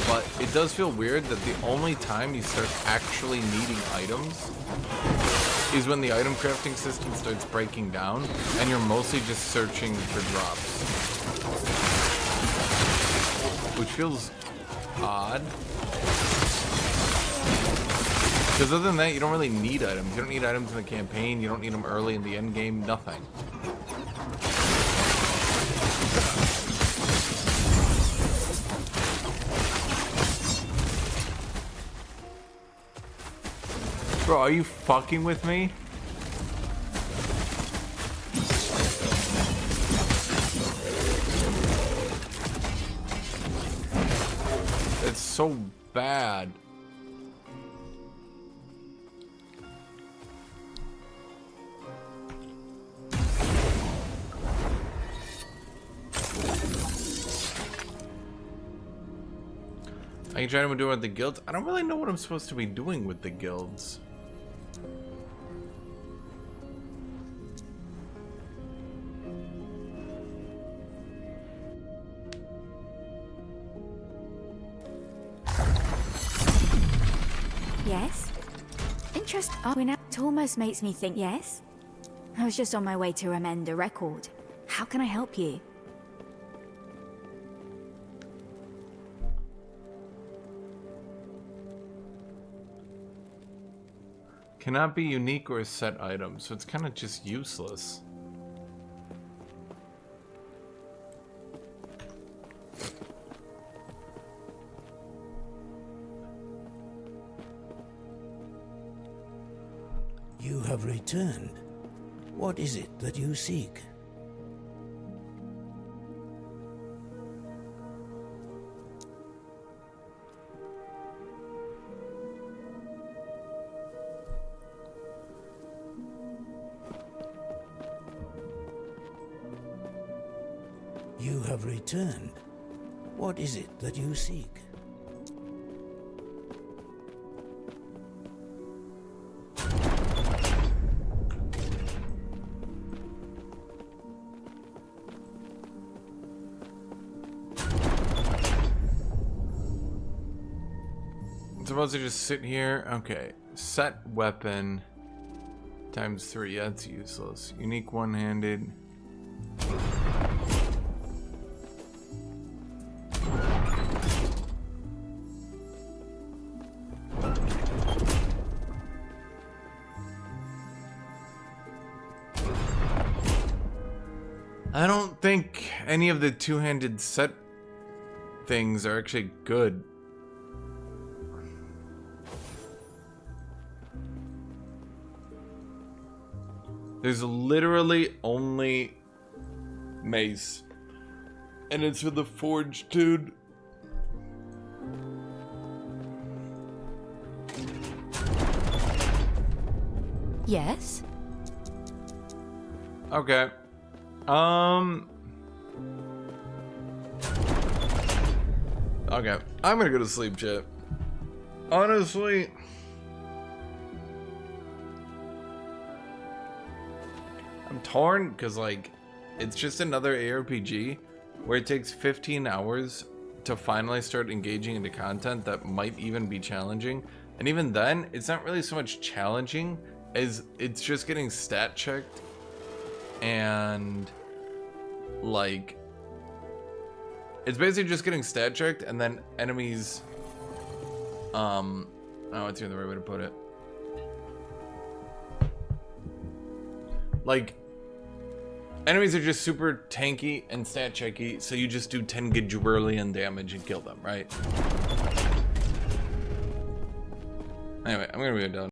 but it does feel weird that the only time you start actually needing items is when the item crafting system starts breaking down and you're mostly just searching for drops. Which feels odd. Because other than that, you don't really need items. You don't need items in the campaign, you don't need them early in the end game, nothing. Bro, are you fucking with me? so bad. I can try to do it with the guilds. I don't really know what I'm supposed to be doing with the guilds. Yes? Interest. Oh, it almost makes me think, yes? I was just on my way to amend a record. How can I help you? Cannot be unique or set items, so it's kind of just useless. You have returned. What is it that you seek? You have returned. What is it that you seek? I'm supposed to just sit here. Okay. Set weapon times 3. Yeah, that's useless. Unique one-handed. I don't think any of the two-handed set things are actually good. There's literally only mace. And it's for the forged dude. Yes? Okay. Okay. I'm gonna go to sleep, chat. Honestly. I'm torn because, like, it's just another ARPG where it takes 15 hours to finally start engaging into content that might even be challenging. And even then, it's not really so much challenging as it's just getting stat checked and, like, it's basically just getting stat checked and then enemies, oh, it's even the right way to put it. Like, enemies are just super tanky and stat checky, so you just do 10 gajillion damage and kill them, right? Anyway, I'm gonna be done.